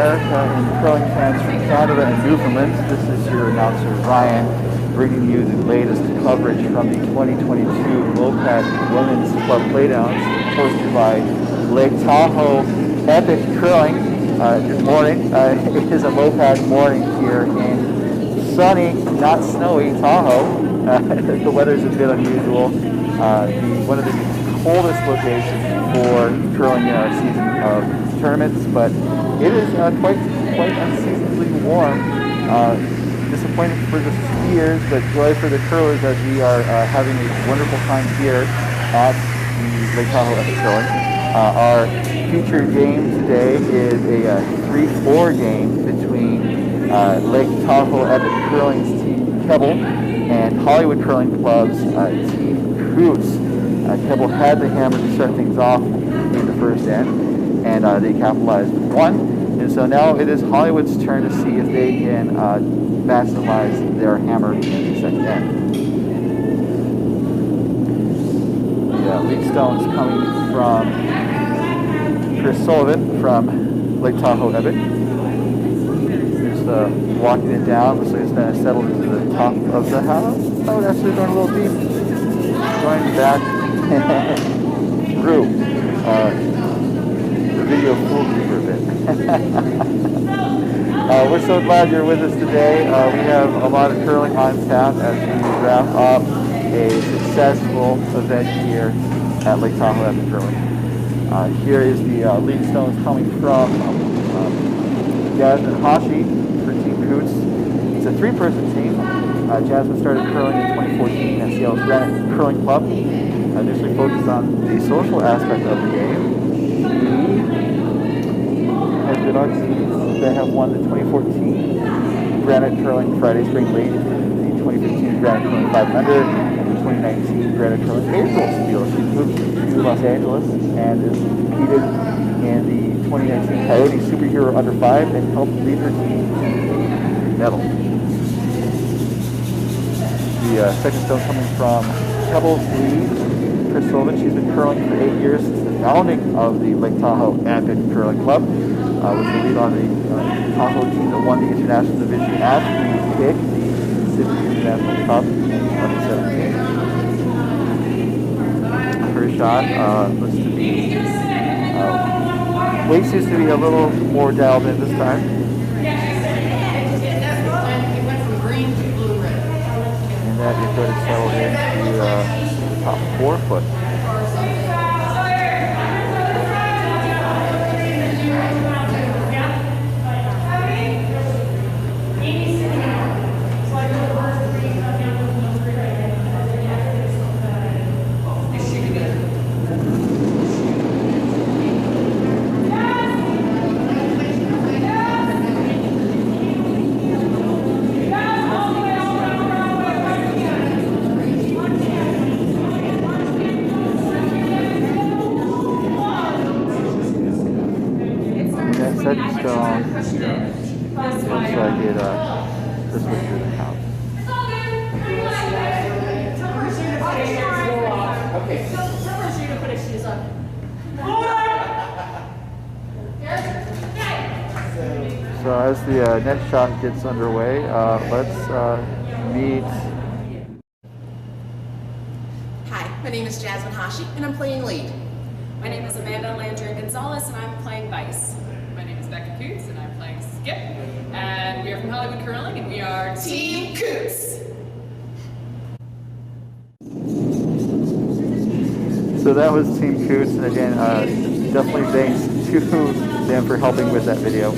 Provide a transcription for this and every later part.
America and curling fans from Canada and Newfoundland. This is your announcer Ryan, bringing you the latest coverage from the 2022 MoPac Women's Club Playdowns, hosted by Lake Tahoe Epic Curling. Good morning. It is a MoPac morning here in sunny, not snowy Tahoe. The weather's a bit unusual. One of the coldest locations for curling in our season of tournaments, but it is quite unseasonably warm. Disappointing for the skiers, but joy for the curlers as we are having a wonderful time here at the Lake Tahoe Epic Curling. Our featured game today is a 3-4 game between Lake Tahoe Epic Curling's Team Kelble and Hollywood Curling Club's Team Coutts. Kelble had the hammer to start things off in the first end, and they capitalized with one. And so now it is Hollywood's turn to see if they can maximize their hammer in the second end. The lead stones coming from Chris Sullivan from Lake Tahoe Epic. Just walking it down, looks like it's going to settle into the top of the house. Oh, it's actually going a little deep. Going back through. The video fooled me for a bit. We're so glad you're with us today. We have a lot of curling on tap as we wrap up a successful event here at Lake Tahoe Epic Curling. Here is the lead stones coming from Jasmine Hashi for Team Coutts. It's a three-person team. Jasmine started curling in 2014 at Seattle's Granite Curling Club. Initially focused on the social aspect of the game. She has been on teams that have won the 2014 Granite Curling Friday Spring League, the 2015 Granite Curling 500, and the 2019 Granite Curling April Steel. She's moved to Los Angeles and is competed in the 2019 Coyote Superhero Under 5 and helped lead her team to the medal. The second stone coming from Kelble's lead, Chris Sullivan. She's been curling for 8 years since the founding of the Lake Tahoe Epic Curling Club. Was the lead on the Tahoe team that won the International Division as we pick the Pacific International Cup in 2017. Her shot looks to be, weight seems to be a little more dialed in this time. And that is going to settle into top 4 foot. Second stone looks like it this way through the house. Okay. Tell her she can put his shoes on. So as the next shot gets underway, let's meet. Hi, my name is Jasmine Hashi, and I'm playing lead. My name is Amanda Landry Gonzalez, and I'm playing vice. My name is Becca Coutts, and I'm playing skip. And we are from Hollywood Curling, and we are Team Coutts. So that was Team Coutts, and again, definitely thanks to them for helping with that video.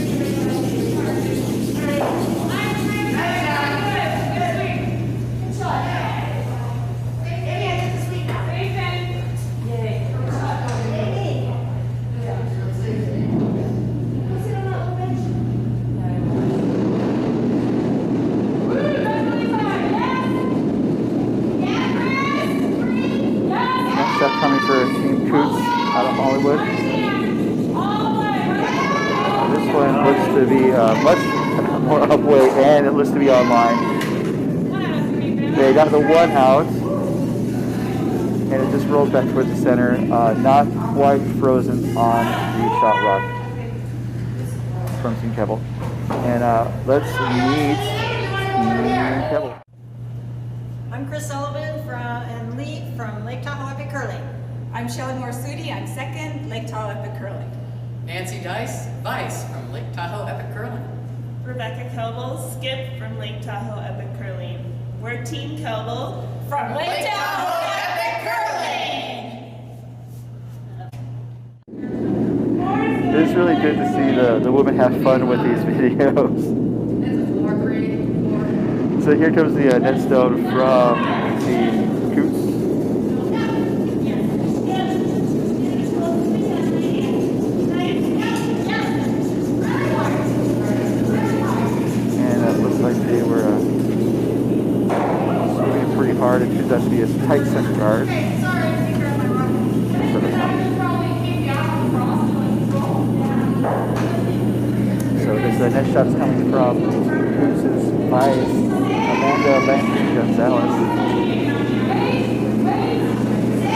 Coming for Team Coutts out of Hollywood. This one looks to be much more upway, and it looks to be online. They got the one out, and it just rolls back towards the center. Not quite frozen on the shot rock. from Team Kelble. And let's meet Team Kelble. I'm Chris Sullivan and lead from Lake Tahoe Epic Curling. I'm Shelley Morsudi. I'm second, Lake Tahoe Epic Curling. Nancy Dice, Vice from Lake Tahoe Epic Curling. Rebecca Kelble, Skip from Lake Tahoe Epic Curling. We're Team Kelble From Lake Tahoe Epic Curling! It's really good to see the women have fun with these videos. So here comes the net stone from Team Coutts. And it looks like they were swinging pretty hard. It turns out to be a tight center guard. So this net shot's coming from Coutts' Vice, Amanda Landry Gonzalez.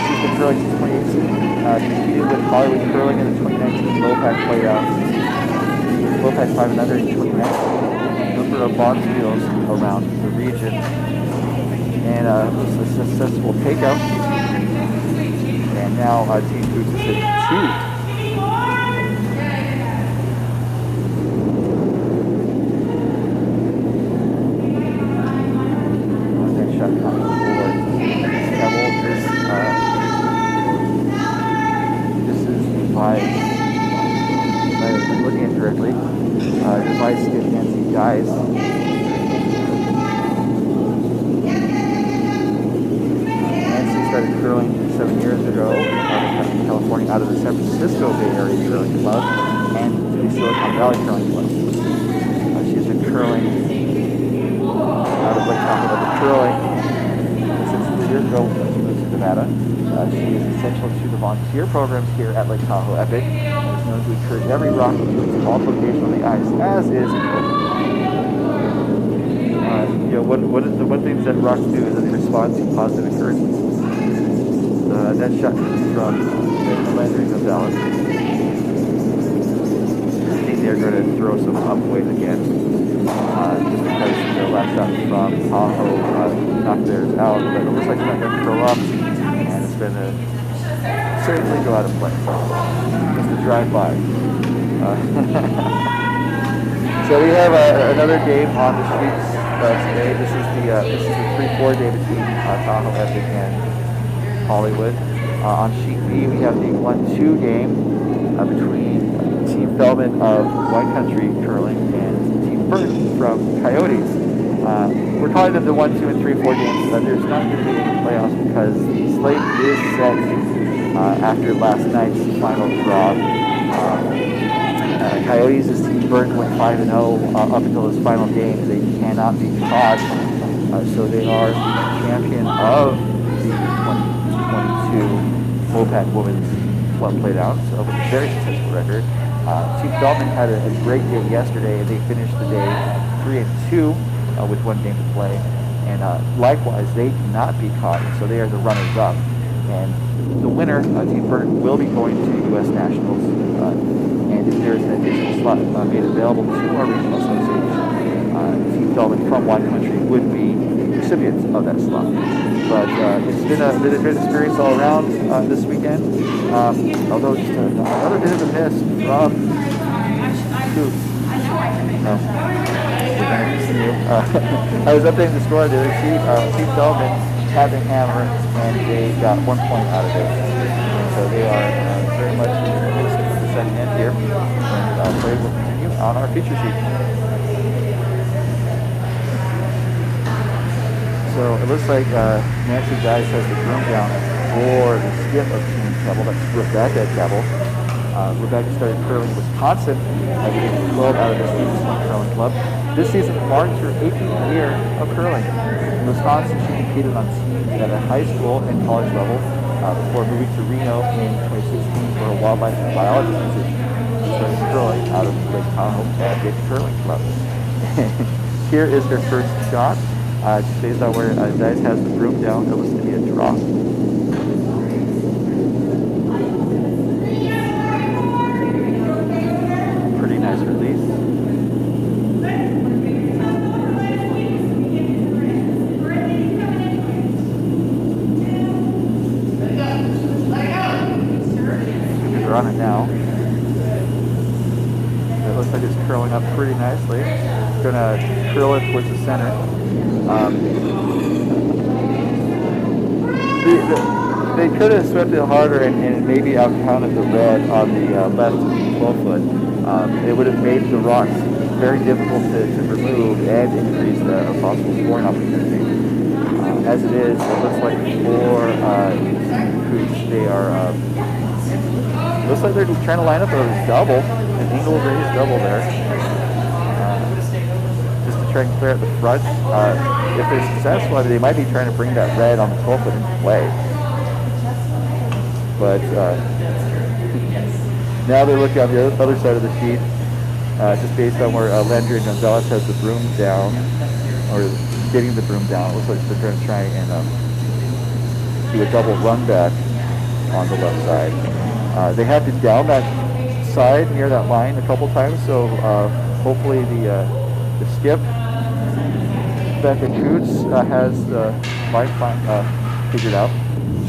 She's been curling since 2018. She competed with Hollywood Curling in the 2019 MoPac Playdowns. MoPac 5 and under in 2019. A number of bond fields around the region. And it was a successful takeout. And now Team Coutts is at 2. Device get Nancy Dice. Nancy started curling 7 years ago in California out of the San Francisco Bay Area Curling Club and the Silicon Valley Curling Club. She's been curling out of Lake Tahoe Epic Curling since 3 years ago when she moved to Nevada. She is essential to the volunteer programs here at Lake Tahoe Epic. It's known to encourage every rock to its all location on the ice, as is one thing that rocks do is that they respond to positive encouragement. That shot comes from Landry Gonzalez. I think they're going to throw some up weight again, just because their last shot from Tahoe knocked theirs out, but it looks like they're not going to throw up. It's going to certainly go out of play. Just a drive-by. So we have another game on the streets today. This is the 3-4 day between Tahoe Epic and Hollywood. On sheet B, we have the 1-2 game between Team Feldman of White Country Curling and Team Burton from Coyotes. We're calling them the 1, 2, and 3, 4 games, but there's not going to be any playoffs because the slate is set after last night's final draw. Coyotes' Team Burton went 5-0 up until this final game. They cannot be caught, so they are the champion of the 2022 MoPac Women's Club Playdowns with a very successful record. Team Feldman had a great day yesterday, and they finished the day 3-2. With 1 game to play, and likewise they cannot be caught, so they are the runners-up. And the winner, Team Burton, will be going to U.S. Nationals, and if there's an additional slot made available to our regional association, Team Kelble from White Country would be recipients of that slot. But it's been a good experience all around this weekend, although just another bit of a miss from Coutts. I was updating the score. The Team Feldman had the hammer, and they got 1 point out of it. So they are very much in the midst of the second end here, and play will continue on our feature sheet. So it looks like Nancy Dice has the broom down for the skip of Team Kelble. That's Rebecca Kelble. Rebecca started curling in Wisconsin, getting 12 out of the Stevens Curling Club. This season marks her 18th year of curling. In Wisconsin, she competed on teams at a high school and college level before moving to Reno in 2016 for a wildlife and biology position. She started curling out of Lake Tahoe Epic Curling Club. Here is her first shot. Just based on where Dice has the broom down, it looks to be a draw. Pretty nice release. on it now. It looks like it's curling up pretty nicely. It's going to curl it towards the center. They could have swept it harder and maybe outcounted the red on the left 12-foot. It would have made the rocks very difficult to remove and increase the possible scoring opportunity. As it is, it looks like for Coutts, they are. Looks like they're trying to line up a double, an angle raised double there, just to try and clear out the front. If they're successful, they might be trying to bring that red on the 12-foot into play. But now they're looking on the other side of the sheet, just based on where Landry and Gonzalez has the broom down, or getting the broom down. It looks like they're going to try and do a double run back on the left side. They have been down that side near that line a couple times, so hopefully the skip Becca Coutts has the line figured out.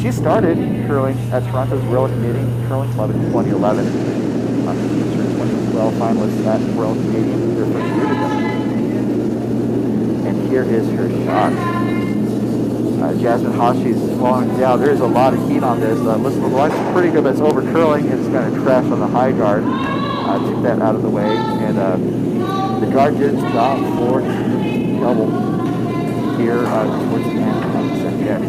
She started curling at Toronto's World Canadian Curling Club in 2011. She was her 2012 finalist at World Canadian, their first year together. And here is her shot. Jasmine Hashi's falling down. There's a lot of heat on this. Listen, the line's pretty good, but it's over curling. It's going to crash on the high guard. Took that out of the way. And the guard did stop for Kelble here towards the end of the second end.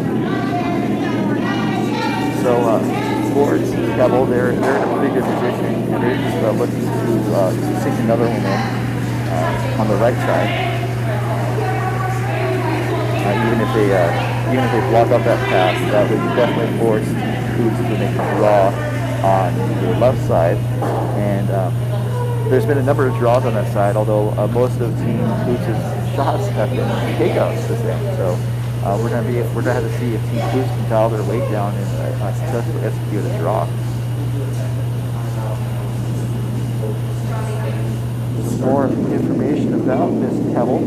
So for Kelble, they're in a pretty good position, and they're just looking to sink another one in on the right side. Even if they block up that pass, that would definitely force Coutts to make a draw on the left side. And there's been a number of draws on that side, although most of Team Coutts' shots have been takeouts this game. So we're going to have to see if Team Coutts can dial their weight down and successfully execute a draw. Some more information about Miss Kelble.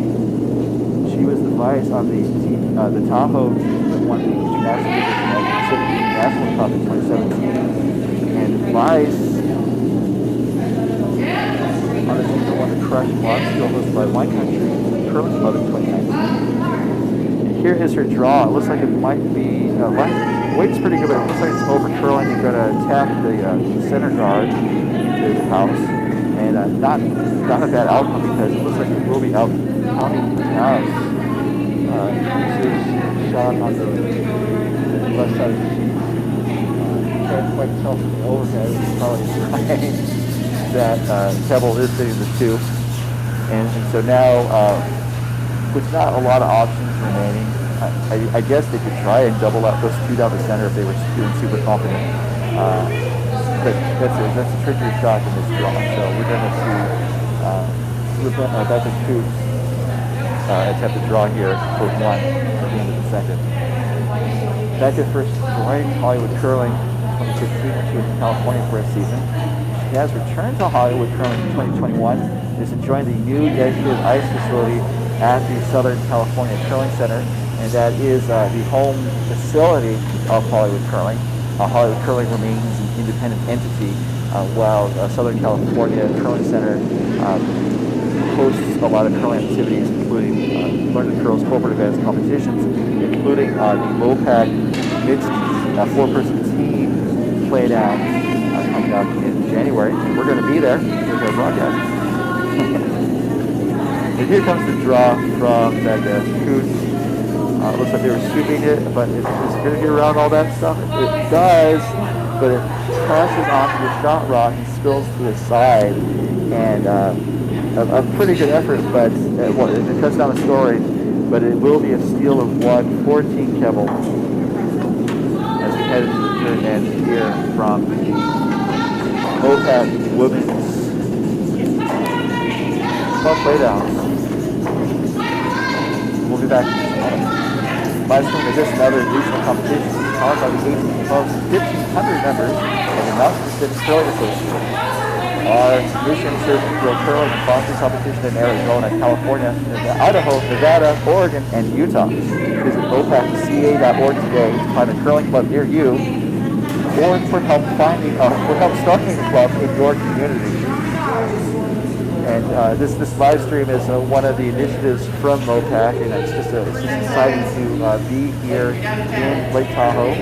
She was the vice on the team, the Tahoe team that won the International Division of the Pacific National Cup in 2017, and vice on the team that won the Crush Large-Scale hosted by Wine Country Curling Club in 2019. And here is her draw. It looks like it might be weight's pretty good, but it looks like it's over curling. You're going to attack the center guard into the house, and not a bad outcome because it looks like it will be out counting the house. This is shot on the left side of the sheet. Can't quite tell from the overhead. It's probably right that Kelble is sitting the two. And so now, with not a lot of options remaining, I guess they could try and double out those two down the center if they were feeling super confident. But that's a trickier shot in this draw. So we're going to see Becca Coutts attempt to draw here for one at the end of the second. Becca first joined Hollywood Curling in 2015 when she was in California for a season. She has returned to Hollywood Curling in 2021 and is enjoying the new dedicated ice facility at the Southern California Curling Center, and that is the home facility of Hollywood Curling. Hollywood Curling remains an independent entity, while Southern California Curling Center hosts a lot of curling activities, including Learn to Curl's corporate events and competitions, including the MoPac mixed four-person team Playdowns coming up in January. We're going to be there with our broadcast. And here comes the draw from Becca Coutts. Looks like they were sweeping it, but is it going to get around all that stuff? It does, but it crashes onto the shot rock and spills to the side. And a pretty good effort, but it cuts down the story. But it will be a steal of one for Team Kelble as we head into the third end here from the MoPac Women's Club Playdowns. We'll be back in a moment. Live stream is just another regional competition powered by the 1,500 members of the Mountain Pacific Curling Association. Our mission serves to grow curling and foster competition in Arizona, California, Idaho, Nevada, Oregon, and Utah. Visit MoPacCA.org today to find a curling club near you or for help finding, for help starting a club in your community. And this live stream is one of the initiatives from MoPac, and it's just exciting to be here in Lake Tahoe,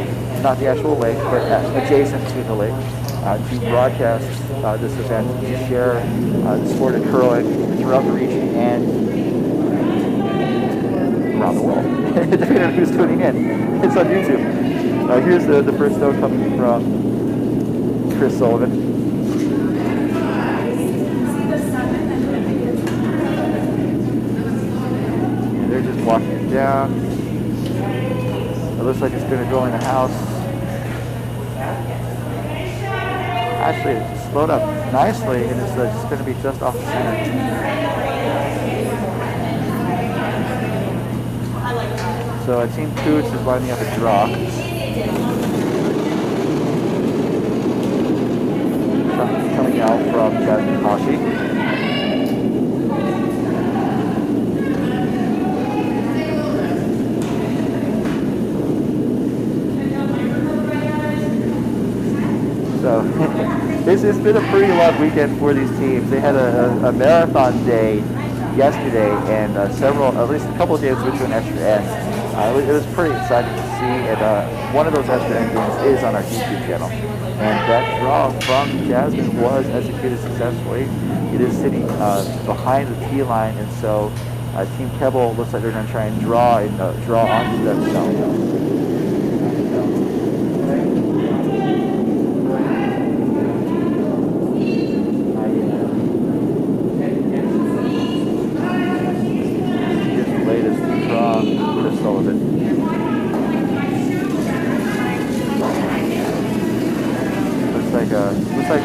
not the actual lake, but adjacent to the lake, to broadcast this event, to share the sport of curling throughout the region and around the world. Depending on who's tuning in. It's on YouTube. Here's the first note coming from Chris Sullivan. They're just walking it down. It looks like it's going to go in the house. Actually, it's slowed up nicely, and it's just going to be just off the center. So Team Coutts is lining up a draw. Coming out from Jasmine Hashi. So it's been a pretty long weekend for these teams. They had a marathon day yesterday, and at least a couple of games went to an extra end. It was pretty exciting to see, and one of those extra end games is on our YouTube channel. And that draw from Jasmine was executed successfully. It is sitting behind the tee line, and so Team Kelble looks like they're going to try and draw onto that zone.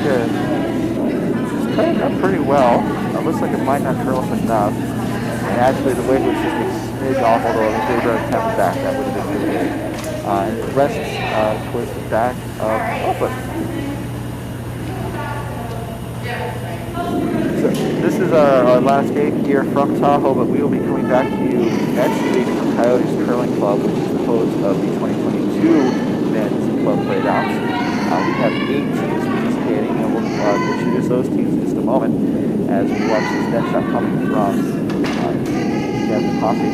It's playing up pretty well. It looks like it might not curl up enough. And actually the weight was just a smidge off, although if they were to tap it back, that would have been really good. And it rests towards the back of Open. So this is our last game here from Tahoe, but we will be coming back to you next week from Coyotes Curling Club, which is the host of the 2022 men's club playdowns. We have 8 teams participating, and we'll introduce those teams in just a moment as we watch this net shot coming from Jasmine Hashi.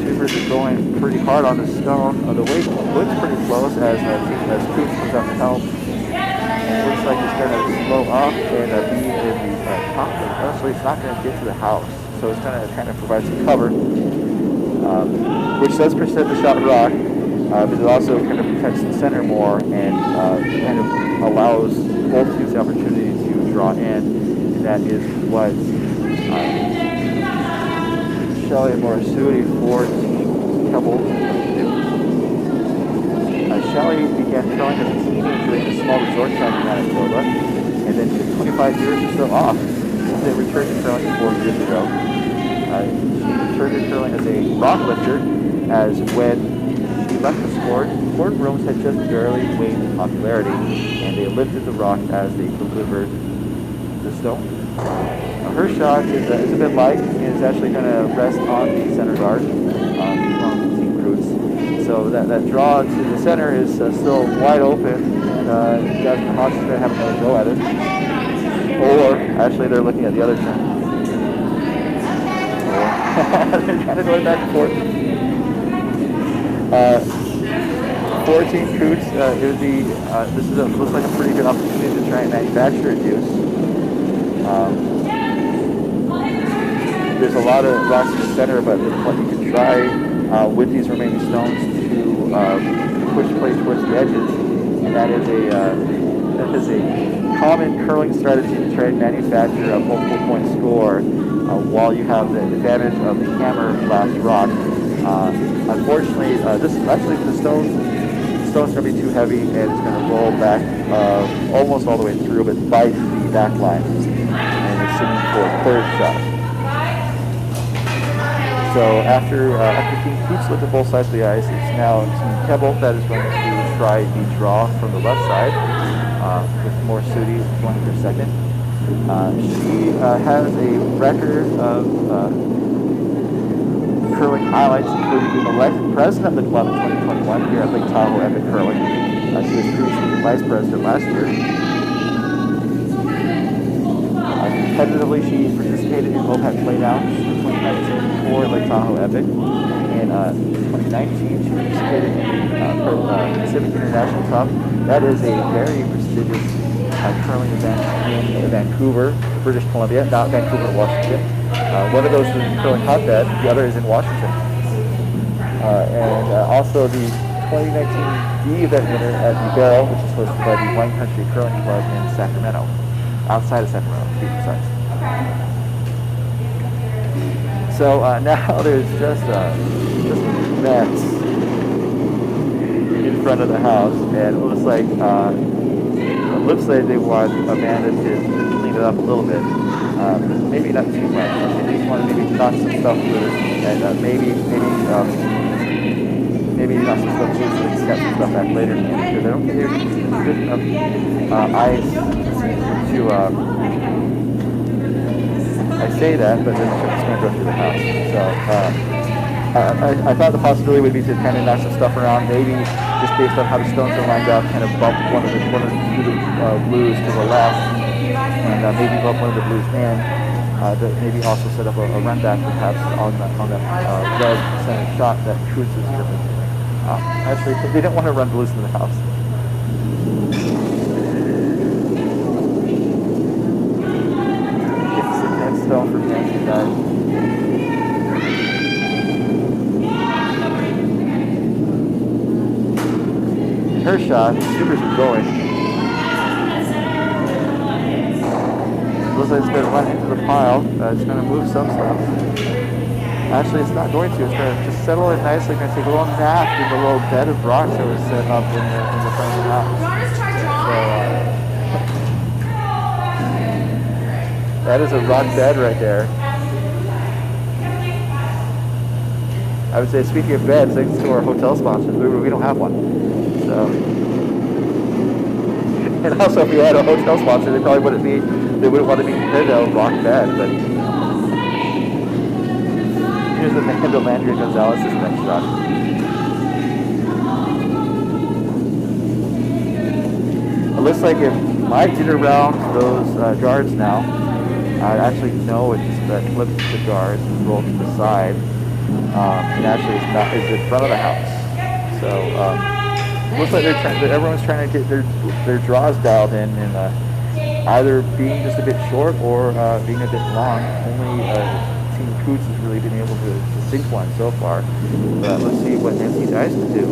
Supers are going pretty hard on the stone. The weight looks pretty close as Coutts comes up to help. It looks like it's going to slow up and be in the top. Honestly, it's not going to get to the house, so it's going to kind of provide some cover, which does present the shot rock. But it also kind of protects the center more and kind of allows both teams the opportunity to draw in. And that is what Shelly and Morisuti for Team Kelble do. Shelly began curling as a teenager in a small resort town in Manitoba, and then took 25 years or so off. They returned to curling 4 years ago. She returned to curling as a rock lifter, as when she left the sport, rooms had just barely waned in popularity, and they lifted the rock as they delivered the stone. Now, her shot is a bit light, and is actually going to rest on the center guard from Team Coutts. So that draw to the center is still wide open, and Jasmine Hashi is going to have another go at it. Or, actually, they're looking at the other turn. They're kind of going back and forth. For Team Coutts, looks like a pretty good opportunity to try and manufacture a deuce. There's a lot of rocks in the center, but what you can try with these remaining stones to push play towards the edges, and that is a common curling strategy to try and manufacture a multiple point score while you have the advantage of the hammer last rock. Unfortunately, the stone's going to be too heavy, and it's going to roll back almost all the way through, but bite the back line, and it's sitting for a third shot. So after Team Coutts looked at both sides of the ice, it's now Team Kelble that is going to try the draw from the left side, with Morisuti going for second. She has a record of curling highlights, including being elected president of the club in 2021 here at Lake Tahoe Epic Curling. She was previously vice president last year. Competitively, she participated in MoPac Playdowns in 2019 for Lake Tahoe Epic. In 2019, she participated in the Pacific International Cup. That is a very prestigious curling event in Vancouver, British Columbia, not Vancouver, Washington. One of those is in curling hotbed, the other is in Washington. And also the 2019 D event winner at the Barrel, which is hosted by the Wine Country Curling Club in Sacramento, outside of Sacramento, to be precise. So now there's just a mess in front of the house, and it looks like they want Amanda to clean it up a little bit. Maybe not too much. They just want to maybe knock some stuff loose, and maybe knock some stuff loose so they can get some stuff back later. Because I don't think there's good enough ice to. I say that, but then it's just going to go through the house. So I thought the possibility would be to kind of knock some stuff around, maybe just based on how the stones are lined up, kind of bump one of the blues to the left, and maybe bump one of the blues in. Maybe also set up a run back perhaps on that red center shot that Coutts is driven. Actually, they didn't want to run blues in the house. Stone for Nancy guys. Her shot, supers are going. Looks like it's going to run into the pile. It's going to move some stuff. Actually, it's not going to. It's going to just settle it nicely. It's going to take a little nap in the little bed of rocks that was set up in the front of the house. So, that is a rock bed right there. I would say, speaking of beds, thanks to our hotel sponsors, we don't have one. So, and also, if we had a hotel sponsor, they probably wouldn't want to be compared to a rock bed. But here's the Amanda Landry Gonzalez's next shot. It looks like if I get around those guards now, I actually know it just flips the guards and rolls to the side, and actually it's in front of the house. So looks like everyone's trying to get their draws dialed in, and either being just a bit short or being a bit long. Only Team Coutts has really been able to sink one so far. But let's see what Nancy Dice can do.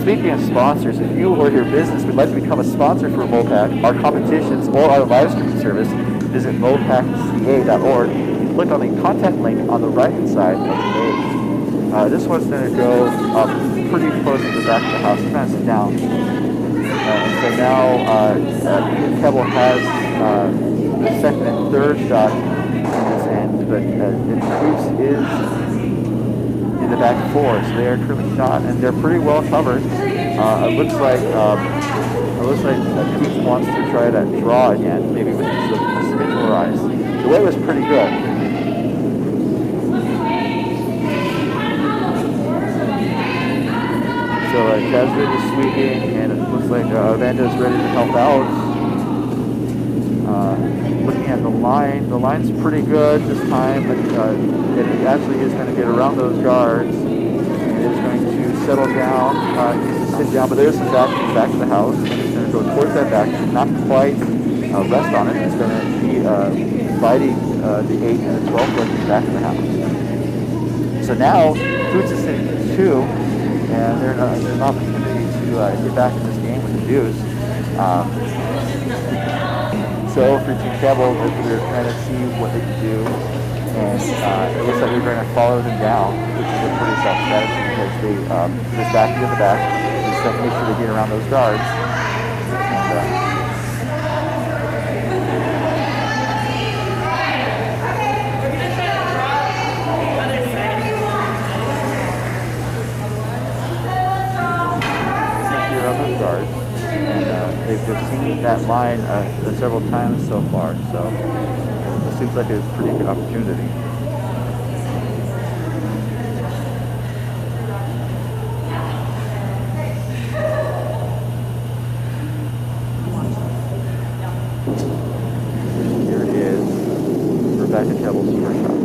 Speaking of sponsors, if you or your business would like to become a sponsor for MoPac, our competitions, or our live streaming service, visit mopacca.org and click on the contact link on the right-hand side of the page. This one's going to go up pretty close to the back of the house. It's going to sit down. So now Kelble has the second and third shot in this end, but Coutts is in the back four, so they are currently shot, and they're pretty well covered. It looks like Coutts wants to try to draw again, maybe with just a smidge more ice. The way was pretty good. So Jasmine is sweeping, and it looks like Amanda is ready to help out. Looking at the line's pretty good this time, but it actually is going to get around those guards. It is going to settle down, sit down, but there's some back of the house, and it's going to go towards that back, not quite rest on it. It's going to be fighting the 8 and the 12 foot back of the house. So now, Coutts is sitting at 2, and there's an opportunity to get back in this game with the deuce. So for Team Kelble, they're trying to see what they can do, and it looks like they're going to follow them down, which is a pretty soft strategy because they just back to the back, just make sure they get around those guards. Guards, and they that line several times so far, so it seems like a pretty good opportunity. Here is Rebecca Kelble's first shot.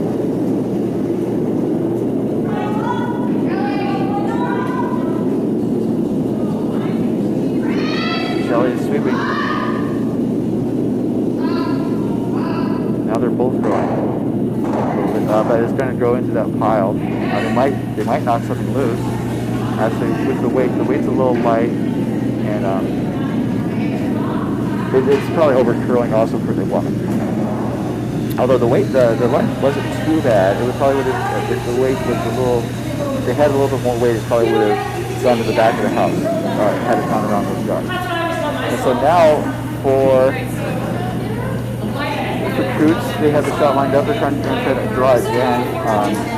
Shelly is sweeping. Now they're both going. But it's going to go into that pile. They might knock something loose. Actually, with the weight's a little light, and it's probably over curling also for the woman. Although the length wasn't too bad. It would probably would have, if the weight was a little, if they had a little bit more weight, it probably would have gone to the back of the house. Had it gone around those yards. And so now for Coutts, they have the shot lined up. They're trying to draw again.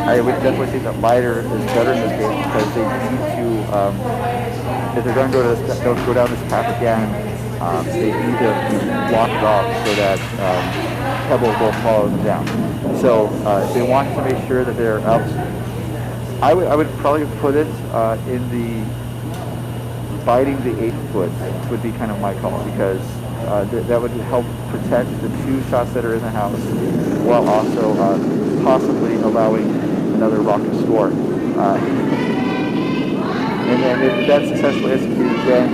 I would definitely think that lighter is better in this game because they need to, if they're going to go down this path again, they need to block it off so that Kelble will follow them down. So if they want to make sure that they're out, I would probably put it in the biting the 8-foot would be kind of my call, because that would help protect the 2 shots that are in the house while also possibly allowing another rock to score. And then if that's successfully executed, then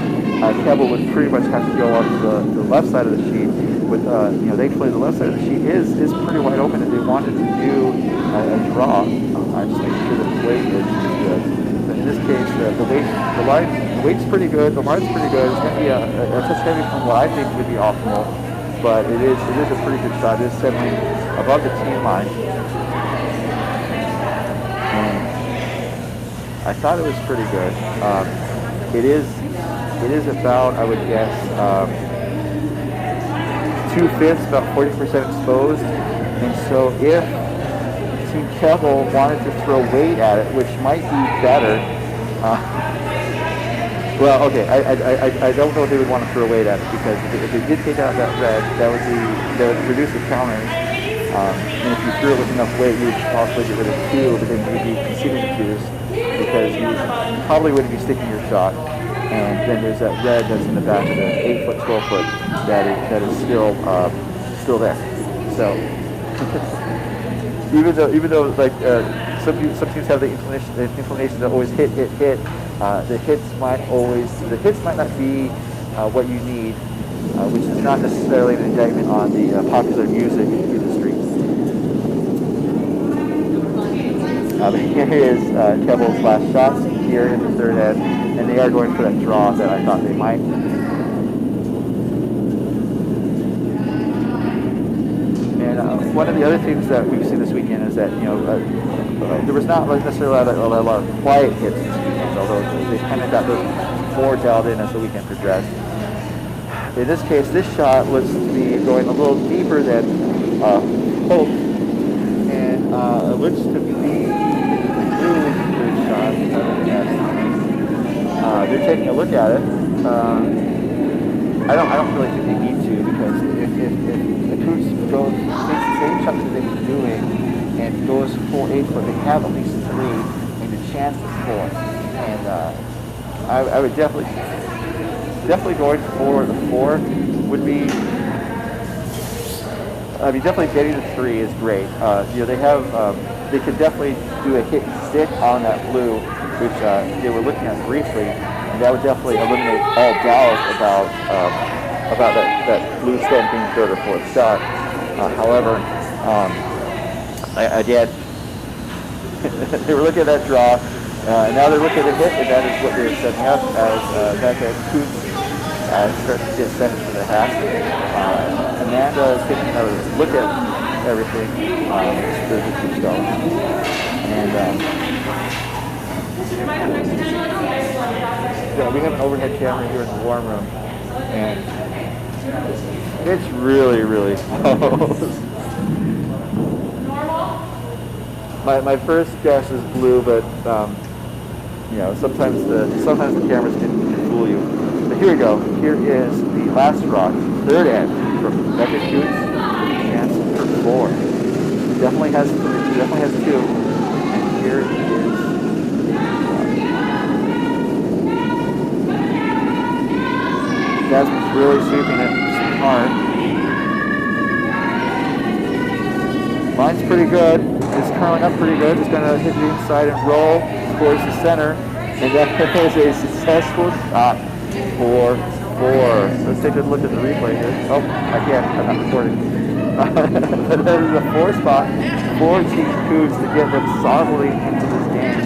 Kelble would pretty much have to go on to the left side of the sheet. With thankfully the left side of the sheet is pretty wide open. If they wanted to do a draw, just make sure that the weight is good. But in this case, the weight's pretty good. The line's pretty good. It's going to be a touch heavy from what I think would be optimal, but it is a pretty good shot. It is settling above the team line. And I thought it was pretty good. It is about, I would guess, 2/5, about 40% exposed. And so if Team Kelble wanted to throw weight at it, which might be better, well, okay, I don't know if they would want to throw weight at it, because if they did take out that red, that would reduce the counters. And if you threw it with enough weight, you would possibly get rid of 2, but then you'd be conceding 2s because you probably wouldn't be sticking your shot. And then there's that red that's in the back of the 8-foot, 12-foot that is still there. So even though like some teams have the inclination to always hit, the hits might not be what you need, which is not necessarily an indictment on the popular music industry. Here is Kelble's last shot here in the third end, and they are going for that draw that I thought they might. And one of the other things that we've seen this weekend is that there was not necessarily a lot of quiet hits this weekend, although they kind of got those more dialed in as the weekend progressed. In this case, this shot looks to be going a little deeper than hoped, and it looks to be shot. They're taking a look at it. I don't really think they need to, because if the Coutts takes the same shots that they've been doing and goes full 8-foot, they have at least 3 and a chance to score. And I would definitely going for the 4 would be. I mean, definitely getting the 3 is great. They could definitely do a hit and stick on that blue, which they were looking at briefly, and that would definitely eliminate all doubt about that blue stand being 3rd or 4th shot. However, again, they were looking at that draw, and now they're looking at the hit, and that is what they're setting up as Coutts starts to get set for the half. Amanda is taking another look at everything. There's a Coutts going. And we have an overhead camera here in the warm room, and it's really, really close. My first guess is blue, but sometimes the cameras can fool you. But here we go. Here is the last rock, third end from Team Coutts. Chance for 4. Definitely has 2. And here is Jasmine's really sweeping it hard. Line's pretty good. It's curling up pretty good. It's going to hit the inside and roll towards the center. And that is a successful shot for 4. Let's take a look at the replay here. Oh, I can't. I'm not recording. But that is a 4 spot for Team Coutts to get them solidly into this game.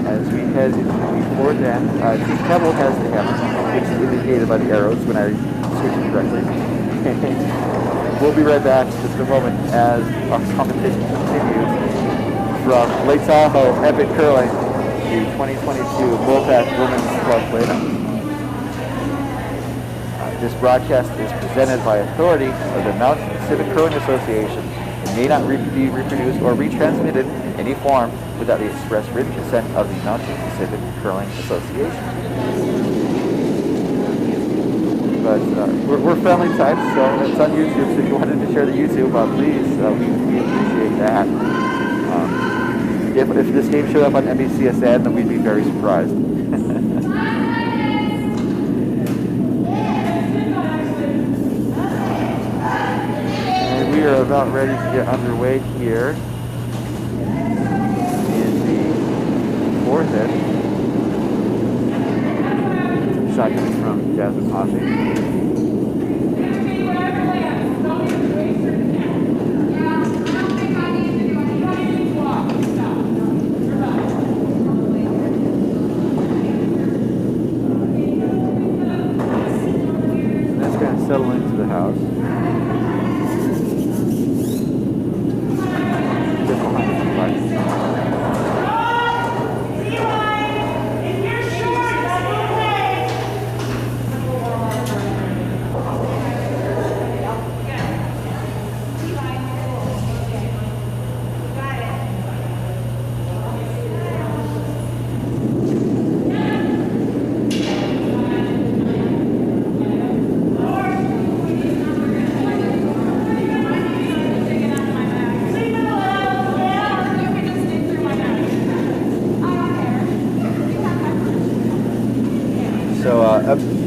As we head into the 4th end, Team Kelble has the hammer, which is indicated by the arrows when I switch it correctly. We'll be right back in just a moment as our competition continues from Lake Tahoe Epic Curling, the 2022 MoPac Women's Club Playdowns. This broadcast is presented by authority of the Mountain Pacific Curling Association and may not be reproduced or retransmitted in any form without the express written consent of the Mountain Pacific Curling Association. But we're friendly types, so it's on YouTube, so if you wanted to share the YouTube, please, we appreciate that. If this game showed up on NBCSN, then we'd be very surprised. And we are about ready to get underway here in the 4th end. Shot coming from Jasmine Hoffman. Settle into the house. Just behind the flag.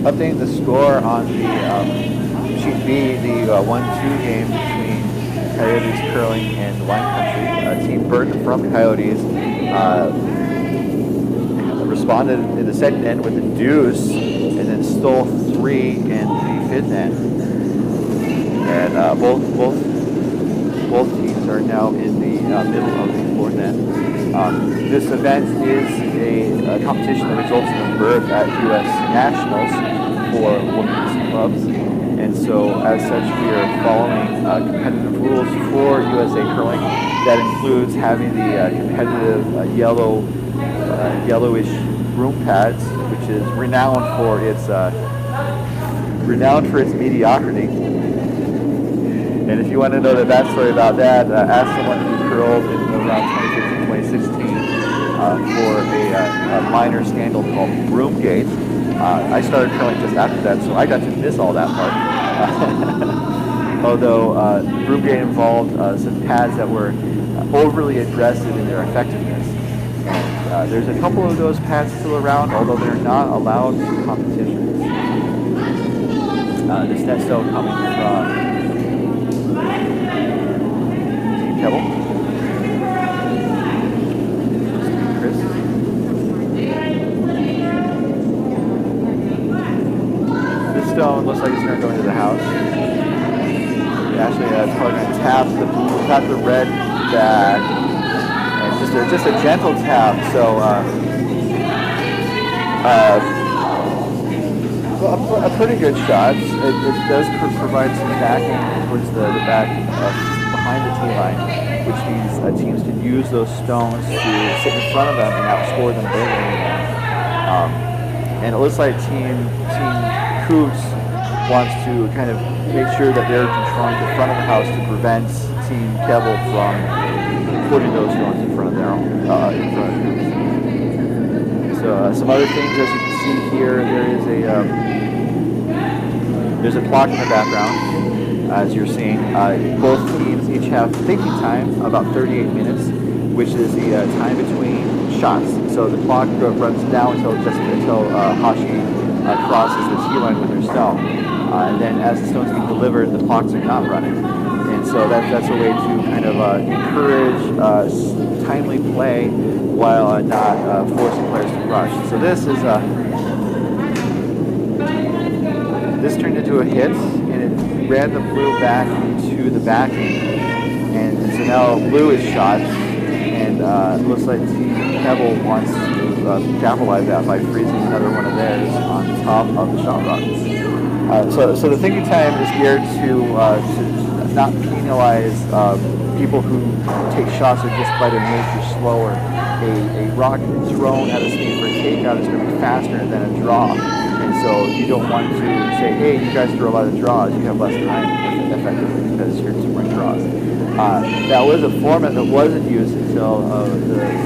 Updating the score on the Sheet B, the 1-2 game between Coyotes Curling and Wine Country. Team Burton from Coyotes responded in the 2nd end with a deuce and then stole 3 in the 5th end. And both teams are now in the middle of the 4th end. This event is a competition that results in a berth at U.S. Nationals for women's clubs, and so as such we are following competitive rules for USA Curling. That includes having the competitive yellowish broom pads, which is renowned for its mediocrity. And if you want to know the backstory about that, ask someone who curled in around 2015-2016 for a minor scandal called Broomgate. I started curling just after that, so I got to miss all that part. Although Broomgate involved some pads that were overly aggressive in their effectiveness. And there's a couple of those pads still around, although they're not allowed in competitions. This next note coming from Team Kelble. Stone looks like it's going to go into the house. Actually, it's probably going to tap the red back, and just a gentle tap. So a pretty good shot. It does provide some backing towards the back behind the tee line, which means teams can use those stones to sit in front of them and outscore them bigly. And it looks like Team Coutts wants to kind of make sure that they're controlling the front of the house to prevent Team Kelble from putting those stones in front of their own. So some other things, as you can see here, there's a clock in the background, as you're seeing. Both teams each have thinking time, about 38 minutes, which is the time between shots. So the clock runs down until Hashi crosses the tee line with her stone. And then as the stone's being delivered, the clocks are not running. And so that's a way to kind of encourage timely play while not forcing players to rush. So this turned into a hit, and it ran the blue back into the backing. And so now blue is shot, and it looks like Team Kelble wants to capitalize that by freezing another one of theirs on top of the shot rock. So the thinking time is geared to not penalize people who take shots that just by their nature slower. A rock thrown at a speed for a takeout is going to be faster than a draw. And so you don't want to say, hey, you guys throw a lot of draws, you have less time effectively because you're throwing draws. That was a format that wasn't used until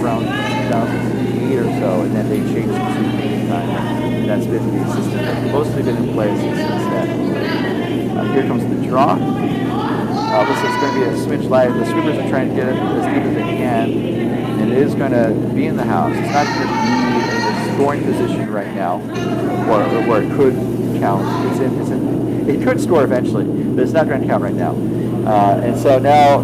around 2008 or so, and then they changed it to thinking time. And that's been the system that's mostly been in place since then. Here comes the draw. Looks like it's going to be a smidge light. The sweepers are trying to get it as deep as they can, and it is going to be in the house. It's not going to be in the scoring position right now, or where it could count. It could score eventually, but it's not going to count right now. And so now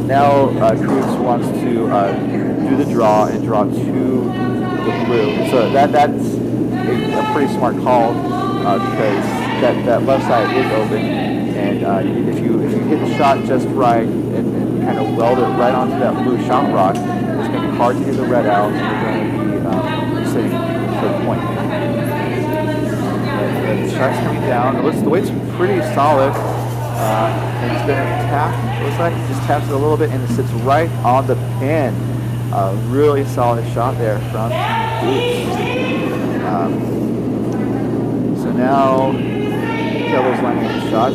Coutts wants to do the draw and draw to the blue. So that's a pretty smart call because that left side is open. And if you hit the shot just right and kind of weld it right onto that blue shot rock, it's going to be hard to hit the red out, and you're going to be sitting for the point. And the shot's coming down. The weight's pretty solid. And it's going to tap. It looks like he just taps it a little bit, and it sits right on the pin. Really solid shot there from Team Coutts. So now Kelble's lining up the shot.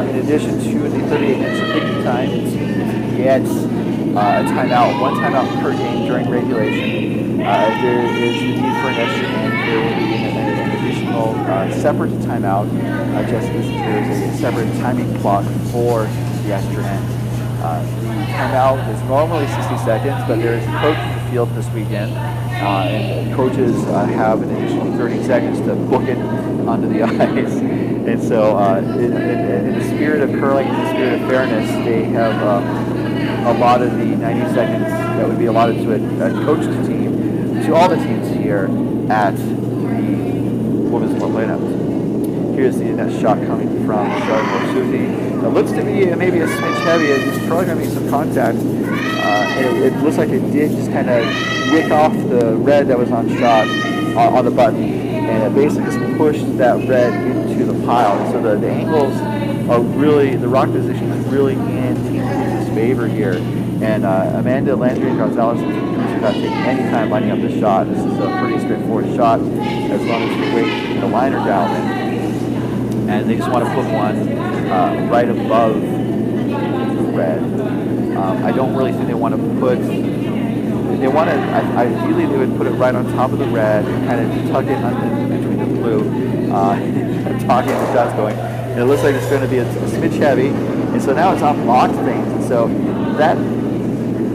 In addition to the 38 minutes of thinking time, the team gets a timeout, one timeout per game during regulation. There is the need for an extra end. There will be an additional separate timeout, just as there's a separate timing clock for the extra end. The timeout is normally 60 seconds, but there is a coach in the field this weekend, and coaches have an additional 30 seconds to book it onto the ice. And so in the spirit of curling, in the spirit of fairness, they have allotted the 90 seconds that would be allotted to a coach's team, to all the teams here at the Women's Club Playdowns. Here's the next shot coming from Susie. It looks to be maybe a smidge heavy. It's probably going to be some contact. It looks like it did just kind of wick off the red that was on shot on the button, and it basically just pushed that red into the pile. So the angles are really, the rock position is really in Team Coutts' favor here. And Amanda Landry and Gonzalez and Team Coutts are not taking any time lining up the shot. This is a pretty straightforward shot as long as you wait to keep the liner down. And they just want to put one right above the red. I don't really think they want to put, they want to, ideally they would put it right on top of the red and kind of tuck it under between the blue, talking the shots going. And it looks like it's going to be a smidge heavy, and so now it's unlocked things. And so that,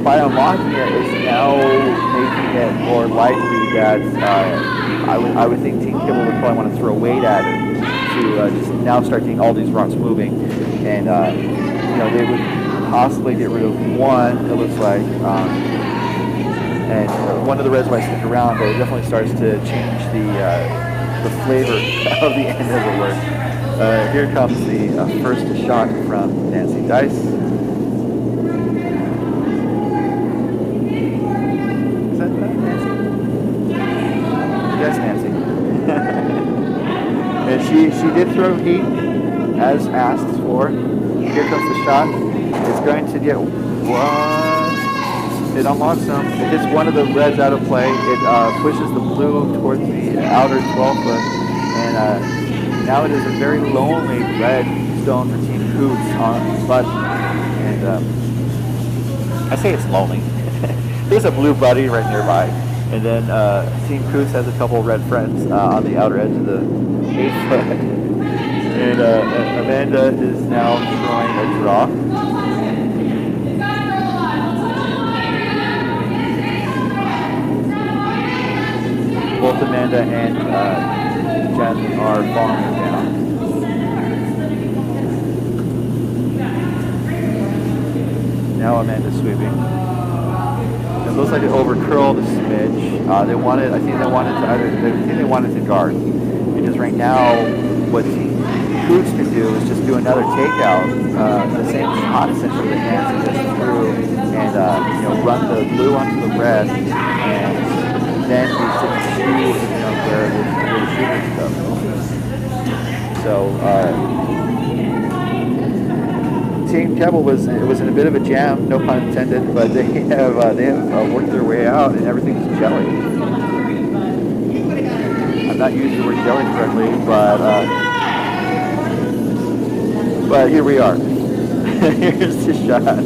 by unlocking it, is now making it more likely that I would think Team Kelble would probably want to throw weight at it to just now start getting all these rocks moving, and they would possibly get rid of one. It looks like, and one of the reds might stick around, but it definitely starts to change the flavor of the end, as it were. Here comes the first shot from Nancy Dice. Is that Nancy? Yes, Nancy. And she did throw heat as asked for. Here comes the shot. It's going to get one. It unlocks them. It hits one of the reds out of play. It pushes the blue towards the outer 12-foot. And now it is a very lonely red stone for Team Coutts on the button. And I say it's lonely. There's a blue buddy right nearby. And then Team Coutts has a couple red friends on the outer edge of the 8-foot. And Amanda is now throwing a draw. Both Amanda and Jasmine are falling down. Now Amanda's sweeping. It looks like it overcurled a smidge. I think they wanted to guard. Because right now, what Team Coutts can do is just do another takeout, the same shot essentially with the hands and just through and run the blue onto the red, and then we should shoot where the shooters go. So Team Kelble was in a bit of a jam, no pun intended, but they have worked their way out and everything's jelly. I'm not using the word jelly correctly, but here we are. Here's the shot.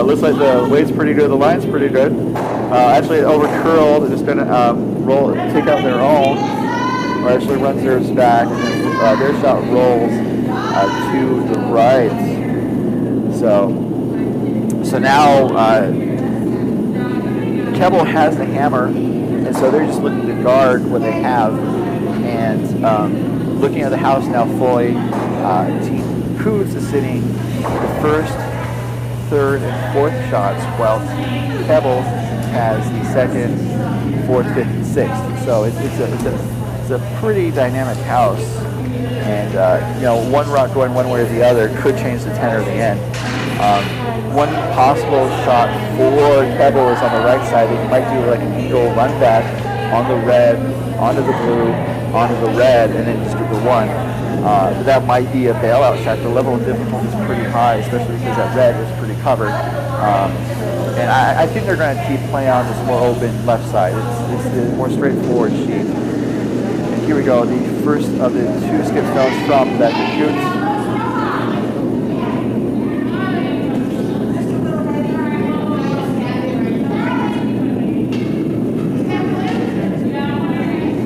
Looks like the weight's pretty good, the line's pretty good. Actually, it overcurled. It's going to take out their own, or actually runs theirs back, and then their shot rolls to the right. So now Kelble has the hammer, and so they're just looking to guard what they have. And looking at the house now fully, Team Coutts is sitting the first, third, and fourth shots, while Kelble has the second, fourth, fifth, and sixth. So it's a pretty dynamic house, and one rock going one way or the other could change the tenor of the end. One possible shot for Kelble is on the right side. They might do like an eagle run back on the red, onto the blue, onto the red, and then just do the one. But that might be a bailout shot. The level of difficulty is pretty high, especially because that red is pretty covered. And I think they're going to keep playing on this more open left side. It's the more straightforward sheet. And here we go, the first of the two skip stones from that Coutts.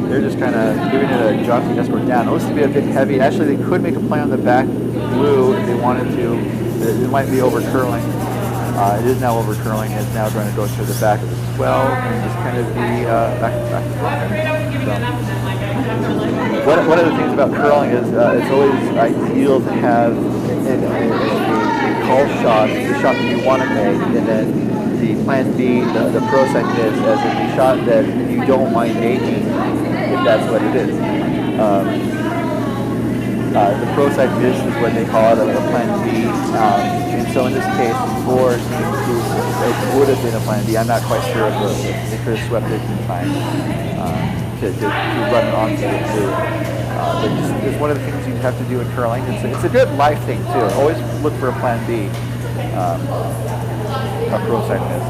They're just kind of giving it a jockey escort down. It looks to be a bit heavy. Actually, they could make a play on the back blue if they wanted to. It might be overcurling. It is now overcurling. It's now going to go to the back of the 12 and just kind of be back to back. So, one of the things about curling is it's always ideal to have a call shot, the shot that you want to make, and then the plan B, the pro side miss, as in the shot that you don't mind making, if that's what it is. The pro side miss is what they call it, a plan B. And so in this case, for Team Coutts, it would have been a plan B. I'm not quite sure if they could have swept it in time to run onto the blue. But it's one of the things you have to do in curling. It's a good life thing too. Always look for a plan B. A pro side miss.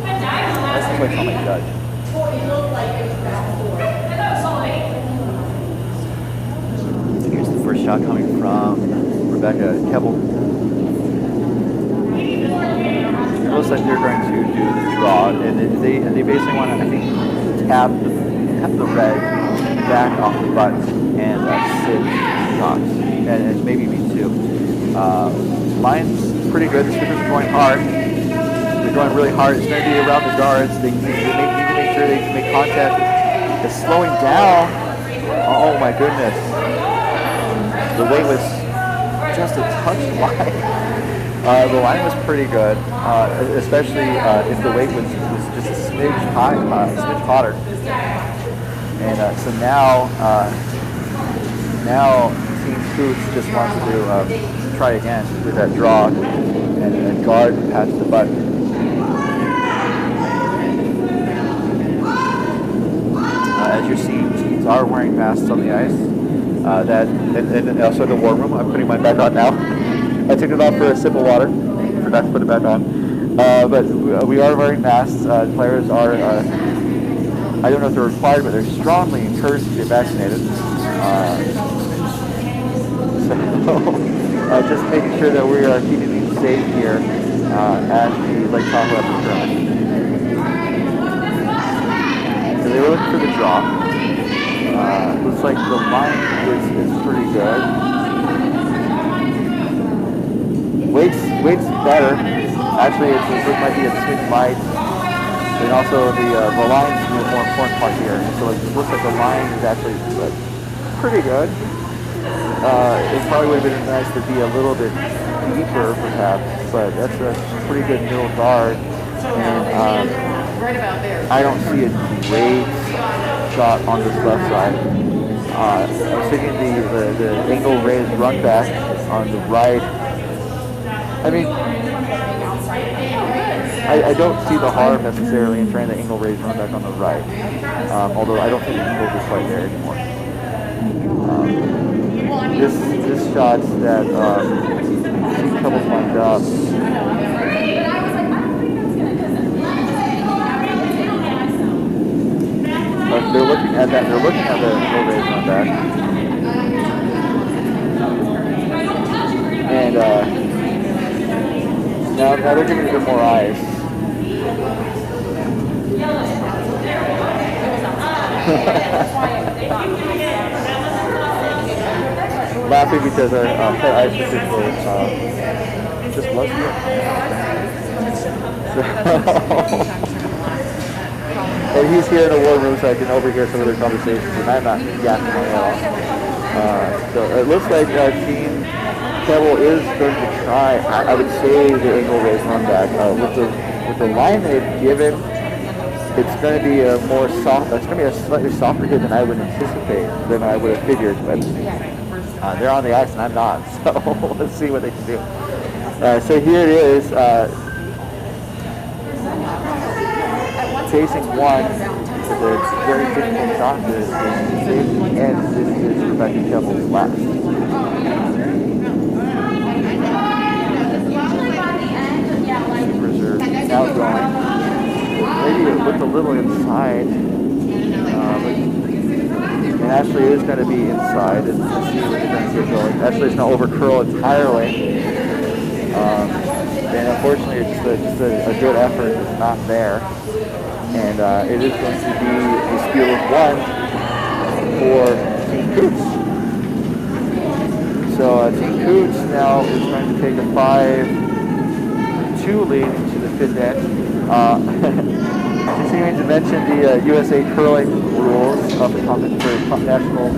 That's the way I judge. Here's the first shot coming from Rebecca Kelble. It looks like they're going to do the draw, and they basically want to, I think, tap the red back off the butt and sit shots, and maybe B2. Line's pretty good. The skippers are going hard. They're going really hard. It's going to be around the guards. They need to make sure they make contact. It's slowing down. Oh my goodness. The weight was just a touch wide. The line was pretty good, especially if the weight was just a smidge hotter. And so now Team Coutts just wants to try again with that draw and guard past the butt. As you're seeing, teams are wearing masks on the ice. And also in the war room, I'm putting mine back on now. I took it off for a sip of water. Forgot to put it back on. But we are wearing masks. Players are, I don't know if they're required, but they're strongly encouraged to get vaccinated. So just making sure that we are keeping things safe here at the Lake Tahoe currently. So they were looking for the draw. Looks like the line is pretty good. Weight's better. Actually, it might be a swing light. And also the line's the more important part here. So it looks like the line is actually pretty good. It probably would have been nice to be a little bit deeper, perhaps, but that's a pretty good middle guard. And I don't see a great shot on this left side. I was thinking the angle raised run back on the right. I mean, I don't see the harm necessarily in trying the angle raised run back on the right. Although I don't think the angle is quite there anymore. This shot that Team Coutts lined up. They're looking at that. They're looking at the angle raised run back. And now they're giving it a bit more ice. Laughing because our head ice official just loves it. And he's here in the war room so I can overhear some of their conversations, and I'm not yapping at all. So it looks like Team Kelble is going to try, I would say, the angle raised run back. With the line they've given, it's going to be a more soft. It's going to be a slightly softer hit than I would anticipate, than I would have figured. But they're on the ice and I'm not, so let's see what they can do. So here it is, facing one with a very difficult shot to save the end. This is Rebecca Kelble's last. Reserve now going. Maybe it looked a little inside. And actually it is going to be inside. Let's see what they're going to get going. Actually it's going to overcurl entirely. And unfortunately it's just a good effort is not there. And it is going to be a steal of one for Team Coutts. So Team Coutts now is going to take a 5-2 lead into the fifth end. Continuing to mention the USA curling rules of the for national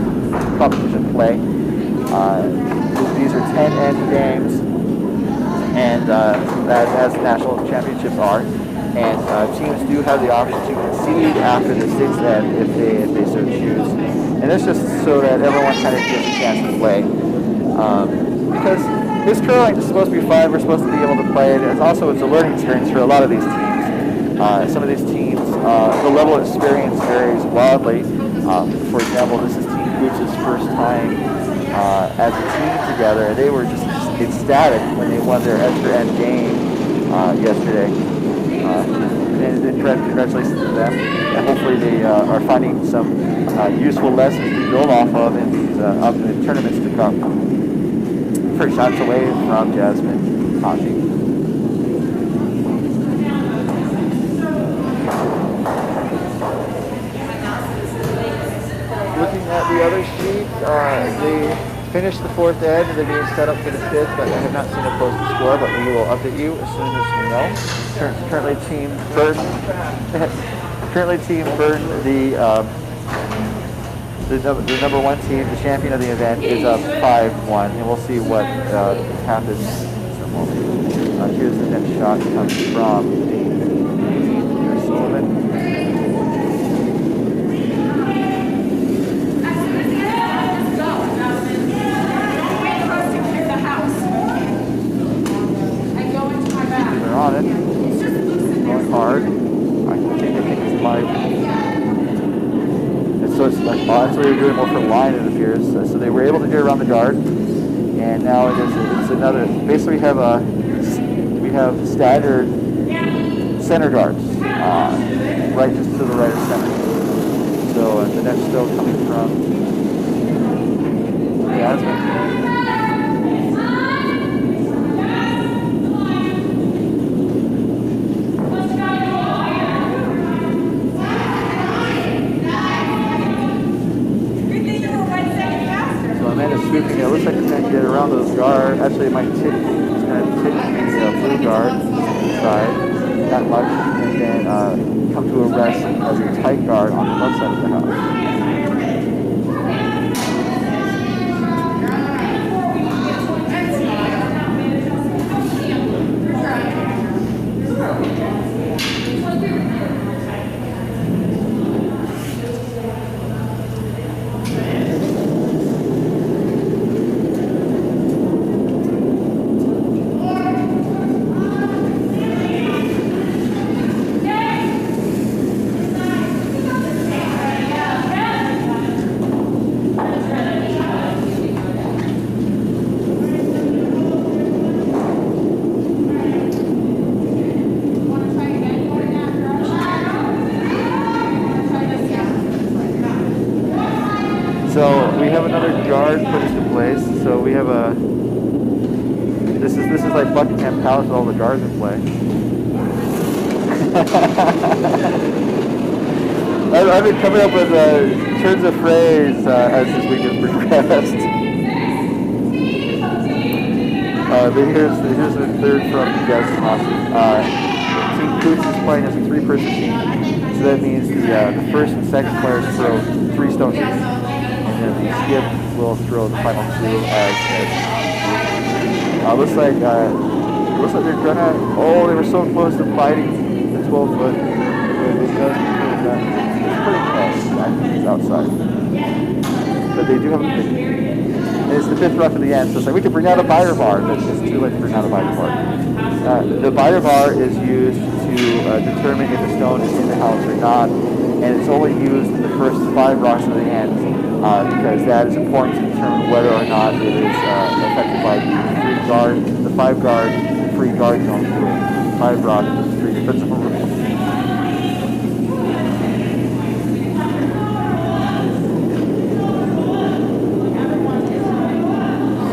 competition play. These are 10-end games, and as national championships are. And teams do have the option to concede after the sixth end if they so choose. And that's just so that everyone kind of gets a chance to play. Because this curling is supposed to be fun, we're supposed to be able to play it. It's also a learning experience for a lot of these teams. Some of these teams, the level of experience varies wildly. For example, this is Team Coutts' first time as a team together, and they were just ecstatic when they won their extra end game yesterday. And congratulations to them. And hopefully they are finding some useful lessons to build off of in these tournaments to come. First shots away from Jasmine Hashi. Looking at the other sheet, they finished the fourth end and they're being set up for the fifth, but I have not seen a posted score, but we will update you as soon as we know. Currently Team Burton, the number one team, the champion of the event, is up 5-1, and we'll see what happens in a moment. Here's the next shot comes from Sullivan. They're on it. Going hard. I think it's live. And so it's like, so they're doing more for line, it appears. So they were able to do it around the guard. And now it's another, basically we have staggered center guards, right just to the right of center. So the net's still coming from Jasmine. side, not much, and then come to a rest as a tight guard on the left side of the house. So we have another guard put into place. So we have a. This is like Buckingham Palace with all the guards in play. I've been coming up with turns of phrase as this week has progressed. But here's the third from Jasmine Hossey. Team Coutts is playing as a 3-person team, so that means the first and second players throw 3 stones each. And the skip will throw the final 2 as looks like they're gonna. Oh, they were so close to fighting the 12-foot. It's pretty close. I think it's outside, but they do have a pick. It's the 5th rough in the end, so it's like we could bring out a biter bar, but it's too late to bring out a biter bar. The biter bar is used to determine if a stone is in the house or not, and it's only used in the first 5 rocks of the end. Because that is important to determine whether or not it is affected by the 3 guard, the 5 guard, 3 guard zone rule. 5 rock, 3 defensive rules.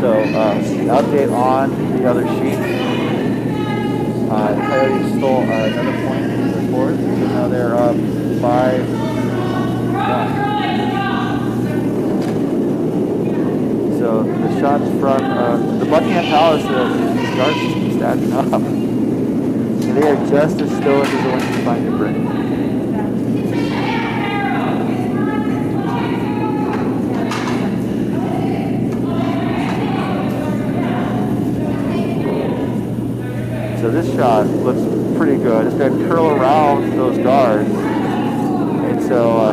So, an update on the other sheet. Coyotes stole another point in the 4th, so now they're up 5-1. So the shots from the Buckingham Palace, these guards just keep stacking up. And they are just as stoic as the ones you're trying to bring. So this shot looks pretty good. It's going to curl around those guards. And so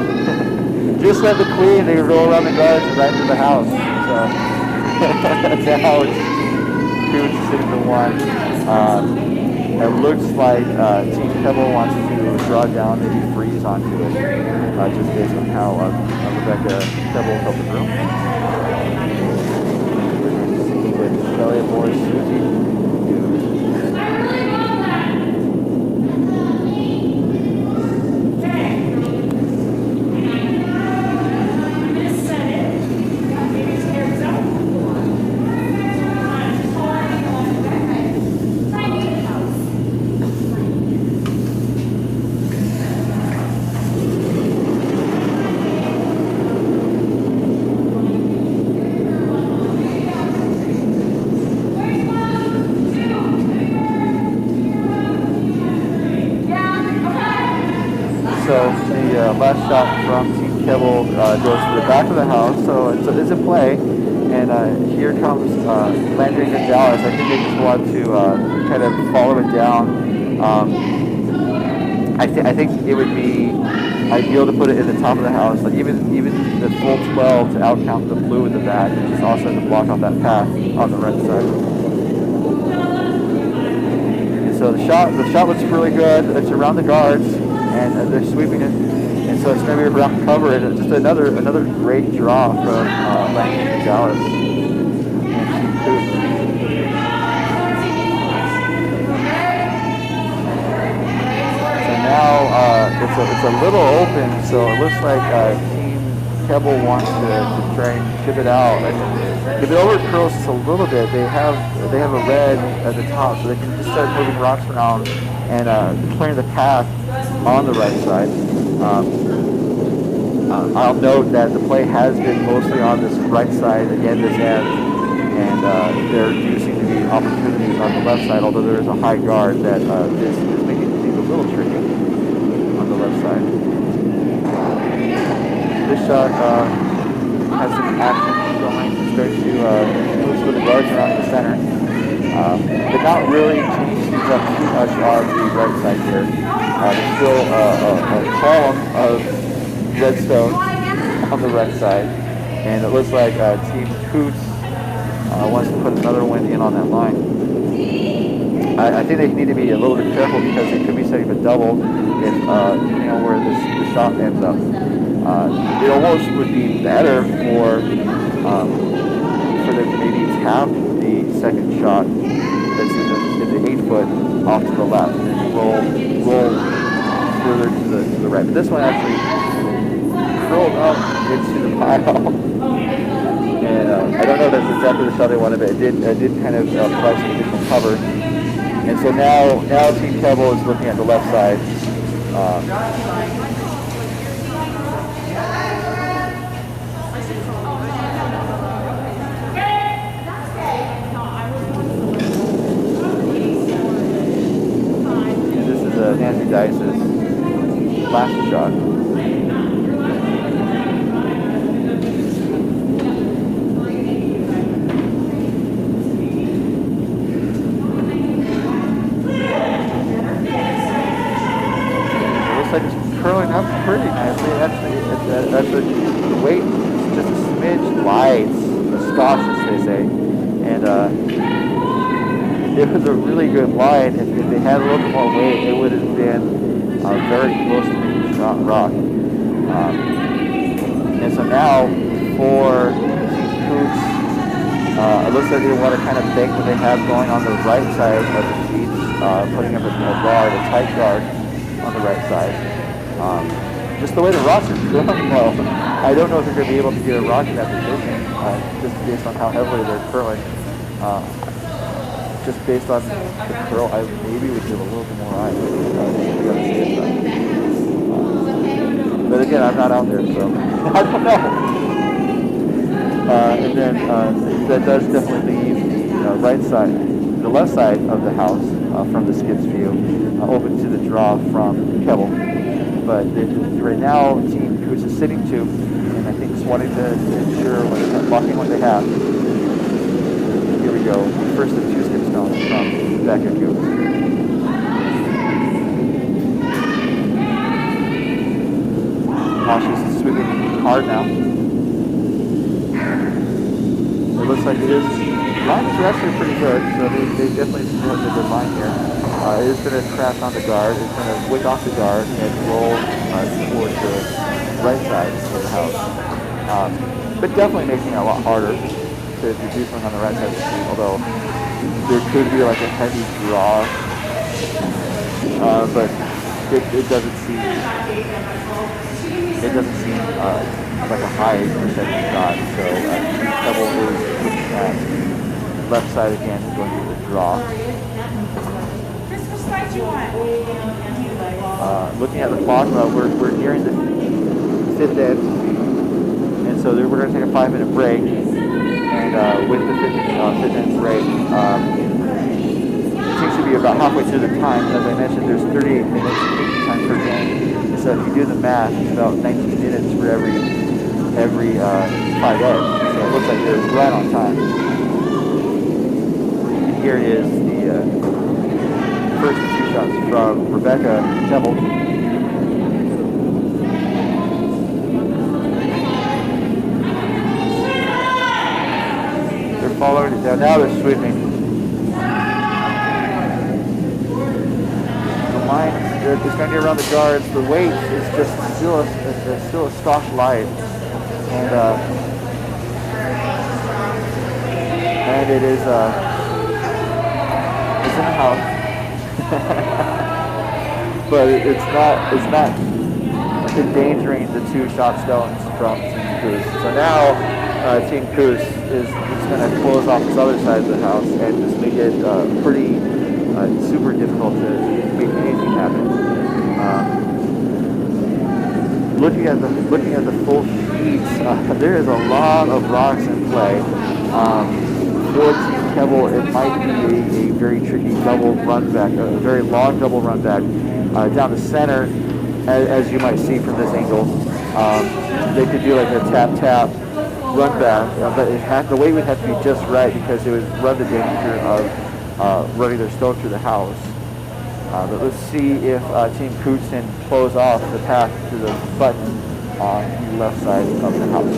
just like the queen, they roll around the guards and right into the house. So now it's Coutts 6-1. It looks like Team Kelble wants to draw down, maybe freeze onto it, just based on how Rebecca Kelble helped the room. See what Kelly or Susie do. So the last shot from Team Kelble goes to the back of the house, so it's a play. And here comes Landry Gonzalez. I think they just want to kind of follow it down. I think it would be ideal to put it in the top of the house, like even the full 12 to outcount the blue with the bat, and just also to block off that path on the right side. And so the shot looks really good. It's around the guards, and they're sweeping it, and so it's going to be around cover. And just another great draw from Landry Gonzalez and Team Coutts. Now it's a little open, so it looks like Team Kelble wants to try and chip it out. And if it over curls just a little bit, they have a red at the top, so they can just start moving rocks around and clearing the path on the right side. I'll note that the play has been mostly on this right side, again this end, and there do seem to be opportunities on the left side, although there is a high guard that is making things a little tricky on the left side. This shot has some action going, starting to move some of the guards around the center, but not really changing things up too much on the right side here. There's still a column of redstone on the right side, and it looks like Team Coutts wants to put another one in on that line. I think they need to be a little bit careful because they could be setting a double if depending on where the shot ends up. It almost would be better for them to maybe tap the second shot that's in the 8-foot off to the left and roll further to the right. But this one actually curled up into the pile. And I don't know if that's exactly the shot they wanted, but it did kind of provide some additional cover. And so now Team Kelble is looking at the left side. And this is Nancy Dice's last shot. Like it's curling up pretty nicely. Actually, the weight is just a smidge light, a scotch as they say, and it was a really good line. If they had a little bit more weight, it would have been very close to making the shot rock. And so now for Team Coutts, it looks like they want to kind of bank what they have going on the right side of the sheets, putting up a guard, a tight guard on the right side. Just the way the rocks are curling, though, I don't know if they're going to be able to get a rock in that position, just based on how heavily they're curling. Just based on the curl, I maybe would give a little bit more eye. But again, I'm not out there, so I don't know. And then that does definitely leave the right side, the left side of the house from the skip's view, open to the draw from Kelble. But right now, Team Coutts is sitting 2, and I think just wanting to ensure when they're blocking what they have. Here we go. First of 2 skip stones from Becca Coutts. She's sweeping hard now. It looks like it is. Lines are actually pretty good, so they definitely have a good line here. It is going to crash on the guard. It's going to wick off the guard and roll towards the right side of the house. But definitely making it a lot harder to do something on the right side of the street, although there could be like a heavy draw. But it doesn't seem like a high percentage shot. So Kelble is looking at left side again, going to the draw. Looking at the clock, we're nearing the 5th end, and so we're going to take a 5-minute break. And with the 5th end break, it seems to be about halfway through the time. As I mentioned, there's 38 minutes time per game, and so if you do the math, it's about 19 minutes for every 5 ends. So it looks like they're right on time. And here is the first 2 shots from Rebecca Kelble. They're following it down. Now they're sweeping. The line is going to get around the guards. The weight is just still a stock light, and it is it's in the house. But it's not endangering the 2 shot stones from Team Coutts. So now Team Coutts is going to close off this other side of the house and just make it pretty super difficult to make anything happen. Looking at the full sheets, there is a lot of rocks in play. for Team Kelble, it might be a very tricky double run back, a very long double run back down the center, as you might see from this angle. They could do like a tap-tap run back, but the weight would have to be just right because it would run the danger of running their stone through the house. But let's see if Team Coutts can close off the path to the button on the left side of the house.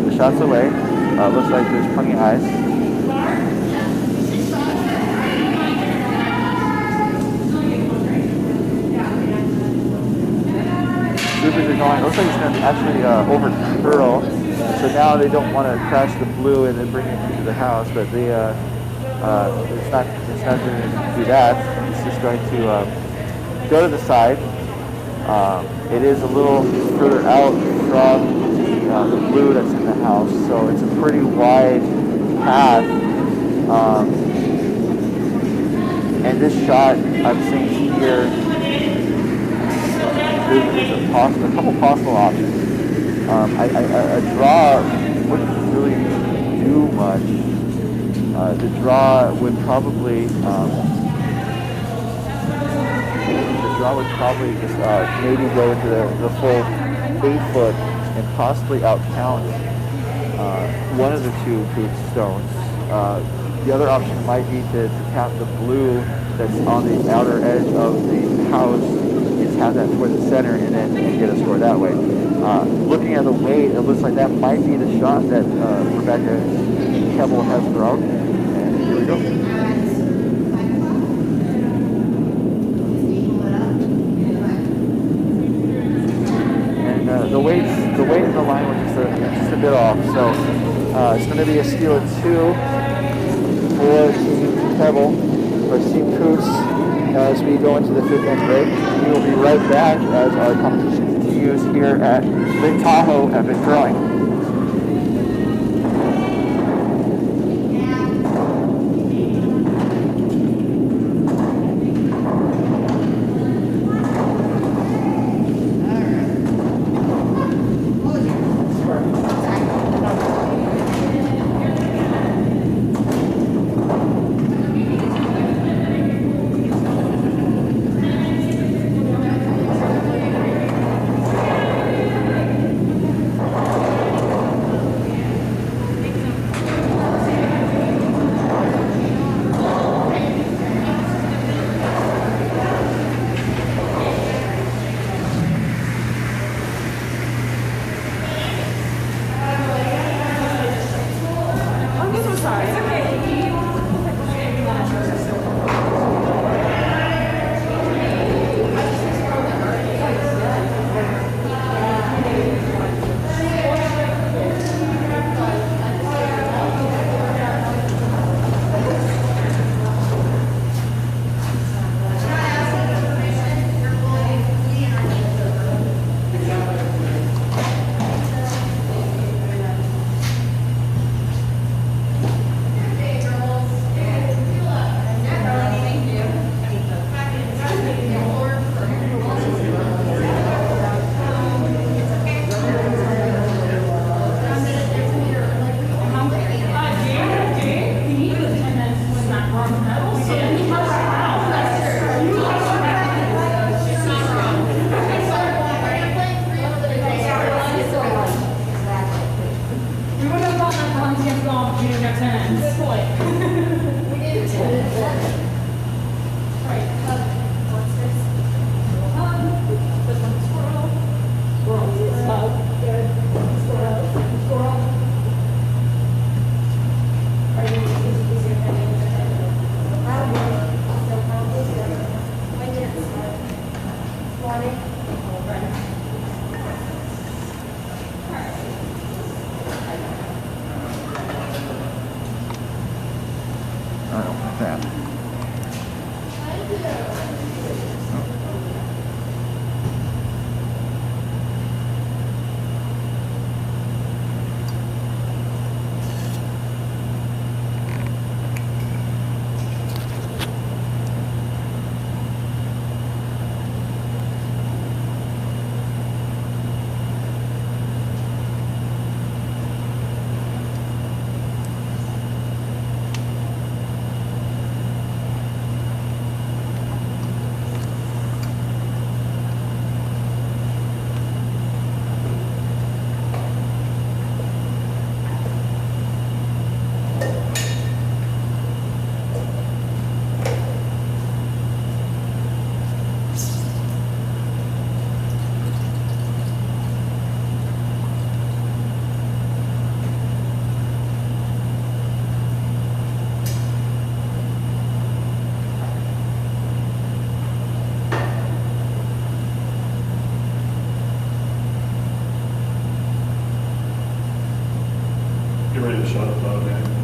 The shot's away. Looks like there's plenty of ice. Supers are going. Looks like it's going to actually over curl. So now they don't want to crash the blue and then bring it into the house, but they it's not going to do that. It's just going to go to the side. It is a little further out from the blue that's in the house, so it's a pretty wide path. And this shot I'm seeing here, there's a couple possible options. A draw wouldn't really do much. The draw would probably just maybe go into the full 8 foot and possibly outcount one of the two Coutts stones. The other option might be to tap the blue that's on the outer edge of the house, just have that toward the center and then get a score that way. Looking at the weight, it looks like that might be the shot that Rebecca Kelble has thrown. And here we go. And the weight in the line was just a bit off, so it's going to be a steal of 2 for Team Kelble, or Team Coutts, as we go into the 5th end break. We will be right back as our competition continues here at Lake Tahoe Epic Curling.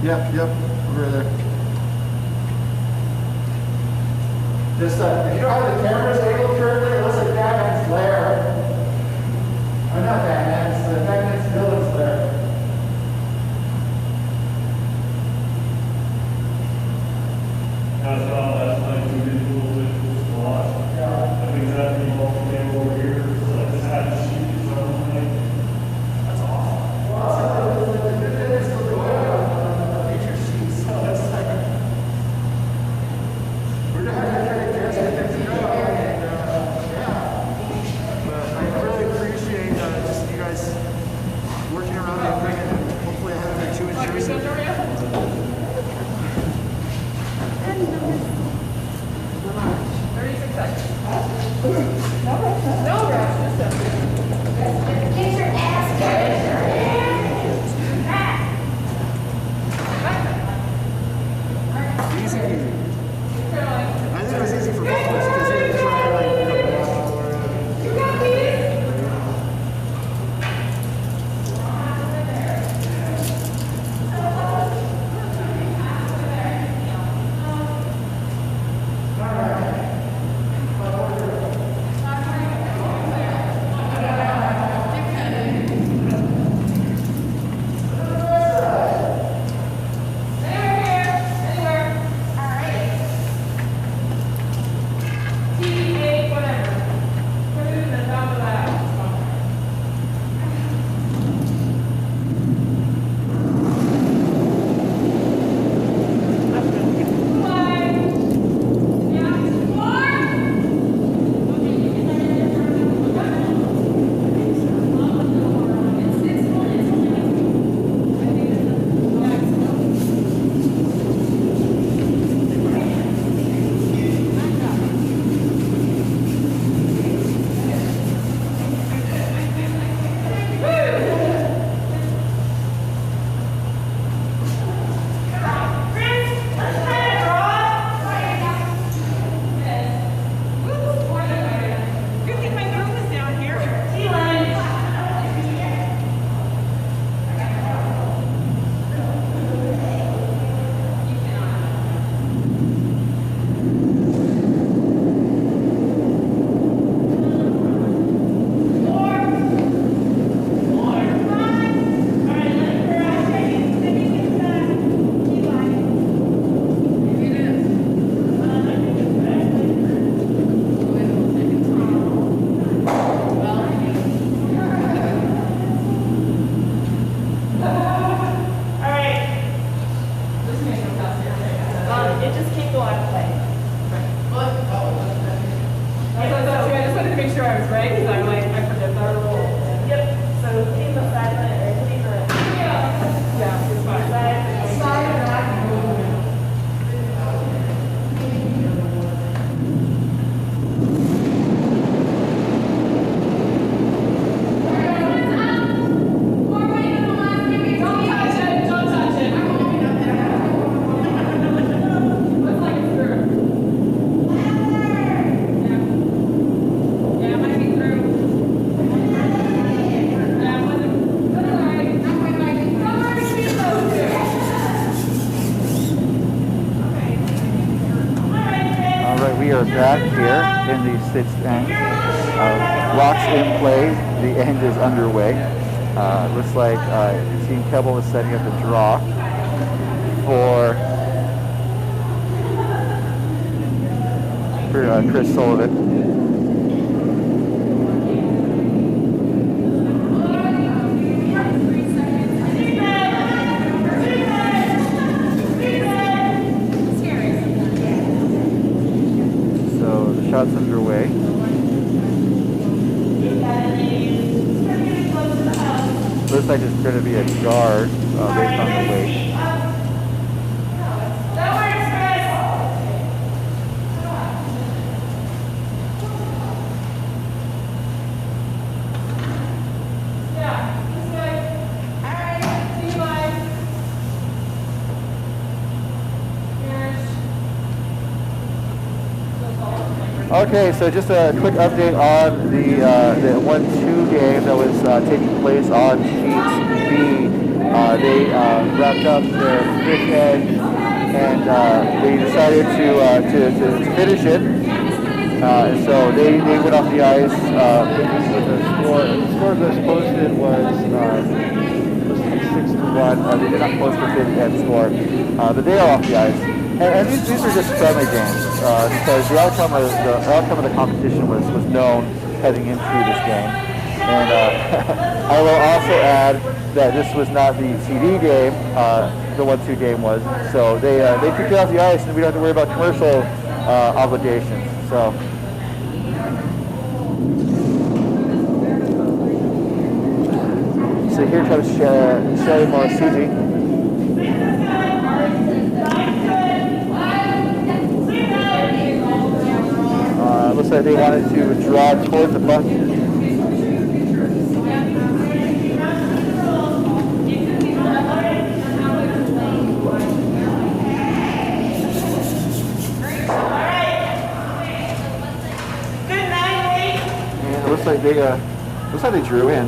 Yep, over there. Just, if you don't have the cameras angled correctly, it looks like Batman's lair. Oh, not Batman, it's the Batman's villain's lair. That's like we did a little bit of a lot. I think that people came over here, so I just had to shoot something. That's awesome. Wow, it's like the minutes for the feature sheet, so it's like, we're not going to try to guess it. But I really appreciate just you guys working around everything, and hopefully I haven't been too intrusive. 36 seconds. No rush, just Get your ass Easy peasy. I think it was easy for both of us because it was we are back here in the 6th end. Blocks in play, the end is underway. Looks like Team Kelble is setting up a draw for Chris Sullivan. Shots underway. Looks like it's going to be a guard based on the weight. Okay, so just a quick update on the 1-2 game that was taking place on Sheets B. They wrapped up their fish edge, and they decided to finish it. And so they went off the ice with a score. The score that was posted was 6-1. They did not post the big end score, but they are off the ice. And these are just friendly games because the outcome of the competition was known heading into this game. And I will also add that this was not the TD game, the 1-2 game was. So they took it off the ice, and we don't have to worry about commercial obligations. So here comes Shelly Morisuji. Looks like they wanted to draw towards the puck. Looks like they drew in.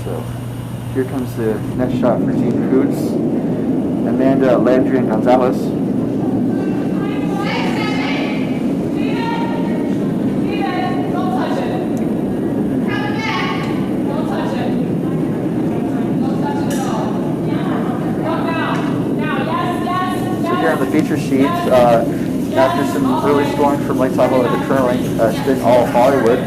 So here comes the next shot for Team Coutts. Amanda, Landry, and Gonzalez. Here on the feature sheet, after some early scoring from Lake Tahoe at the curling, it's been all Hollywood.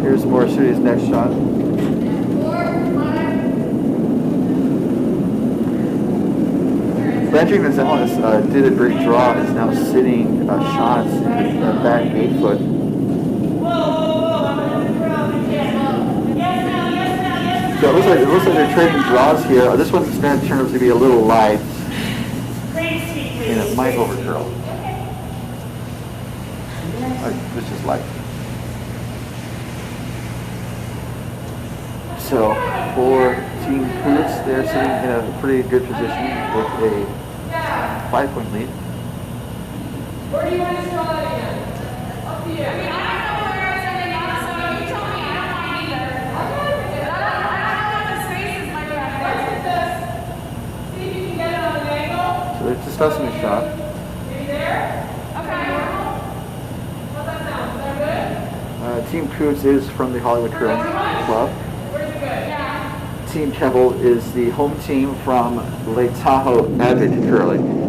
Here's Morisuji's next shot. Landry Gonzalez did a great draw. Is now sitting shots in the back 8 foot. So it looks like they're trading draws here. This one's going to turn out to be a little light, and it might overcurl. This is light. So for Team Coutts, they're sitting in a pretty good position with a 5-point lead. Where do you want to draw that again? Up to you. I mean, I don't know where it's at, so you tell me. I don't mind either. Okay. I don't know what the spaces might be. Let's hit this. See if you can get it on an angle. So they're just tossing a shot. Maybe there? Okay. How's that sound? Is that good? Team Coutts is from the Hollywood Curling Club. Where's it good? Yeah. Team Kelble is the home team from Lake Tahoe Avid Curling.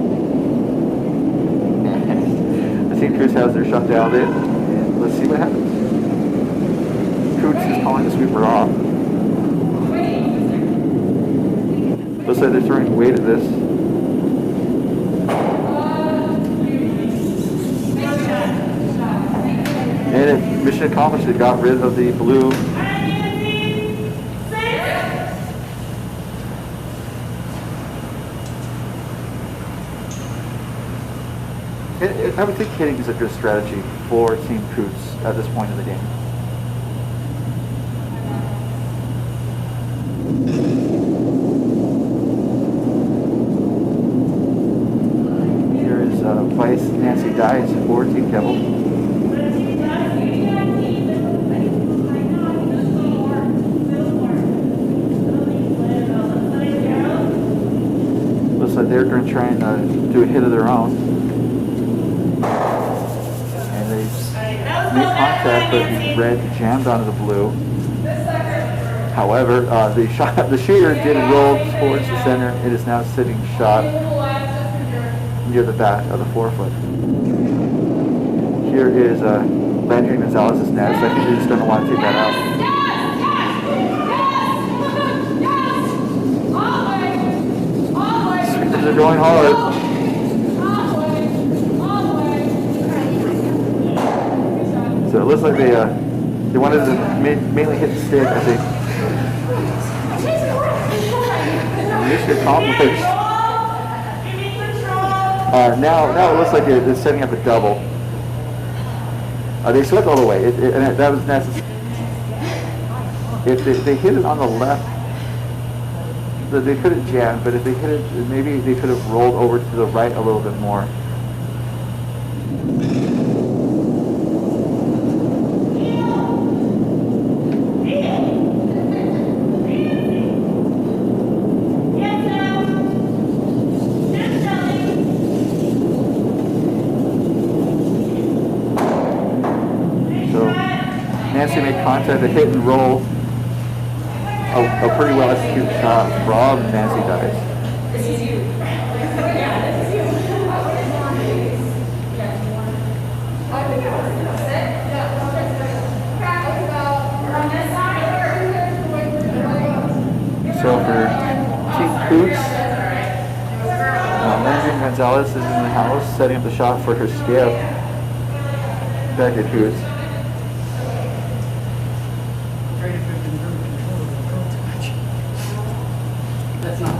The Team Coutts has their shut down in. Let's see what happens. Coutts is calling the sweeper off. Looks like they're throwing weight at this. And mission accomplished, they got rid of the blue. I would think hitting is a good strategy for Team Coutts at this point in the game. Here is Vice Nancy Dice for Team Kelble. Looks like they're going to try and do a hit of their own. Made contact, but the red jammed onto the blue. However, the shooter did roll towards the center. It is now sitting shot near the back of the 4 foot. Here is Landry Gonzalez's net, so I think they're just going to want to take that out. Sweepers are going hard. So it looks like they wanted to mainly hit the stick as they mission accomplished. Now it looks like they're setting up a double. They swept all the way, and that was necessary. If they hit it on the left, they could have jammed, but if they hit it, maybe they could have rolled over to the right a little bit more. Nancy made contact, a hit and roll, a pretty well executed shot from Nancy Dice. This is you. Yeah, this is you. So for Team Coutts, Landry Gonzalez is in the house setting up the shot for her skip. Back at Coutts. That's not.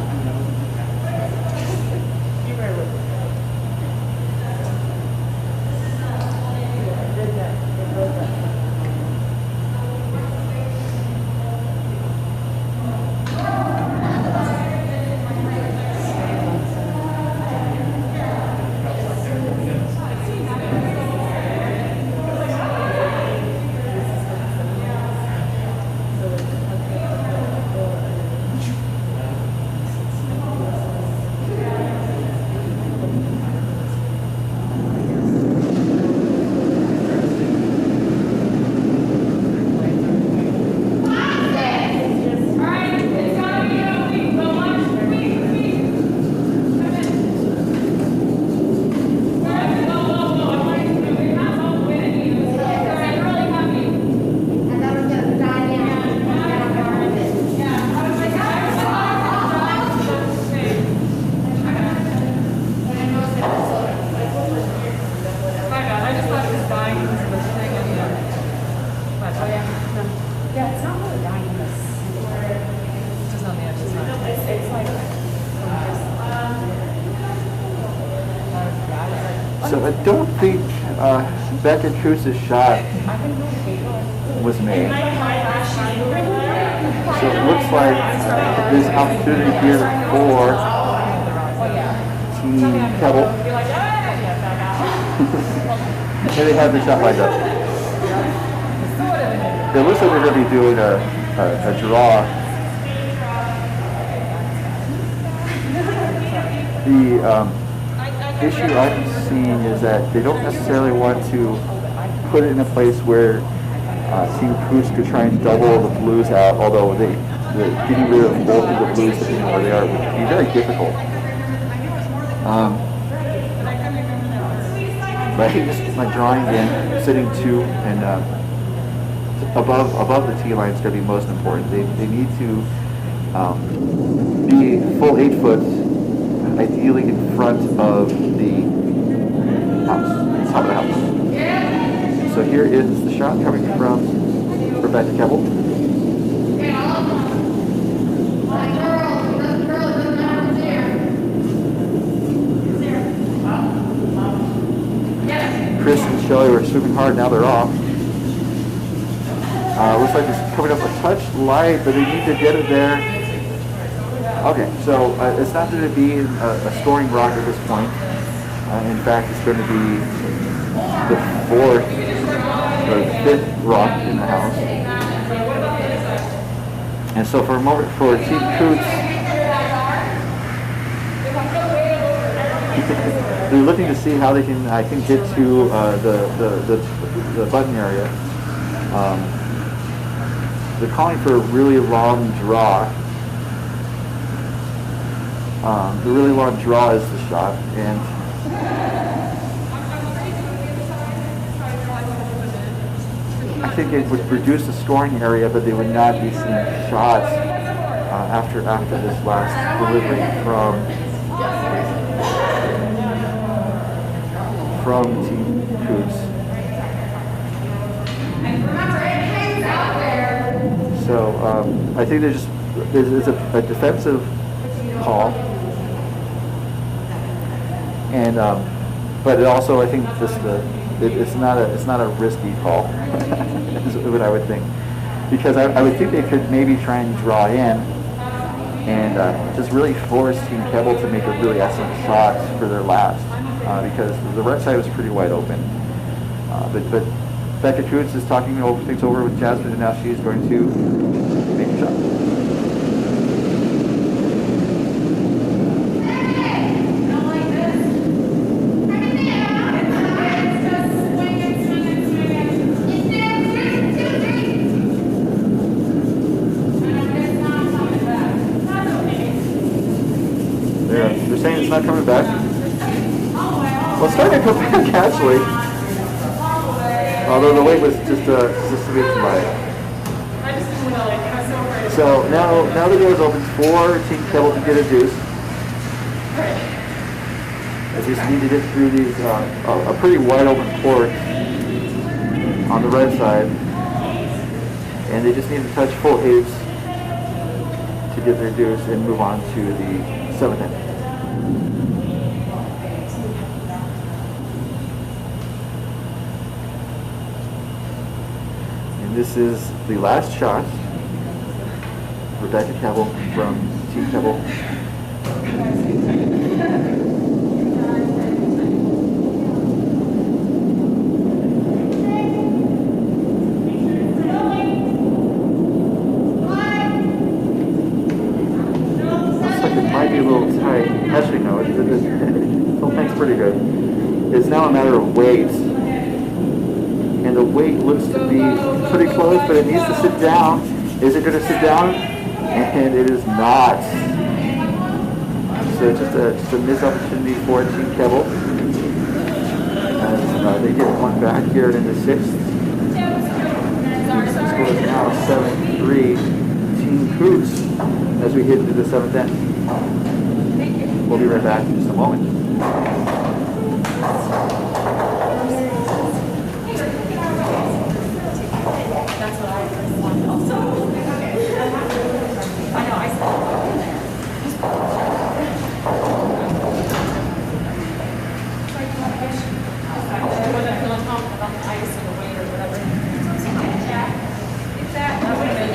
So I don't think Becca Cruz's shot was made. So it looks like there's an opportunity here for Team Kelble. And they have the shot lined up. It looks like they're going to be doing a draw. The issue I'm seeing is that they don't necessarily want to put it in a place where Team Coutts could try and double the blues out, although getting rid of both of the blues depending on where they are would be very difficult. But I think just my drawing in, sitting two and above the tee line is going to be most important. They need to be full 8 foot, ideally in front of the house, top of the house. So here is the shot coming from Rebecca Kelble. Chris and Shelley were swimming hard, now they're off. Looks like it's coming up a touch light, but they need to get it there. Okay, so it's not going to be a scoring rock at this point. In fact, it's going to be the 4th or 5th rock in the house. And so for a moment, for Team Coutts, they're looking to see how they can, I think, get to the button area. They're calling for a really long draw. The really long draw is the shot, and I think it would reduce the scoring area, but they would not be seeing shots after this last delivery from Team Coutts. So I think there's a defensive call. And but it also, I think, just it's not a risky call, is what I would think, because I would think they could maybe try and draw in and just really force Team Kelble to make a really excellent shot for their last, because the right side was pretty wide open. But Team Coutts is talking things over with Jasmine, and now she's going to make a shot. They're saying it's not coming back. Well, it's starting to come back actually. Although the weight was just a bit too light. So now the door is open for Team Kelble to get a deuce. They just need to get through these a pretty wide open court on the right side, and they just need to touch full eights to get their deuce and move on to the 7th end. This is the last shot. Rebecca Kelble from Team Kelble. Looks like it might be a little tight. Actually, no, the length's pretty good. It's now a matter of weight. And the weight looks to be pretty close, but it needs to sit down. Is it going to sit down? And it is not. So it's just a missed opportunity for Team Kelble. As they get one back here in the 6th. The score is now 7-3 Team Coutts as we hit into the 7th end. We'll be right back in just a moment.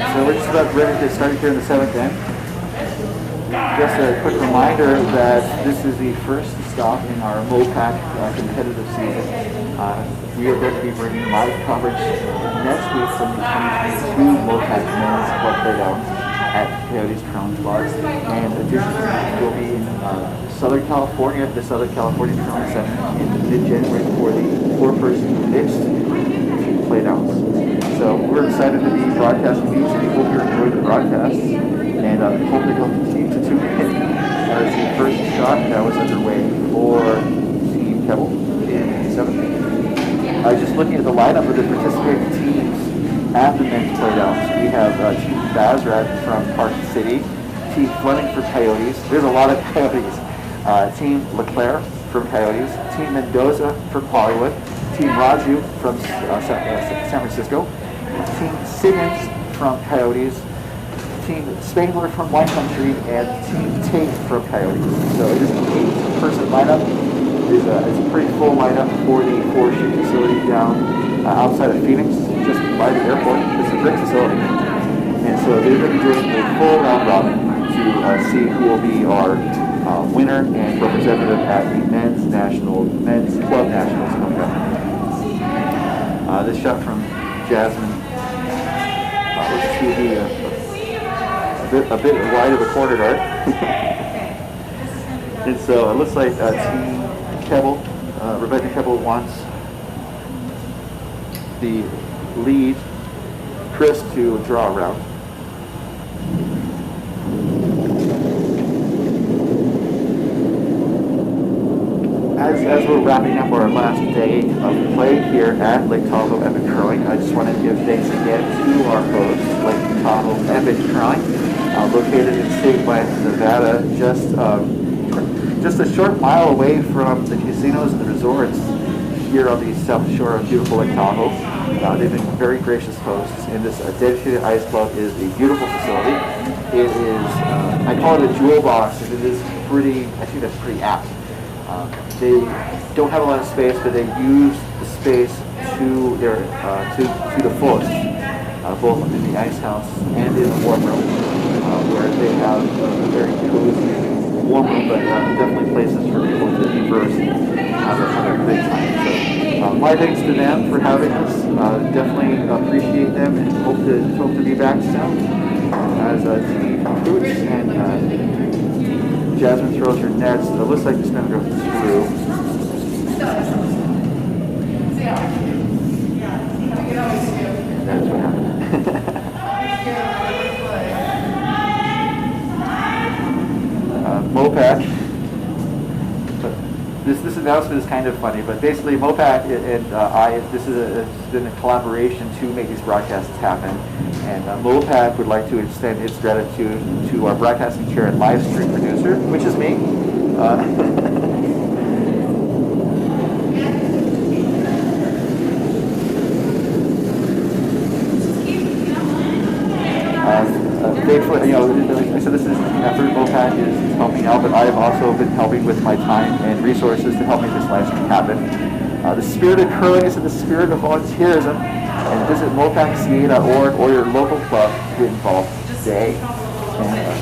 So we're just about ready to start here in the 7th end. Just a quick reminder that this is the first stop in our MoPac competitive season. We are going to be bringing live coverage next week from the 2022 MoPac Men's Club Playdowns at Coyotes Crown Club. And additionally, we'll be in Southern California at the Southern California Crown Center in mid-January for the 4-person mixed Playdowns. So we're excited to be broadcasting these, and we hope you enjoy the broadcast, and hope that you'll continue to tune in. That is the first shot that was underway for Team Kelble in 7th. Just looking at the lineup of the participating teams at the men's Playdowns, we have Team Bazrat from Park City, Team Fleming for Coyotes. There's a lot of Coyotes. Team LeClaire from Coyotes, Team Mendoza from Hollywood, Team Raju from San Francisco, Team Simmons from Coyotes, Team Spangler from Wine Country, and Team Tate from Coyotes. So it is an 8-person lineup. It's a pretty full lineup for the 4-shoot facility down outside of Phoenix, just by the airport. It's a great facility. And so they're going to be doing a full round robin to see who will be our winner and representative at the men's club nationals coming up. This shot from Jasmine looks to be a bit wide of a corner guard. And so it looks like Team Kelble, Rebecca Kelble wants the lead, Chris, to draw around. As we're wrapping up our last day of play here at Lake Tahoe Epic Curling, I just want to give thanks again to our host, Lake Tahoe Epic Curling, located in St. Blanton, Nevada, just a short mile away from the casinos and the resorts here on the south shore of beautiful Lake Tahoe. They've been very gracious hosts, and this dedicated ice club is a beautiful facility. It is I call it a jewel box, and it is pretty, I think that's pretty apt. They don't have a lot of space, but they use the space to their to the fullest, both in the ice house and in the warm room, where they have a very cozy warm room, but definitely places for people to converse and have a good time. So my thanks to them for having us. Definitely appreciate them and hope to be back soon as Team Coutts, and Jasmine throws her nets. It looks like it's going to go through. That's what happened. MoPac. This announcement is kind of funny, but basically MoPac and it's been a collaboration to make these broadcasts happen. And MoPac would like to extend its gratitude to our broadcasting chair and live stream producer, which is me. Thankfully, like I said, this is an effort. MoPac is helping out, but I have also been helping with my time and resources to help make this live stream happen. The spirit of curling is in the spirit of volunteerism, and visit mopacca.org or your local club to get involved today. And,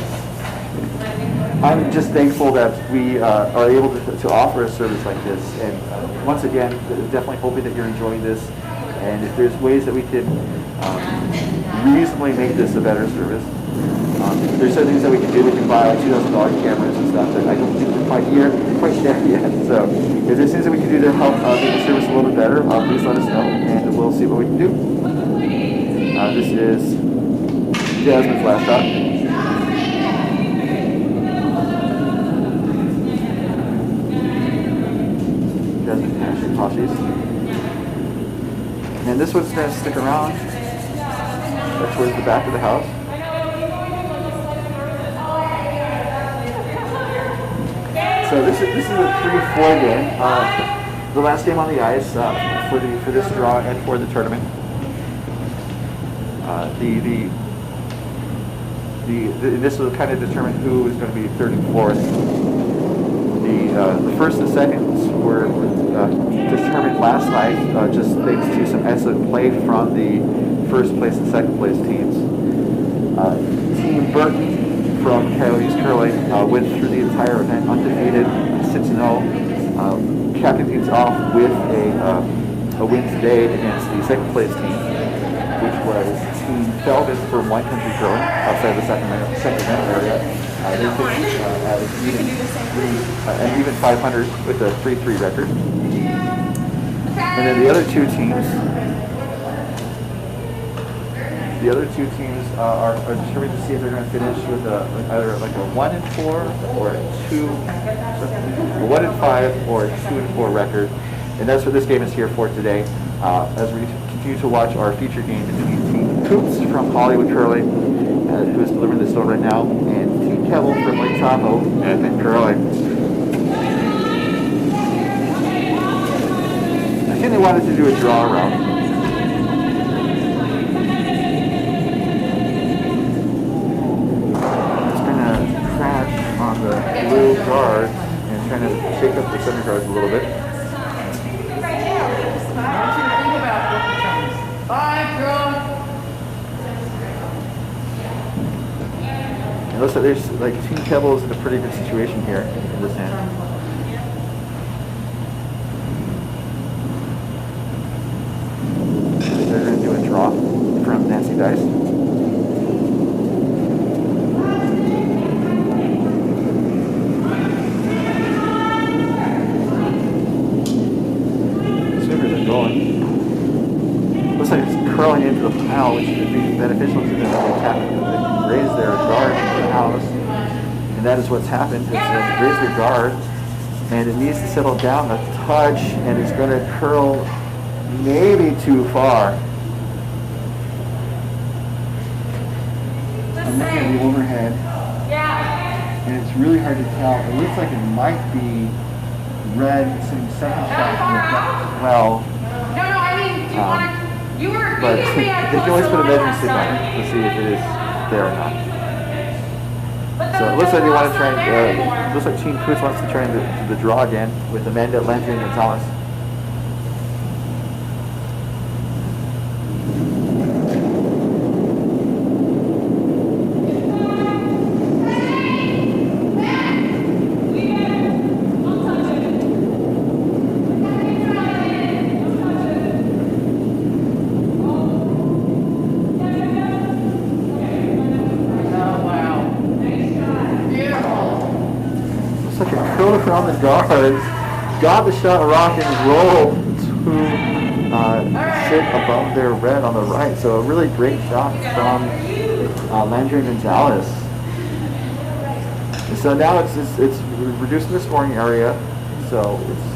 I'm just thankful that we are able to offer a service like this, and once again, definitely hoping that you're enjoying this, and if there's ways that we can reasonably make this a better service. There's certain things that we can do. We can buy $2,000 cameras and stuff that I don't think we're quite there yet. So if there's things that we can do to help make the service a little bit better, please let us know, and we'll see what we can do. This is Jasmine's last shot. Jasmine Ashley Posses. And this one's going to stick around towards the back of the house. So this is a 3-4 game. The last game on the ice for this draw and for the tournament. This will kind of determine who is going to be third and fourth. The first and seconds were determined last night, just thanks to some excellent play from the first place and second place teams. Team Burton from Coyotes Curling went through the entire event undefeated, 6-0, capping things off with a win today against the second place team, which was Team Kelble from Wine Country Curling outside the Sacramento area. They finished at even 500 with a 3-3 record. And then the other two teams are determined to see if they're going to finish with either like a 1-4 or a 1-5 or a 2-4 record. And that's what this game is here for today. As we continue to watch our feature game between Team Coutts from Hollywood Curling, who is delivering this over right now, and Team Kelble from Lake Tahoe and Curling. I think they wanted to do a draw around. The blue guard and trying to shake up the center guards a little bit. It looks like there's like Team Kelble is in a pretty good situation here in this hand. They're going to do a draw from Nancy Dice. Looks like it's curling into the pile, which could be beneficial to them if they raise their guard into the house. And that is what's happened. It's raised their guard, and it needs to settle down a touch, and it's going to curl maybe too far. I'm looking at the overhead, and it's really hard to tell. It looks like it might be red sitting second shot from the back as well. No, I mean, do you want to... But they can always put a measuring stick on it to see if it is there or not. But So it looks like they want to try and, looks like Team Coutts wants to try and the draw again with Amanda Landry and Gonzalez. Around the guards, got the shot rock and rolled to sit above their red on the right. So a really great shot from Landry and Gonzalez. So now it's reducing the scoring area, so it's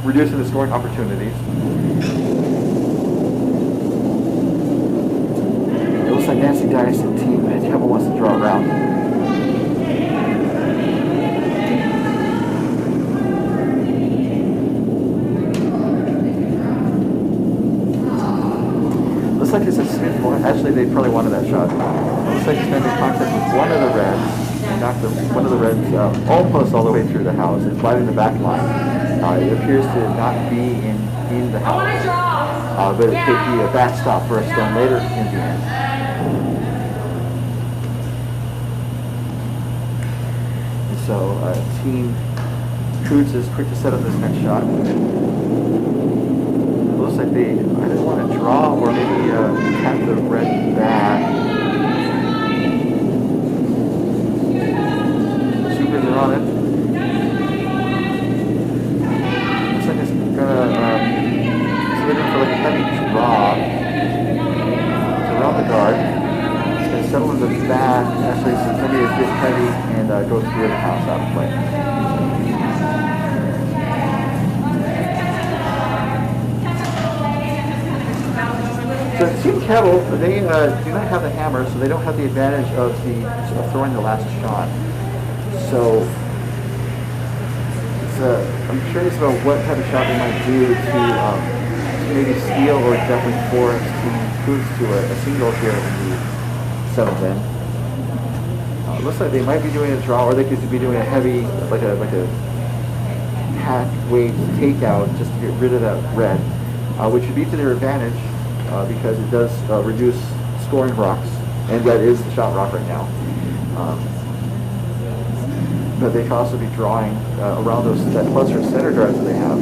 reducing the scoring opportunities. It looks like Nancy Dice and Team Kelble wants to draw around. Looks like it's a smooth one. Actually, they probably wanted that shot. Looks like it's going to be contact with one of the reds. Knocked one of the reds almost all the way through the house. It's biting the back line. It appears to not be in the house. But it could be a backstop for a stone later in the end. And so Team Coutts is quick to set up this next shot. Looks like they either want to draw or maybe tap the red back. Supers are on it. Looks like it's gonna it's looking for like a heavy draw. It's around the guard. It's gonna settle in the back. Actually, it's gonna be a bit heavy and go through the house out of play. So Team Kelble, they do not have the hammer, so they don't have the advantage of throwing the last shot. So I'm curious about what type of shot they might do to maybe steal or definitely force Team Coutts to a single here in the settled in. It looks like they might be doing a draw, or they could be doing a heavy, like a hack weight takeout just to get rid of that red, which would be to their advantage. Because it does reduce scoring rocks, and that is the shot rock right now. But they can also be drawing around that cluster of center guards that they have.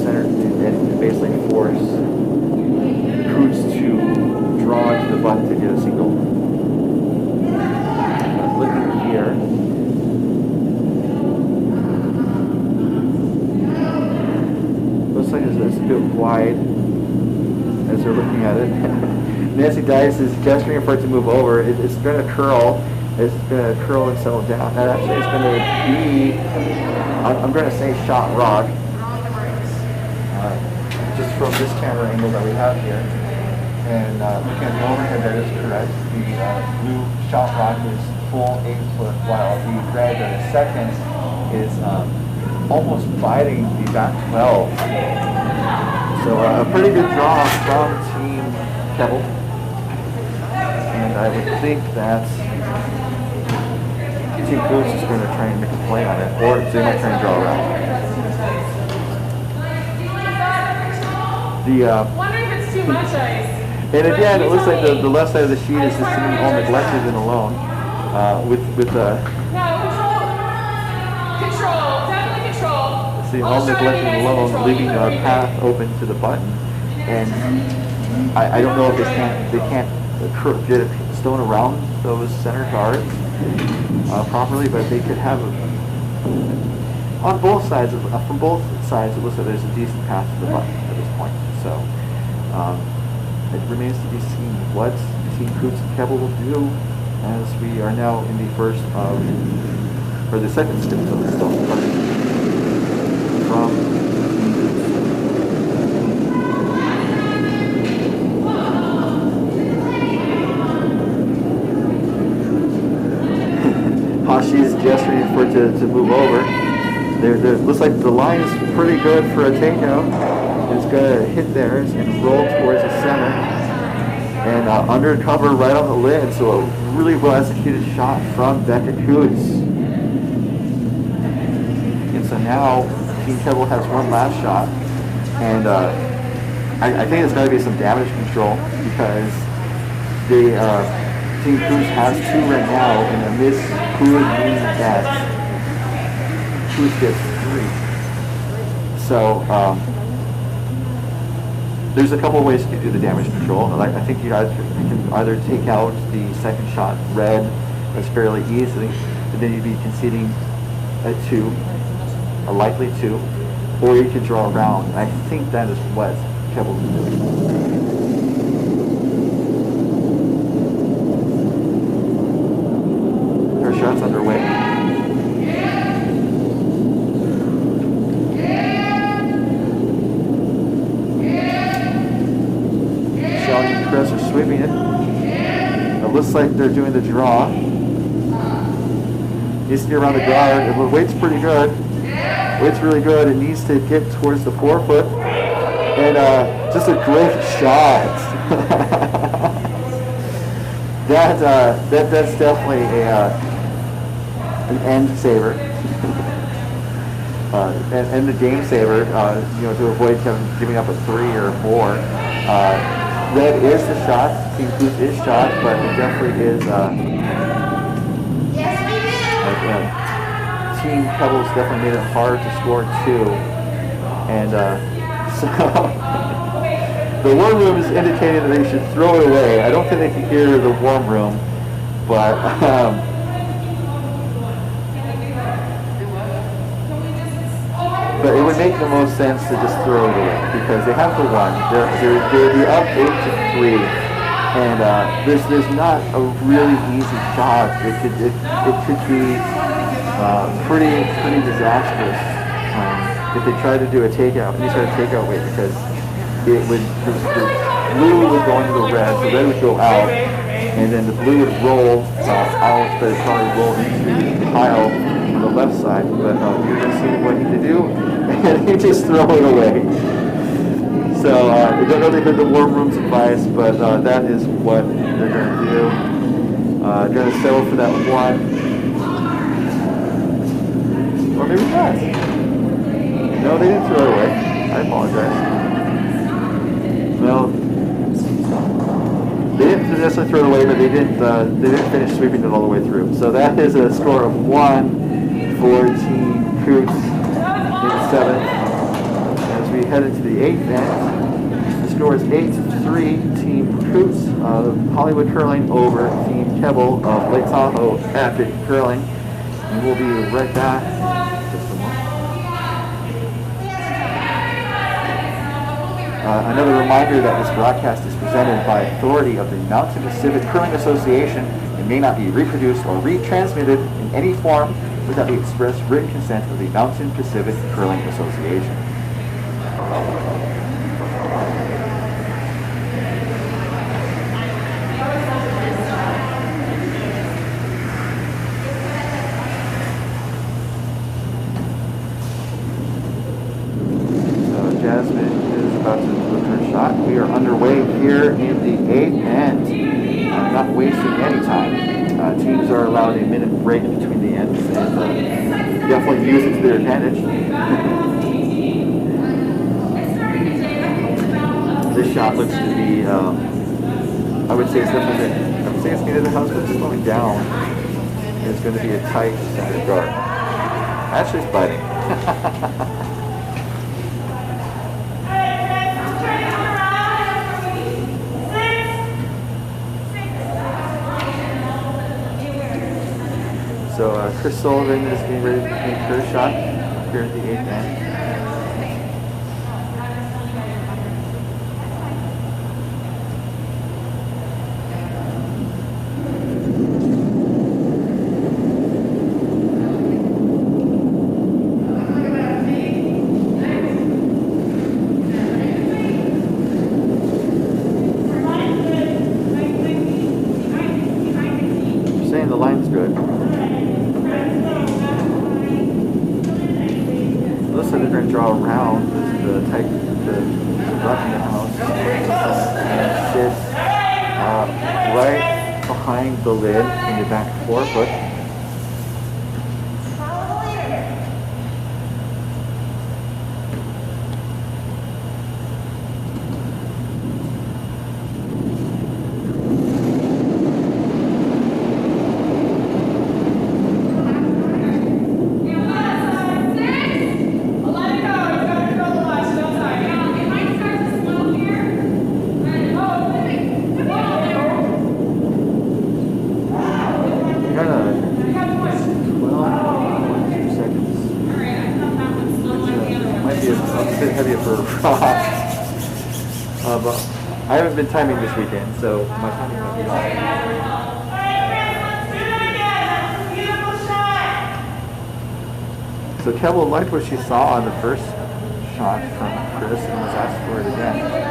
Center and basically force Coutts to draw into the button to get a single. Looking here. Looks like it's a bit wide. As they're looking at it. Nancy Dice is gesturing for it to move over. It's going to curl. It's going to curl and settle down. And actually it's going to be, I'm going to say shot rock. Just from this camera angle that we have here. And looking at the overhead, that is correct. The blue shot rock is full 8 foot, while the red or the second is almost biting the back 12. So a pretty good draw from Team Kelble, and I would think that Team Coutts is going to try and make a play on it, or they might try and draw around. Wondering if it's too much ice. And again, it looks like the left side of the sheet is just sitting all neglected and alone, with all neglected and alone, leaving a path open to the button. And I don't know if they can't get a stone around those center guards properly, but they could have on both sides. From both sides, it looks like there's a decent path to the button at this point. So it remains to be seen what Team Coutts and Kelble will do as we are now in the first or the second skip of the stone card. Hashi's gesturing for it to move over. There looks like the line is pretty good for a takeout. It's going to hit theirs and roll towards the center. and undercover right on the lid. So a really well executed shot from Becca Coutts. And so now Team Kelble has one last shot, and I think it's got to be some damage control because the Team Coutts has 2 right now, and a miss could mean that Coutts gets 3. So there's a couple of ways you can do the damage control. I think you guys can either take out the second shot red as fairly easily, and then you'd be conceding a 2, a likely 2, or you can draw around. And I think that is what Kelble is doing. Her shot's underway. Shelly and Chris are sweeping it. It looks like they're doing the draw. Needs to get around the guard. It waits pretty good. Waits really good. It needs to get towards the forefoot. And just a great shot. That's definitely an end saver. And the game saver, to avoid giving up a 3 or more. Red is the shot, Team Coutts is shot, but it definitely is, Team Coutts definitely made it hard to score 2. And so, the warm room is indicating that they should throw it away. I don't think they can hear the warm room, but, but it would make the most sense to just throw it away because they have the 1. They'll be up 8-3, and there's not a really easy shot. It could be pretty disastrous if they tried to do a takeout. Any sort of takeout weight because the blue would go into the red, the red would go out, and then the blue would roll out, but it'd probably roll into the pile on the left side. But you're going to see what he did do. And he just throw it away. So I don't know if they heard the warm room's advice, but that is what they're going to do. They're going to settle for that 1. Or maybe not. No, they didn't throw it away. I apologize. Well, they didn't necessarily throw it away, but they didn't finish sweeping it all the way through. So that is a score of 1 for Team Coutts. In 7th. As we head into the 8th end, the score is 8-3, Team Coutts of Hollywood Curling over Team Kelble of Lake Tahoe Epic Curling. And we'll be right back in just a moment. Another reminder that this broadcast is presented by authority of the Mountain Pacific Curling Association and may not be reproduced or retransmitted in any form without the express written consent of the Mountain Pacific Curling Association. So Jasmine is about to put her shot. We are underway here in the 8th end. Not wasting any time. Teams are allowed a minute break between the ends and definitely use it to their advantage. This shot looks to be, I would say it's definitely, I would say it's near the house, but it's slowing down. It's going to be a tight center guard. Actually, it's biting. So Chris Sullivan is getting ready to make her shot here at the 8th end. I'm saying the line's good. Looks like they're going to draw around the type, the rough in the house. And sit right behind the lid in your back forefoot. But I haven't been timing this weekend, so my timing might be off. So Kelble liked what she saw on the first shot from Chris and was asked for it again.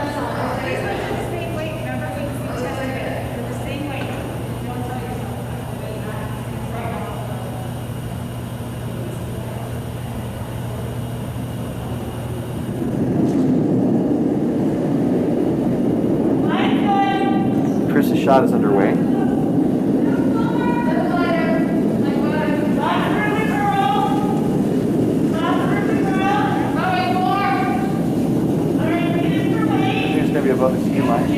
Chris's shot is underway. Here's going to be above the tee line.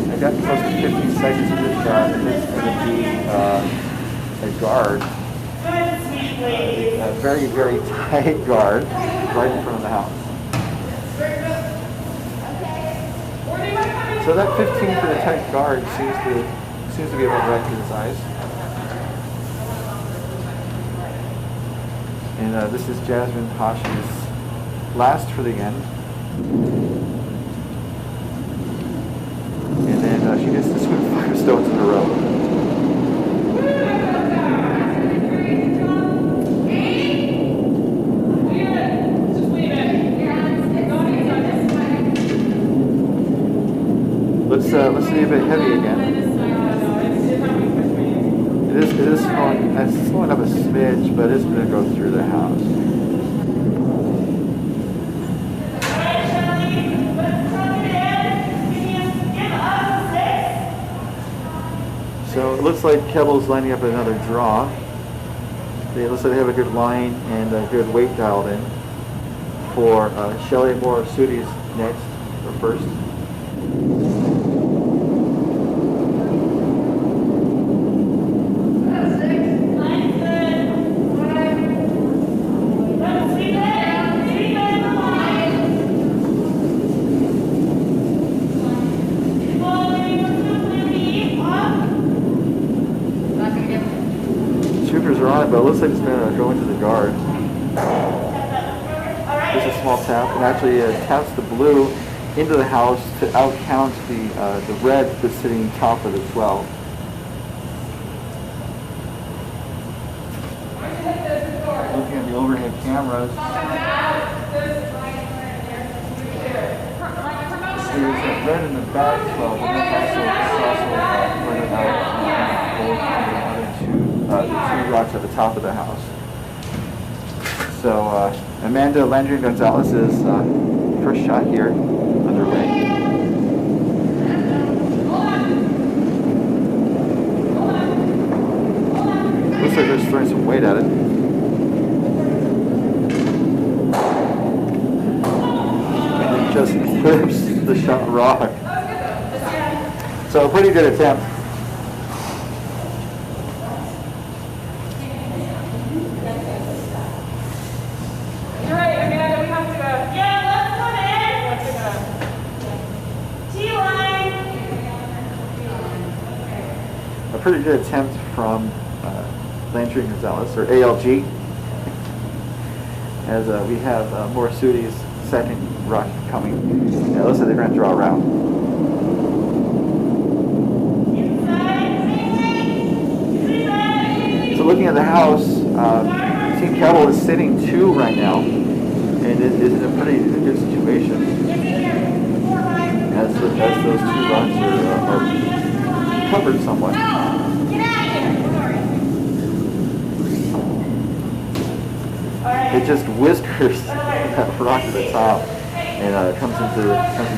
I got close to 15 seconds of this shot, and it's going to be a guard. A very, very tight guard right in front of the house. So that 15 for the tight guard seems to be about right to his eyes. And this is Jasmine Hashi's last for the end. And then she gets to swim 5 stones in a row. Let's see a bit heavy again. It is slowing up a smidge, but it's going to go through the house. So it looks like Kelble's lining up another draw. It looks like they have a good line and a good weight dialed in for Shelly Moore Sudi's next or first. But it looks like it's going to go into the guard. There's a small tap, and actually taps the blue into the house to outcount the red that's sitting top of the 12. Looking at the overhead cameras, there's a red in the back 12, and it's also further out the two rocks at the top of the house. So Amanda Landry Gonzalez's first shot here underway. Looks like they're throwing some weight at it. And it just clips the shot rock. So a pretty good attempt. Pretty good attempt from Landry Gonzalez, or ALG, as we have Morisudi's second rock coming. It looks like they're going to draw a round. So looking at the house, Team Kelble is sitting 2 right now, and it is in a pretty good situation as those 2 rocks are covered somewhat. It just whiskers that rock to the top. and comes into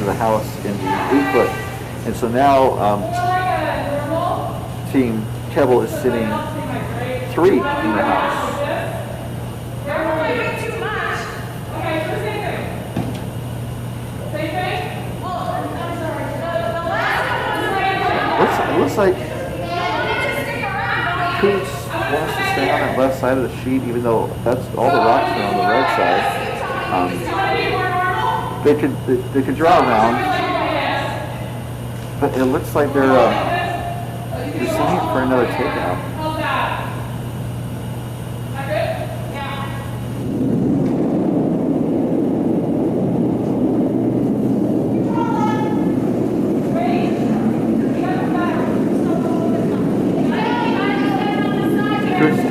the house in the 8-foot. And so now Team Kelble is sitting 3 in the house. It looks like Coutts wants to stay on that left side of the sheet, even though that's all the rocks are on the right side. They could draw around, but it looks like they're seeing for another takeout.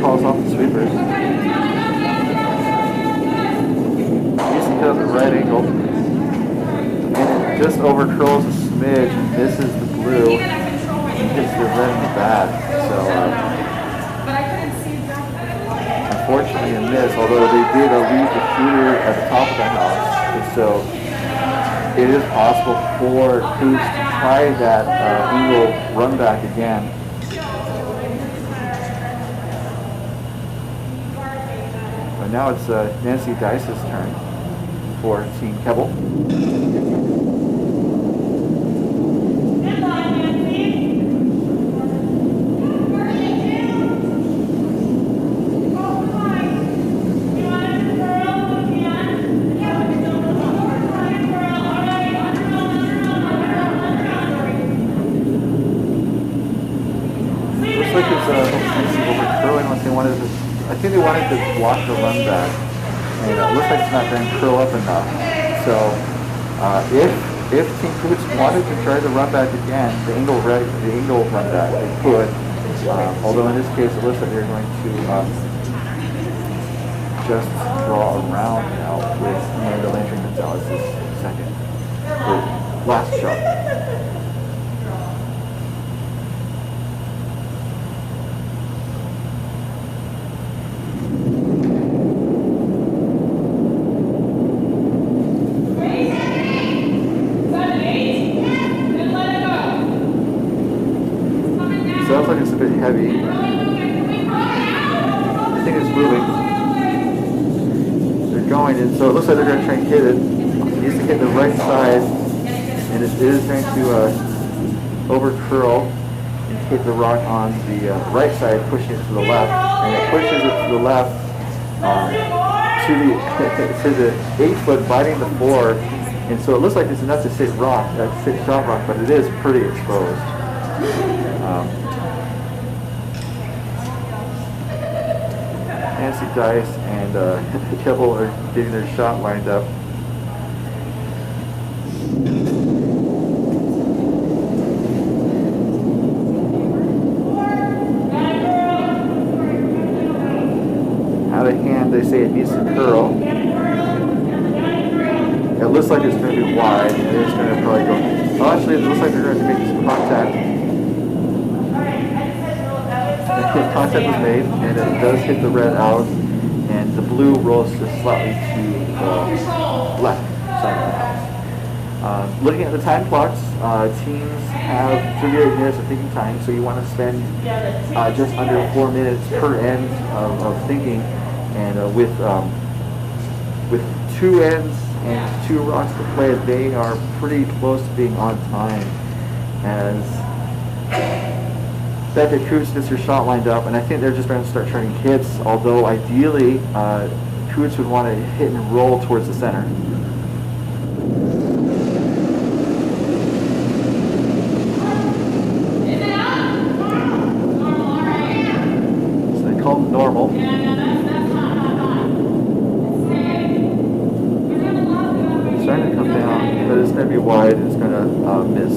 Calls off the sweepers. Easy does a right angle. And it just overcurls a smidge. This is the blue. And hits the red in the back. So, unfortunately in this, although they did leave the shooter at the top of the house, and so it is possible for Coutts to try that angle run back again. Now it's Nancy Dice's turn for Team Kelble. Looks like it's overcurling what they wanted to. I think they wanted to block the run back, and it looks like it's not going to curl up enough. So if Team Coutts wanted to try the run back again, the angle run back, they could. Although in this case, it looks like they're going to just draw around now with Amanda Landry-Gonzalez's second or last shot. Sounds like it's a bit heavy. I think it's moving. They're going, and so it looks like they're going to try and hit it. It needs to hit the right side, and it is going to overcurl and hit the rock on the right side, pushing it to the left, and it pushes it to the left to the 8-foot, biting the floor, and so it looks like it's enough to sit shot rock, but it is pretty exposed. Nancy Dice and Kelble are getting their shot lined up. Out of hand, they say it needs to curl. It looks like it's going to be wide, and it's going to probably go. Well, actually, it looks like they're going to make some contact. Contact was made, and it does hit the red out, and the blue rolls just slightly to the left side of the house. Looking at the time clocks, teams have 38 minutes of thinking time, so you want to spend just under 4 minutes per end of thinking, and with 2 ends and 2 rocks to play, they are pretty close to being on time. As Becca Coutts gets her shot lined up, and I think they're just going to start turning hits, although ideally Coutts would want to hit and roll towards the center. So they call them normal. It's starting to come down, but it's going to be wide, and it's going to miss.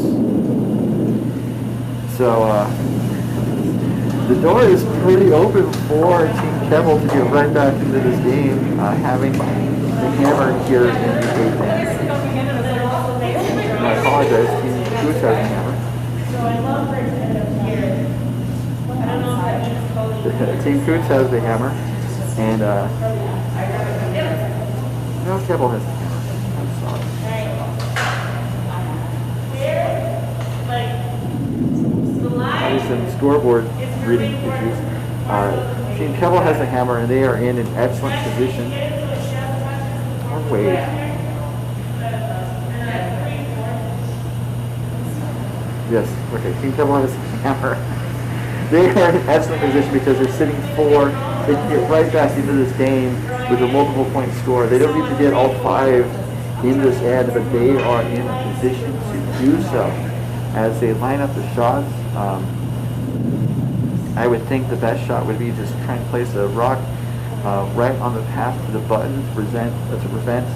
So the door is pretty open for Team Kelble to get right back into this game, having the hammer here in the 8th inning. And I apologize, Team Coutts has the hammer. Team Coutts has the hammer, and no, Kelble has the hammer. I'm sorry. Maybe some scoreboard reading issues. Team Kelble has the hammer, and they are in an excellent position. Or wait. Yes, okay, Team Kelble has the hammer. They are in an excellent position because they're sitting 4. They can get right back into this game with a multiple point score. They don't need to get all 5 in this end, but they are in a position to do so. As they line up the shots, I would think the best shot would be just try and place a rock right on the path to the button to prevent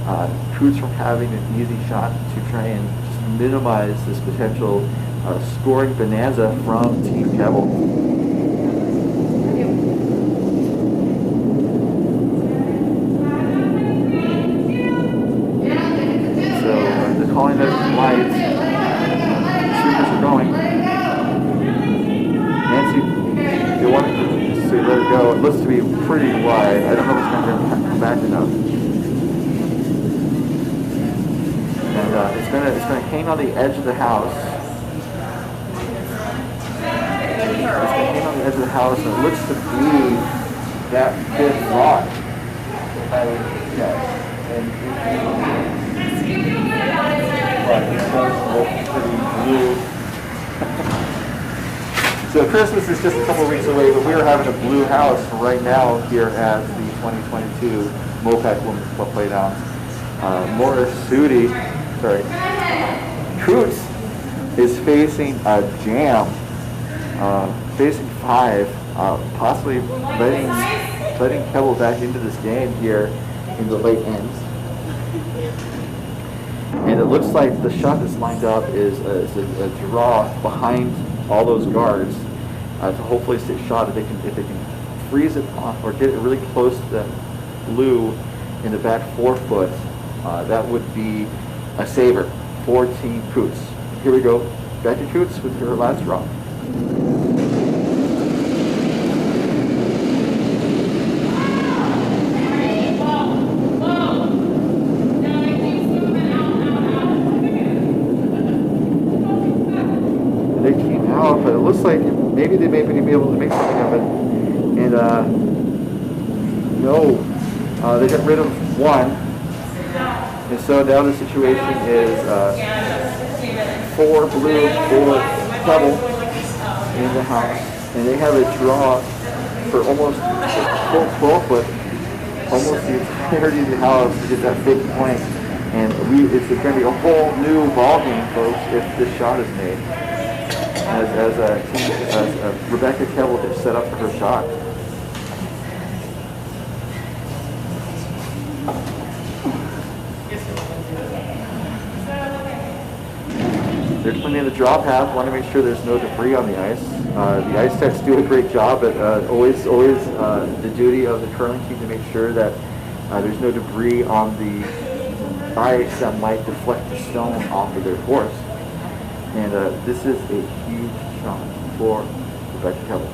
Coutts from having an easy shot to try and just minimize this potential scoring bonanza from Team Kelble. So they're calling those lights. Sweepers are going. Nancy, they want to say let it go. It looks to be pretty wide. I don't know if it's going to come back enough. And it's going to hang on the edge of the house. It's going to hang on the edge of the house, and it looks to be that 5th rock. I would guess. And it does look pretty blue. So Christmas is just a couple weeks away, but we are having a blue house right now here at the 2022 MoPac Women's Club Playdowns. Coutts is facing a jam, facing 5, possibly letting Kelble back into this game here in the late ends. And it looks like the shot that's lined up is a draw behind all those guards to hopefully stay shot. If they can freeze it off or get it really close to that blue in the back 4 foot, that would be a saver for Team Coutts. Here we go. Back to Coutts with her last draw. They came out, but it looks like maybe they may be able to make something of it. And no, they got rid of 1. And so now the situation is 4 blue, 4 Kelble in the house. And they have a draw for almost full 12 foot, almost the entirety of the house to get that big point. And it's going to be a whole new ball game, folks, if this shot is made. As Rebecca Kelble is set up for her shot. They're cleaning the draw path, want to make sure there's no debris on the ice. The ice techs do a great job, but always the duty of the curling team to make sure that there's no debris on the ice that might deflect the stone off of their course. And this is a huge shot for Rebecca Kelble.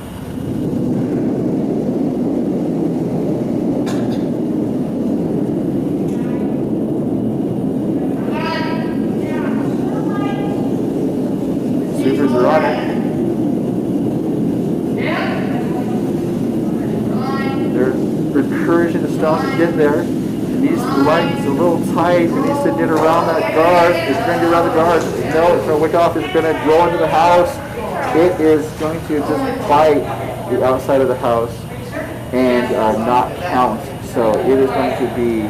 Supers are on it. They're encouraging the stones to get there. These lights a little tight. It needs to get around that guard. It's going to get around the guard. No, it's going to wick off. It's going to go into the house. It is going to just bite the outside of the house and not count. So it is going to be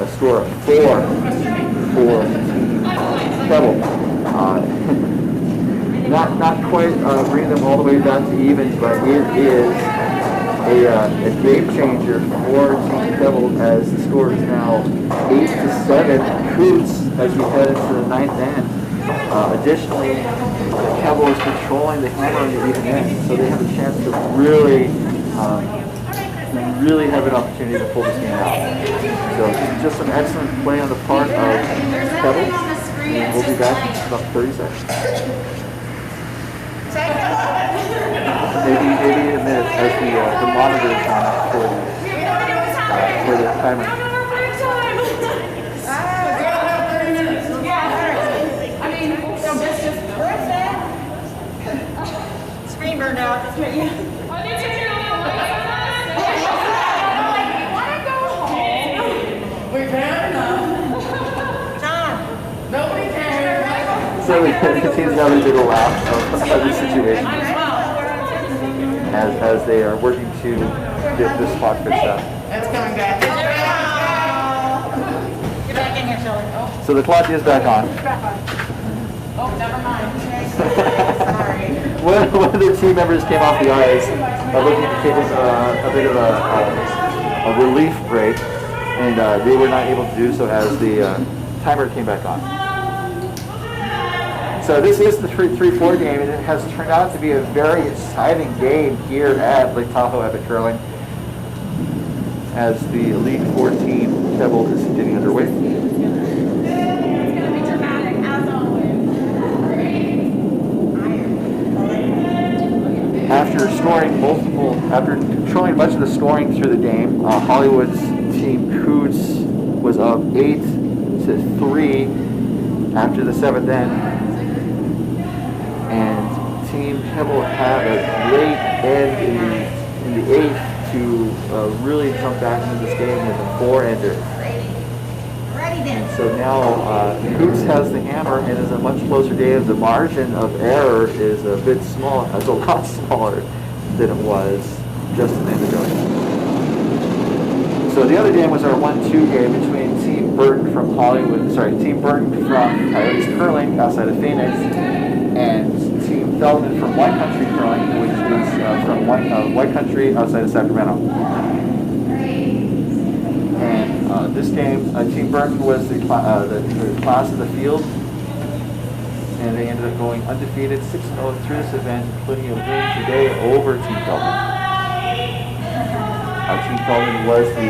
a score of 4 for Kelble. Not quite bringing them all the way back to even, but it is a game changer for Team Kelble as the score is now 8-7. Coutts as we head into the 9th end. Additionally, Kelble is controlling the hammer in the even end, so they have a chance to really have an opportunity to pull this game out. So just some excellent play on the part of Kelble, and we'll be back in about 30 seconds. Maybe a minute as the monitor is on for the timer. I mean, so this just perfect. burned out. Oh, did you turn on the lights on us? You want to go home? We're down enough. John. Nobody cares. So the team's having a big laugh of the situation as they are working to get this spot fixed up. That's coming back. Get back in here, Shelley. So the clock is back on. Oh, never mind. One of the team members came off the ice looking to take a bit of a relief break, and they were not able to do so as the timer came back on. So this is the 3-4 game, and it has turned out to be a very exciting game here at Lake Tahoe Epic Curling as the Elite 4 team Kelble is getting underway. It's going to be dramatic, as always. After controlling much of the scoring through the game, Hollywood's Team Coutts was up 8-3 after the 7th end, and Team Kelble had a great end in the 8th to really come back into this game with a 4-ender. Ready then. So now Coutts has the hammer and is a much closer game. The margin of error is a bit small. It's a lot smaller than it was just a minute ago. So the other game was our 1-2 game between Team Burton from Team Burton from Coyotes Curling outside of Phoenix, and Team Feldman from White Country Curling, which is from White Country outside of Sacramento. And this game, Team Burton was the class of the field, and they ended up going undefeated 6-0 through this event, including a win today over Team Feldman. Team Feldman was the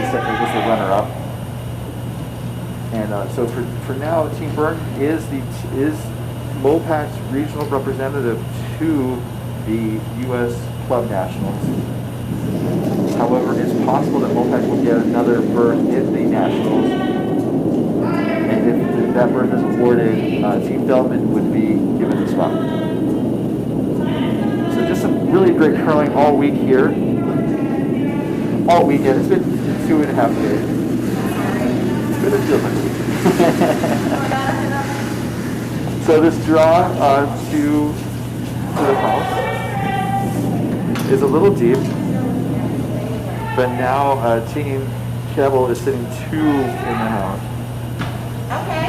runner-up, and so for now, Team Burton is MoPac's regional representative to the U.S. Club Nationals. However, it's possible that MoPac will get another berth in the Nationals, and if that berth is awarded, Team Feldman would be given the spot. So just some really great curling all week here. All weekend. It's been 2.5 days. It's been a different week. So this draw to the house is a little deep, but now Team Kelble is sitting 2 in the house. Okay.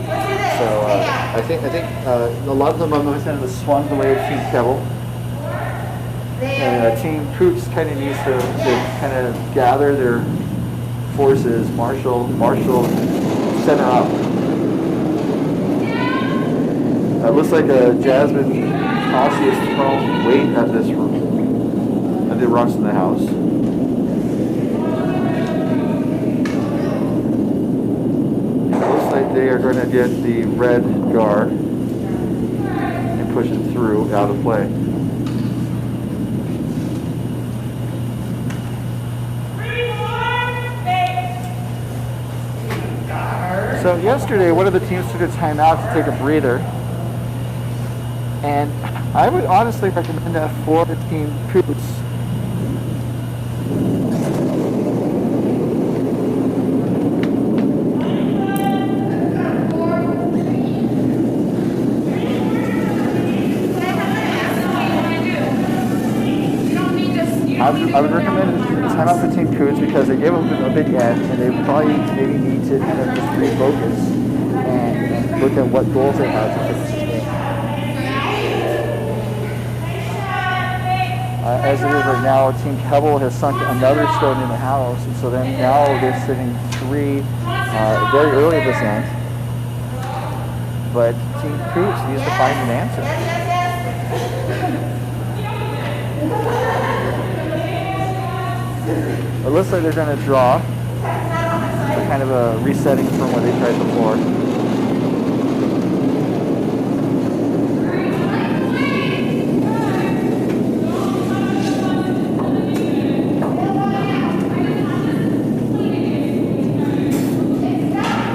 Let's do this. So I think a lot of the momentum was swung the way of Team Kelble. And Team Coutts kind of needs to kind of gather their forces, marshal, center up. It looks like Jasmine Hoshi has thrown weight at the rocks in the house. It looks like they are going to get the red guard and push it through out of play. So yesterday, one of the teams took a timeout to take a breather, and I would honestly recommend that for Team Coutts. I would recommend a timeout for Team Coutts because they gave them a big end, and they probably maybe need to kind of just refocus and look at what goals they have to fix this game. As it is right now, Team Kelble has sunk another stone in the house, and so then now they're sitting 3 very early this end. But Team Coutts needs to find an answer. It looks like they're going to draw. So kind of a resetting from what they tried before.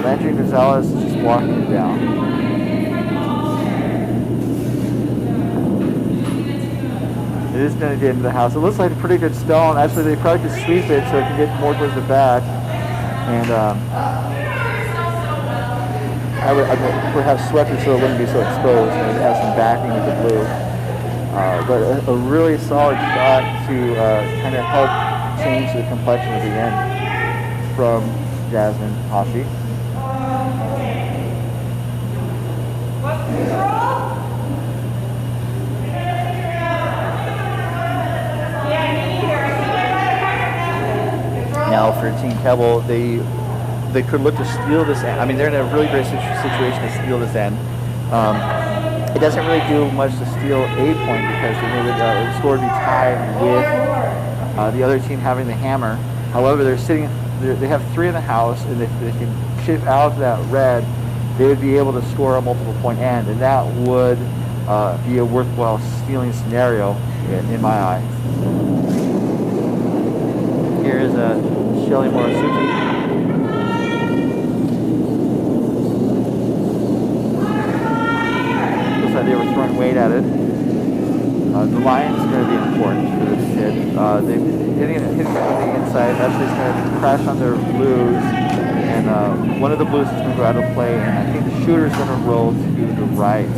Landry Gonzalez is just walking it down. is going to get into the house. It looks like a pretty good stone. Actually, they probably could sweep it so it can get more towards the back. And I would perhaps swept it so it wouldn't be so exposed and have some backing with the blue. But a really solid shot to kind of help change the complexion of the end from Jasmine Hashi. Now for Team Kelble, they could look to steal this end. I mean, they're in a really great situation to steal this end. It doesn't really do much to steal a point because the score would be tied with the other team having the hammer. However, they have 3 in the house, and if they can chip out that red, they would be able to score a multiple point end, and that would be a worthwhile stealing scenario in my eyes. Here is Shelly Morisuki. Looks like they were throwing weight at it. The line's going to be important for this hit. They're hitting it on the inside. Actually, it's going to crash on their blues, and one of the blues is going to go out of play, and I think the shooter is going to roll to the right.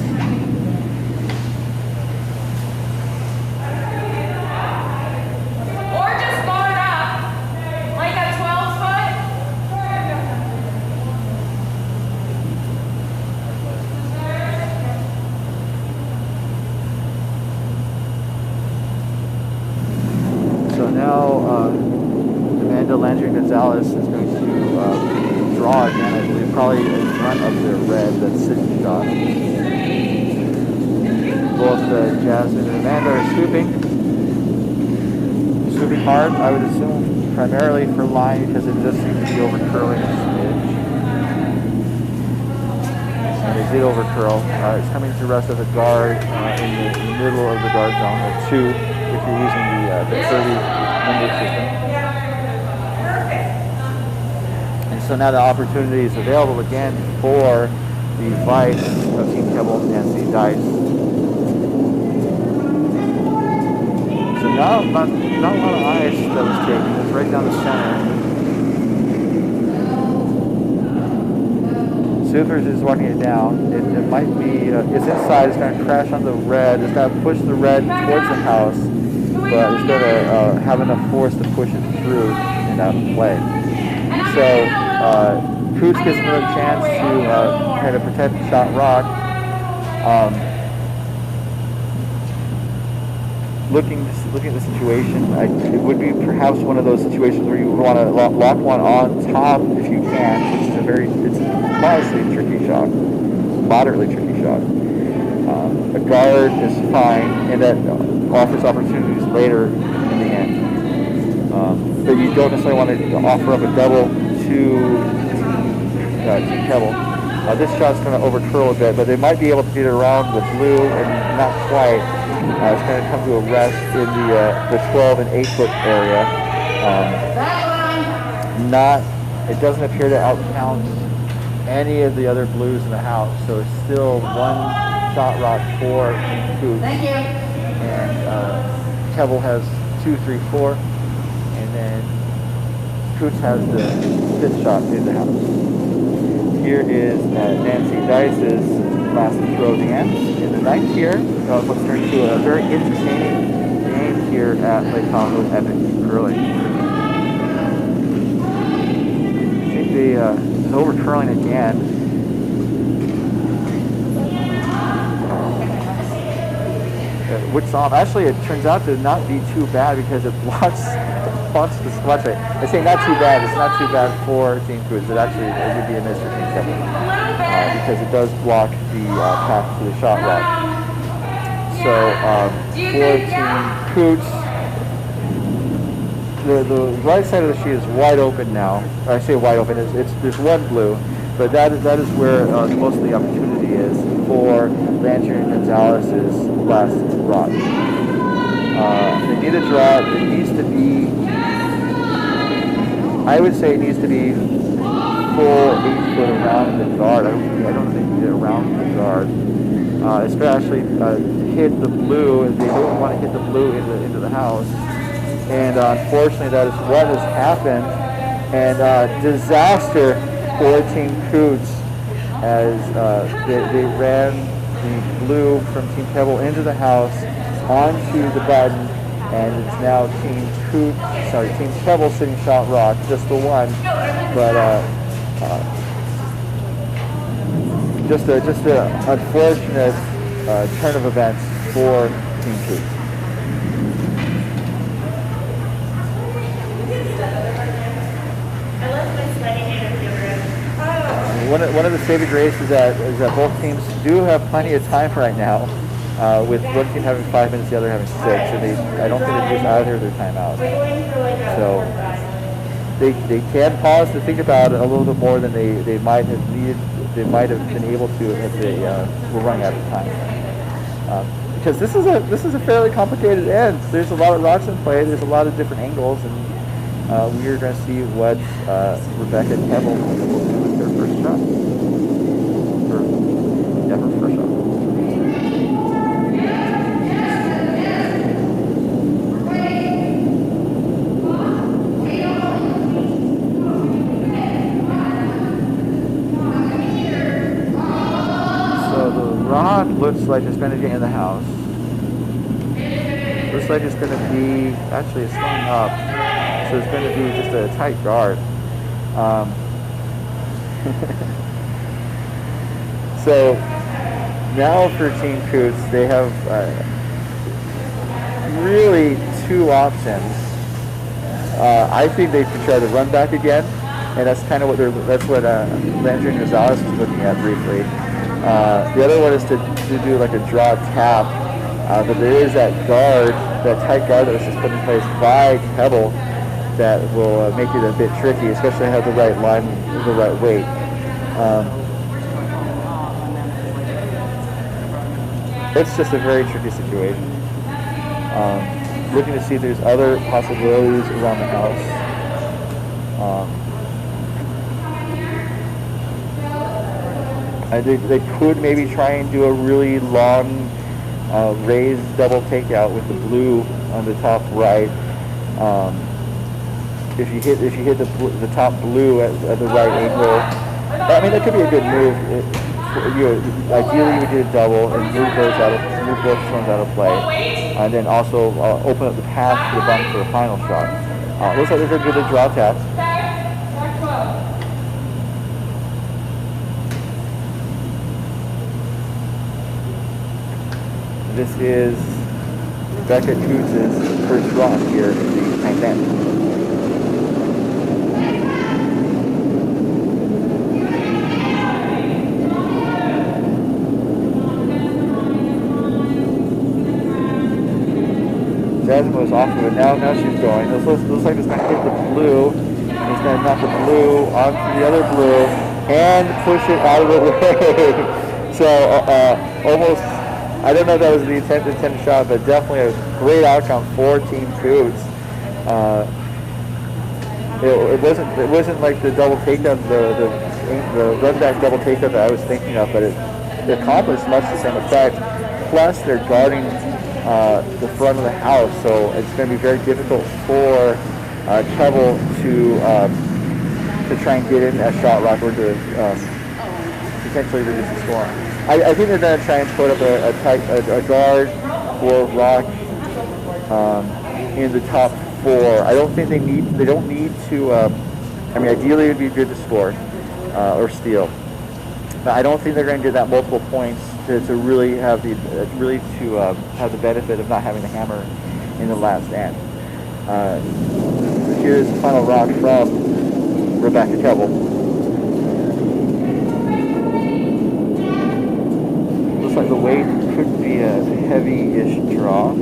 Gonzalez is going to draw again, I believe, probably in front of their red, that sitting shot. Both Jasmine and Amanda are scooping hard, I would assume, primarily for line because it just seems to be overcurling a smidge. And they did overcurl. It's coming to rest of the guard in the middle of the guard zone, or 2 if you're using the 30 number system. So now the opportunity is available again for the vice of Team Kelble, Nancy Dice. So now not a lot of ice that was taken. It's right down the center. Supers is walking it down. It might be, it's inside, it's going to crash on the red. It's going to push the red towards the house, but it's going to have enough force to push it through and out of play. So Coutts gets another chance to kind of protect the shot rock. Looking at the situation, it would be perhaps one of those situations where you would want to lock one on top if you can, which is it's honestly a tricky shot, moderately tricky shot. A guard is fine, and that offers opportunities later in the end. But you don't necessarily want to offer up a double to Team Kelble. This shot's going to overcurl a bit, but they might be able to get around the blue, and not quite. It's going to come to a rest in the 12 and 8 foot area. It doesn't appear to outcount any of the other blues in the house, so it's still 1 shot rock for Coutts. Thank you. And Kelble has 2, 3, 4, and then Coutts has the 5th shot in the house. Here is Nancy Dice's last throw of the end. In the 9th here, let's turn to a very entertaining game here at Tahoe Epic Curling. I think it's overcurling again. Which actually it turns out to not be too bad because it blocks the squat rate. I say not too bad. It's not too bad for Team Coutts. It would be a miss for Team Kelble because it does block the path to the shot rock. So for Team Coutts, the right side of the sheet is wide open now. I say wide open. There's 1 blue, but that is where most of the opportunity is for Landry and Gonzalez's last rock. They need a drop. It needs to be, I would say it needs to be full 8 foot around the guard. I don't think you get around the guard. Especially hit the blue, and they don't want to hit the blue blue into the house. And unfortunately, that is what has happened. And disaster for Team Coutts as they ran the blue from Team Kelble into the house onto the button, and it's now Team Kelble sitting shot rock, just the one, but just a unfortunate turn of events for Team Coutts. One of the saving graces is that both teams do have plenty of time right now, with one team having 5 minutes, the other having 6, and I don't think they've used either of their timeouts. So they can pause to think about it a little bit more than they might have needed. They might have been able to if they were running out of time. Because this is a fairly complicated end. There's a lot of rocks in play. There's a lot of different angles, and we are going to see what Rebecca and Kelble will do with their first shot. Her first shot. So the rock looks like it's going to get in the house. Looks like it's going to be, actually it's slung up. So it's going to be just a tight guard. So now for Team Coutts, they have really two options. I think they should try to run back again, and that's kind of what Landry and Gonzalez is looking at briefly. The other one is to do like a draw tap, but there is that guard, that tight guard that was just put in place by Kelble, that will make it a bit tricky, especially have the right line, the right weight. It's just a very tricky situation. Looking to see if there's other possibilities around the house. They could maybe try and do a really long raised double takeout with the blue on the top right. If you hit the top blue at the right angle, I mean that could be a good move. Ideally, you would do a double and move both stones out of play, and then also open up the path to the button for the final shot. Looks like they're going to do the draw tap. This is Rebecca Coutts' first rock here in the ninth end. Jasmine was off of it. Now she's going. This looks like it's going to hit the blue. It's going to knock the blue onto the other blue and push it out of the way. So almost, I don't know if that was the intended shot, but definitely a great outcome for Team Coutts. It wasn't like the double takedown, the run back double takedown that I was thinking of, but it accomplished much the same effect. Plus, they're guarding the front of the house, so it's going to be very difficult for Kelble to try and get in a shot rock or to potentially reduce the score. I think they're going to try and put up a guard for rock in the top four. I don't think they don't need to. I mean, ideally it would be good to score or steal. But I don't think they're going to get that multiple points to really have the the benefit of not having the hammer in the last end. Here's the final rock from Rebecca Kelble. Looks like the weight could be a heavy-ish draw.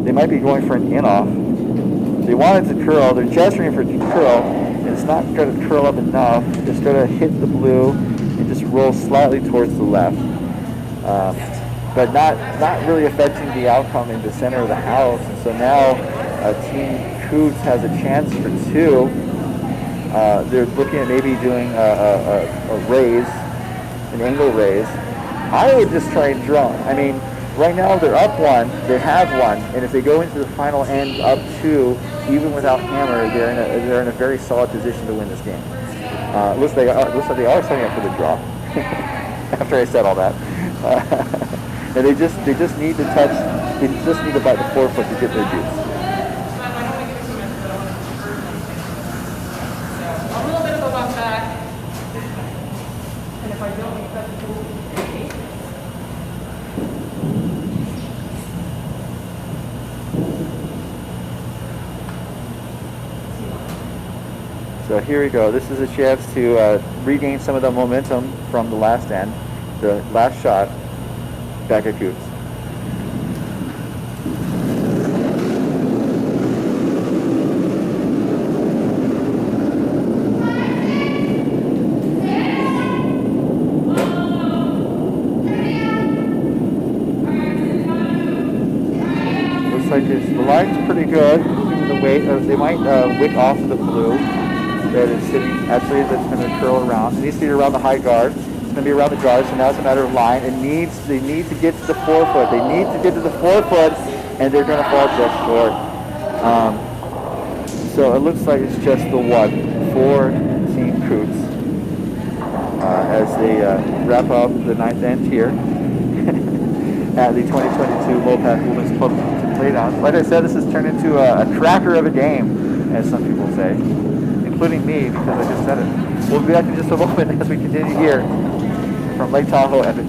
They might be going for an in-off. They want it to curl. They're gesturing for it to curl. It's not going to curl up enough. It's going to hit the blue and just roll slightly towards the left, but not really affecting the outcome in the center of the house. And so now Team Coutts has a chance for two. They're looking at maybe doing a raise, an angle raise, I would just try and drone. I mean, right now they're up one, they have one, and if they go into the final end up two, even without hammer, they're in a very solid position to win this game. Looks like they are setting up for the draw. After I said all that, and they just need to touch, they just need to bite the forefoot to get their juice. A little bit of a bump back. And if I don't make that move, So here we go. This is a chance to regain some of the momentum from the last end, the last shot back at Coutts. Looks like the line's pretty good. The weight, they might wick off the blue that is sitting, actually that's going to curl around. It needs to be around the high guard. It's going to be around the guard, so now it's a matter of line. They need to get to the forefoot. They need to get to the forefoot, and they're going to fall just short. So it looks like it's just the one for Team Coutts as they wrap up the ninth end here at the 2022 MoPac Women's Club Playdowns. Like I said, this has turned into a cracker of a game, as some people say, including me, because I just said it. We'll be back in just a moment as we continue here from Lake Tahoe Epic.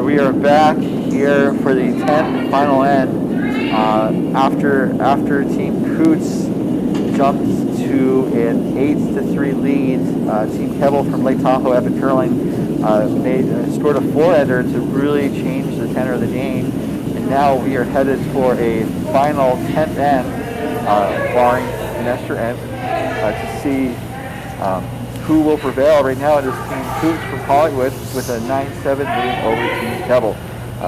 We are back here for the 10th and final end after Team Coutts jumped to an 8-3 lead. Team Kelble from Lake Tahoe Epic Curling scored a 4-ender to really change the tenor of the game, and now we are headed for a final 10th end, barring an extra end, to see who will prevail. Right now it is Team Coutts from Hollywood with a 9-7 lead over Team Kelble.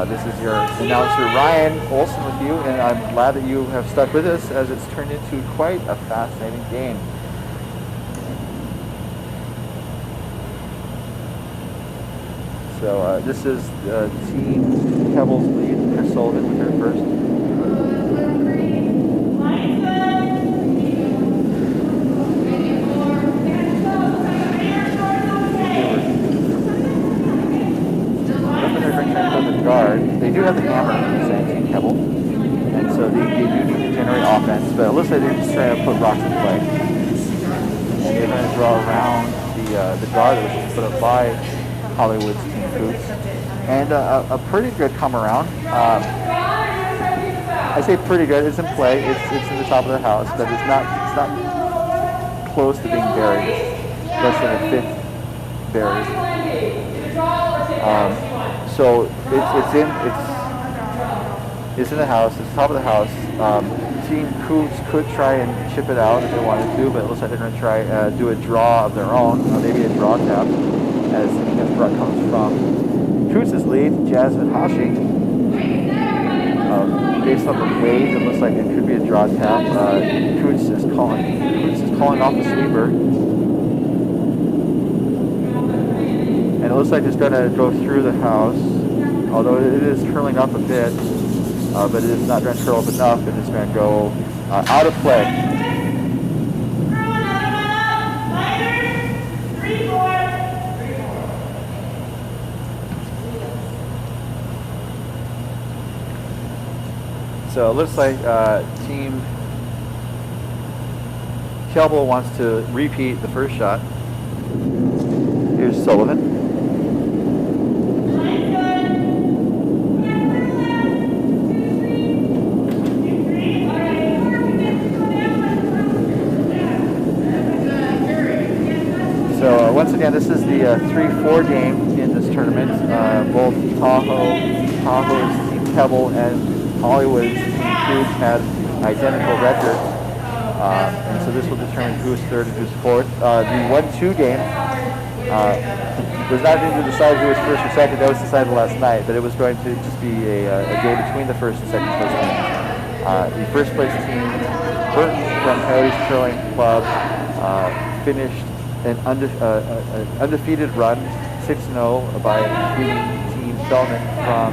This is your announcer Ryan Olson with you, and I'm glad that you have stuck with us as it's turned into quite a fascinating game. So this is Team Kelble's lead, Chris Sullivan with her first. They do have the hammer, saying Team Kelble, and so they do need to generate offense, but it looks like they're just trying to put rocks in play. And they're going to draw around the guard that was put up by Hollywood's Team Coutts. And a pretty good come around. I say pretty good, it's in play, it's in the top of the house, but it's not close to being buried. It's less than a fifth buried. So it's in the house. It's the top of the house. Team Coutts could try and chip it out if they wanted to, but it looks like they're going to try do a draw of their own, maybe a draw tap, as the next draw comes from Coutts' lead, Jasmine Hashi. Based on the weight, it looks like it could be a draw tap. Coutts is calling off the sweeper. And it looks like it's going to go through the house, although it is curling up a bit, but it is not going to curl up enough, and it's going to go out of play. So it looks like Team Kelble wants to repeat the first shot. Here's Sullivan. again, this is the 3-4 game in this tournament. Both Tahoe's Team Kelble and Hollywood's Team Coutts had identical records. And so this will determine who's third and who's fourth. The 1-2 game was not going to decide who was first or second. That was decided last night, but it was going to just be a game between the first and second place teams. The first place team, Burton from Coyotes Curling Club, finished an undefeated run, 6-0, by beating Team Feldman from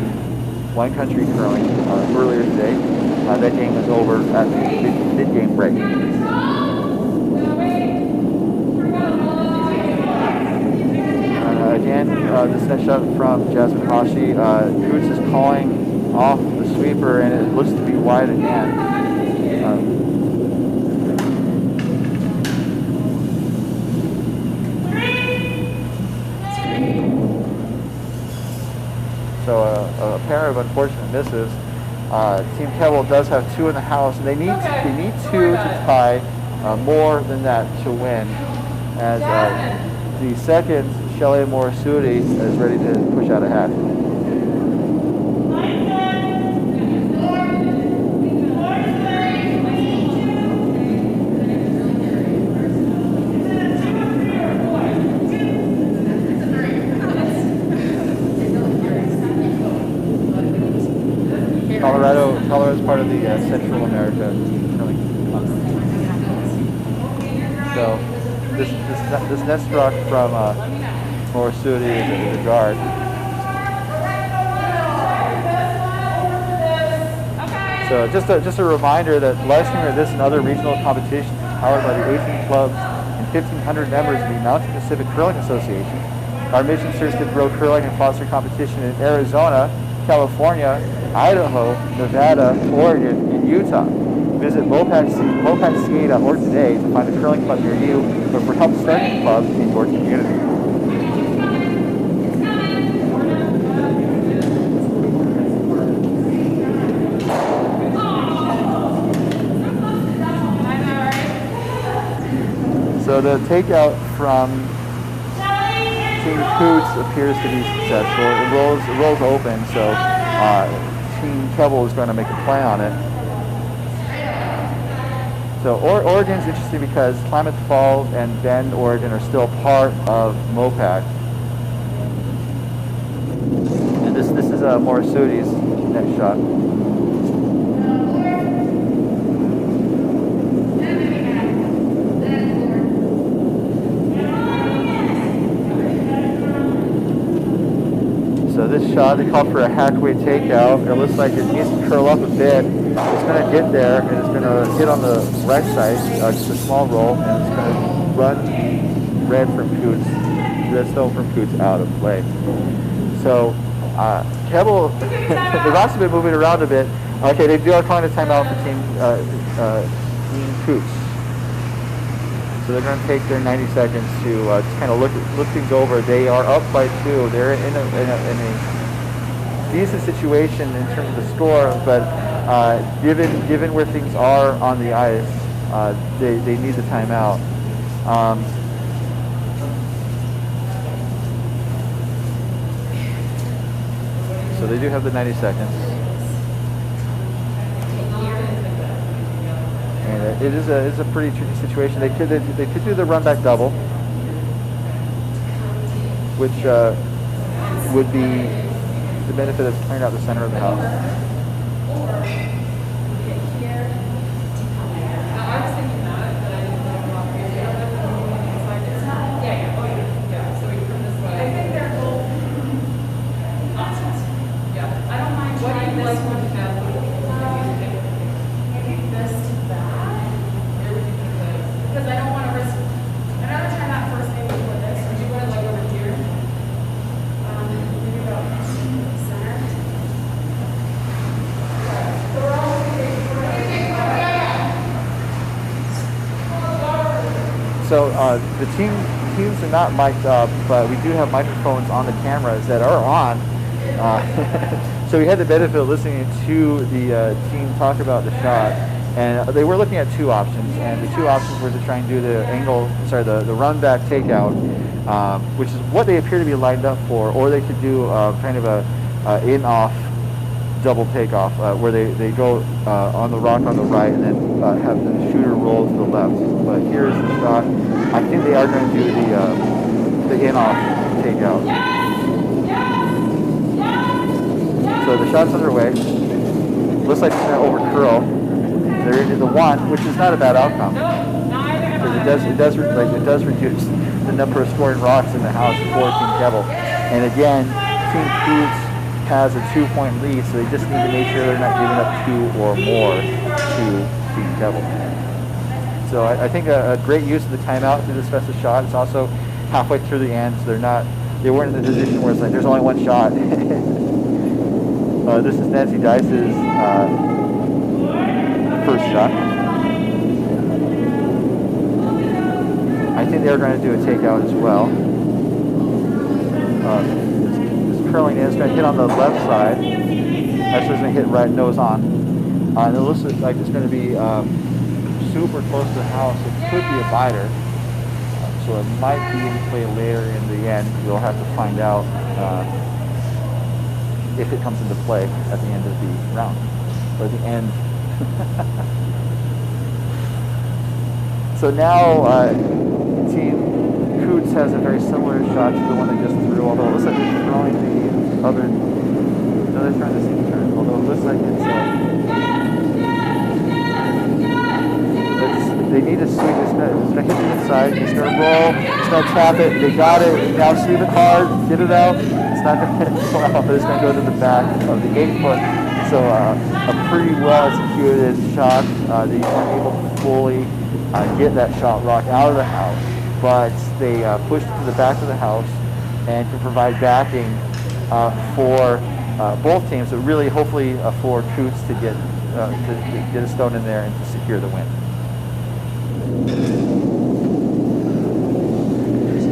Wine Country Curling earlier today. That game was over at the mid-game break. Again, this net shot from Jasmine Hashi. Coutts is calling off the sweeper, and it looks to be wide again. So a pair of unfortunate misses. Team Kelble does have 2 in the house, and they need 2 to tie, more than that to win. As the second, Shelley Morisuti, is ready to push out a hat. Colorado is part of the Central America curling continent. So this net struck from Morisuti is a guard. So just a reminder that live streaming of this and other regional competitions is powered by the 18 clubs and 1,500 members of the Mountain Pacific Curling Association. Our mission serves to grow curling and foster competition in Arizona, California, Idaho, Nevada, Oregon, and Utah. Visit MoPacCA.org today to find a curling club near you or for help starting a club in your community. So the takeout from Team Coutts appears to be successful. It rolls open, so Team Kelble is going to make a play on it. So Oregon's interesting because Klamath Falls and Bend, Oregon are still part of MoPac. And this is Morisuti's next shot. So this shot, they called for a halfway takeout. It looks like it needs to curl up a bit. It's going to get there, and it's going to hit on the right side, just a small roll, and it's going to run red stone from Coutts out of play. So Kelble, they've also been moving around a bit. Okay, they are calling a timeout for Team Coutts. So they're going to take their 90 seconds to just kind of look things over. They are up by 2. They're in a decent situation in terms of the score, but given where things are on the ice, they need the timeout. So they do have the 90 seconds. And it is a pretty tricky situation. They could do the run back double, which would be the benefit of clearing out the center of the house. So the teams are not mic'd up, but we do have microphones on the cameras that are on. So we had the benefit of listening to the team talk about the shot. And they were looking at two options, and the two options were to try and do the the run back takeout, which is what they appear to be lined up for, or they could do kind of a in-off double takeoff, where they go on the rock on the right and then have the shooter roll to the left. But here's the shot. I think they are going to do the in-off takeout. So the shot's underway. Looks like it's going to over curl. They're into the one, which is not a bad outcome, because it does reduce the number of scoring rocks in the house for Team Kelble. And again, Team Coutts has a 2-point lead, so they just need to make sure they're not giving up 2 or more to Team Kelble. So I think a great use of the timeout to discuss the shot. It's also halfway through the end, so they weren't in the position where it's like there's only one shot. This is Nancy Dice's first shot. I think they're going to do a takeout as well. This curling is going to hit on the left side. Actually, it's going to hit right nose on. And it looks like it's going to be super close to the house. It could be a biter. So it might be in play later in the end. We'll have to find out if it comes into play at the end of the round. Or the end. So now Team Coutts has a very similar shot to the one they just threw, although it looks like they're throwing the other. No, they're trying the same turn, although it looks like they need to swing. It's going to hit the inside. It's going to roll. It's going to tap it. They got it. Now see the card. Get it out. It's not going to hit out, but it's going to go to the back of the 8-foot. So a pretty well executed shot. They weren't able to fully get that shot rock out of the house, but they pushed it to the back of the house and can provide backing for both teams, but really hopefully for Coutts to get a stone in there and to secure the win.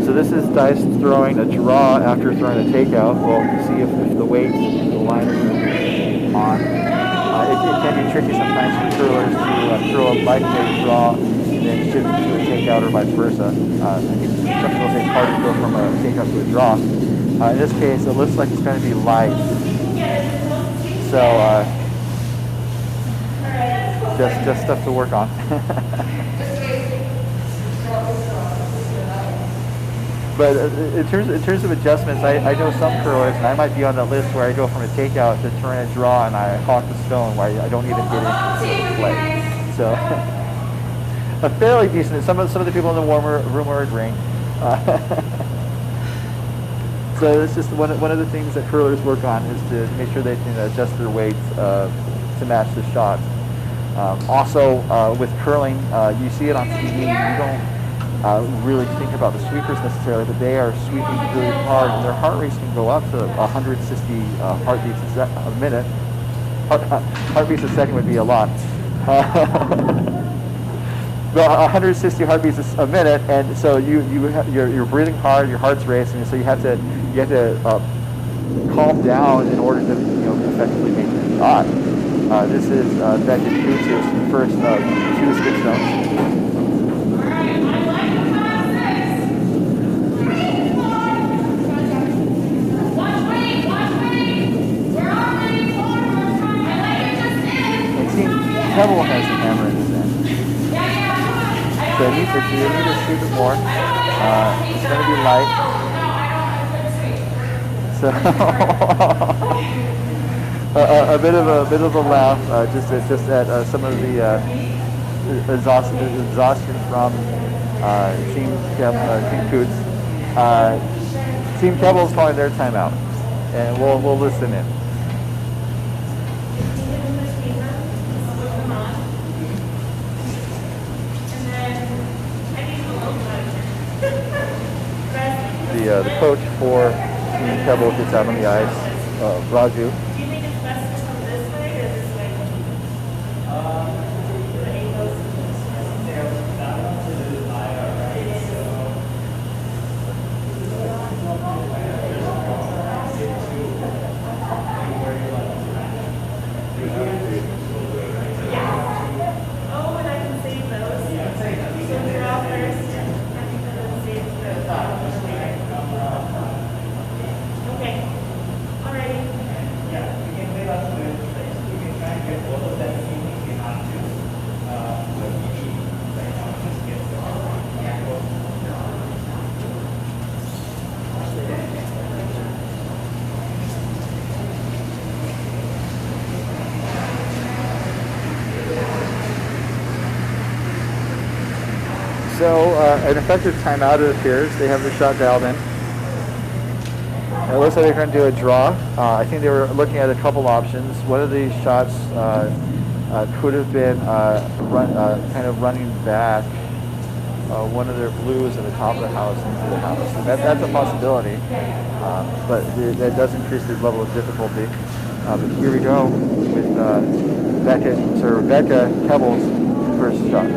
So this is Dice throwing a draw after throwing a takeout. We'll see if the weight, the line is on. It can be tricky sometimes for curlers to throw a lightweight draw and then shift to a takeout or vice versa. I think some people say it's hard to go from a takeout to a draw. In this case, it looks like it's going to be light. So just stuff to work on. But in terms of adjustments, I know some curlers, and I might be on the list where I go from a takeout to turn a draw and I hawk the stone where I don't even get into play. So a fairly decent. Some of the people in the room are agreeing. So it's just one of the things that curlers work on is to make sure they can adjust their weights to match the shot. Also, with curling, you see it on TV. You don't really think about the sweepers necessarily, but they are sweeping really hard, and their heart rates can go up to 160 heartbeats a minute. Heartbeats a second would be a lot. But 160 heartbeats a minute, and so you're breathing hard, your heart's racing, so you have to calm down in order to effectively make the shot. This is Becky Coutts' first 2 skip stones. Kelble has the hammer in his end. So you need to shoot it more. It's going to be light. So a bit of a laugh, just at some of the exhaustion from Team Coutts. Team Kelble is calling their timeout, and we'll listen in. The coach for Team Kelble gets out on the ice, Raju. Do you think it's best to come this way or this way? So an effective timeout, it appears. They have the shot dialed in. It looks like they're going to do a draw. I think they were looking at a couple options. One of these shots could have been kind of running back one of their blues at the top of the house into the house. And that's a possibility, but that does increase the level of difficulty. But here we go with Rebecca Kelble's first shot.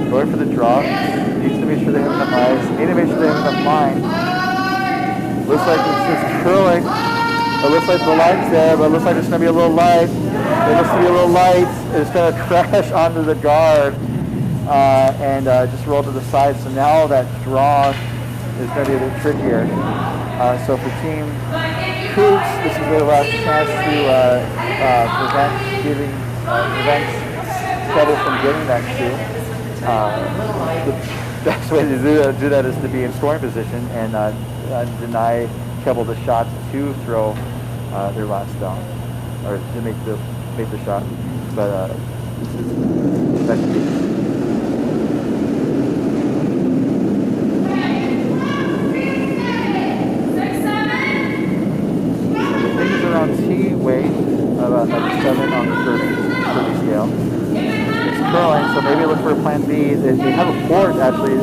Going for the draw. Needs to make sure they have enough eyes. Need to make sure they have enough line. Looks like it's just curling. It looks like the light's there, but it looks like it's going to be a little light. It looks to be a little light. It's going to crash onto the guard and just roll to the side. So now that draw is going to be a bit trickier. So for Team Coutts, this is their last chance to prevent Kelble from getting that two. The best way to do that is to be in scoring position and deny Kelble the shot to throw their last down, or to make the shot. But this is effective. The thing is around T weight, about 7 on the 30 scale. It's curling, so maybe look for a plan B. They have a port actually. It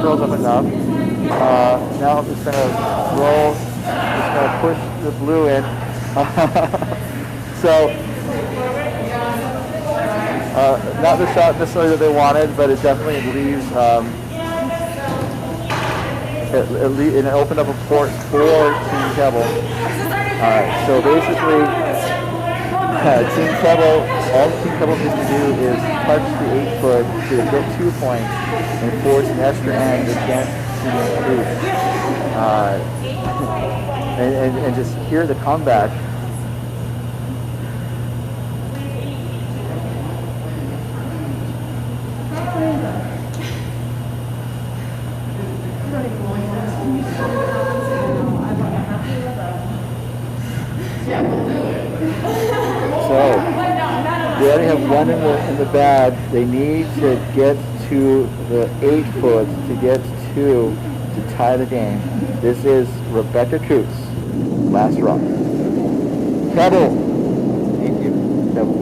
curls up enough. Now I'm just going to roll, just going to push the blue in. So, not the shot necessarily that they wanted, but it definitely leaves, it opened up a port for Team Kelble. So basically, Team Kelble, all Team Kelble needs to do is touch the 8-foot to get 2 points and force an extra end against Team Coutts. And just hear the comeback. So they already have one in the bag. They need to get to the 8-foot to get 2 to tie the game. This is Rebecca Coutts. Last rock. Kelble. Thank you. Kelble.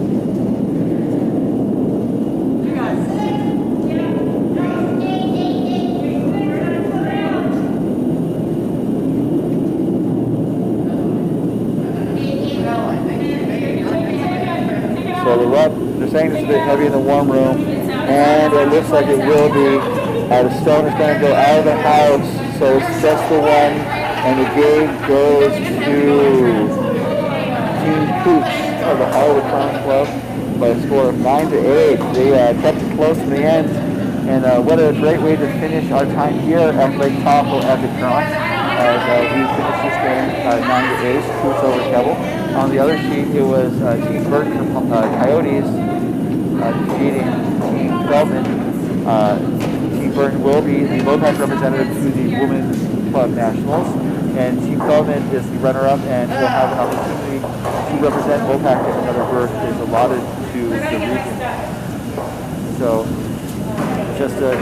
So the rub, they're saying it's a bit heavy in the warm room, and it looks like it will be. The stone is going to go out of the house, so it's just the one, and the game goes to Team Coutts of the Hollywood Clown Club by a score of 9-8. They kept it close in the end, and what a great way to finish our time here at Lake Tahoe Epic Curling. As we finished this game 9-8, Coutts over Kelble. On the other sheet, it was Team Burton from Coyotes defeating Team Feldman. Team Burton will be the MoPac representative to the Women's Club Nationals, and Team Feldman is the runner-up and will have an opportunity to represent MoPac if another berth is allotted to the region. So, just a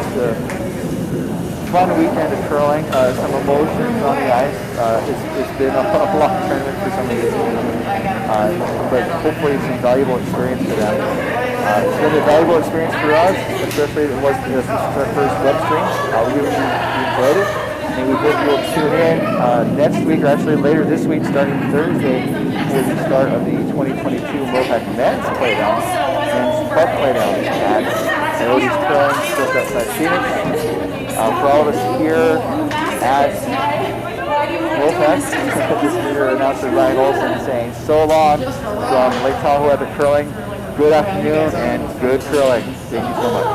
fun weekend of curling, some emotions on the ice. It's been a long tournament for some of these teams, but hopefully it's a valuable experience for them. It's been a valuable experience for us, especially it was this our first web stream. We really enjoyed it, and we hope you'll tune in next week, or actually later this week, starting Thursday, for the start of the 2022 MoPac Men's Playdowns and Club Playdowns at Coyotes Curling just outside Phoenix. For all of us here at MoPac, this is your announcer Ryan Olson saying so long from Lake Tahoe Epic Curling. Good afternoon and good curling. Thank you so much.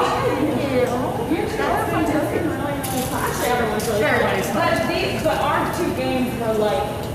But our 2 games were like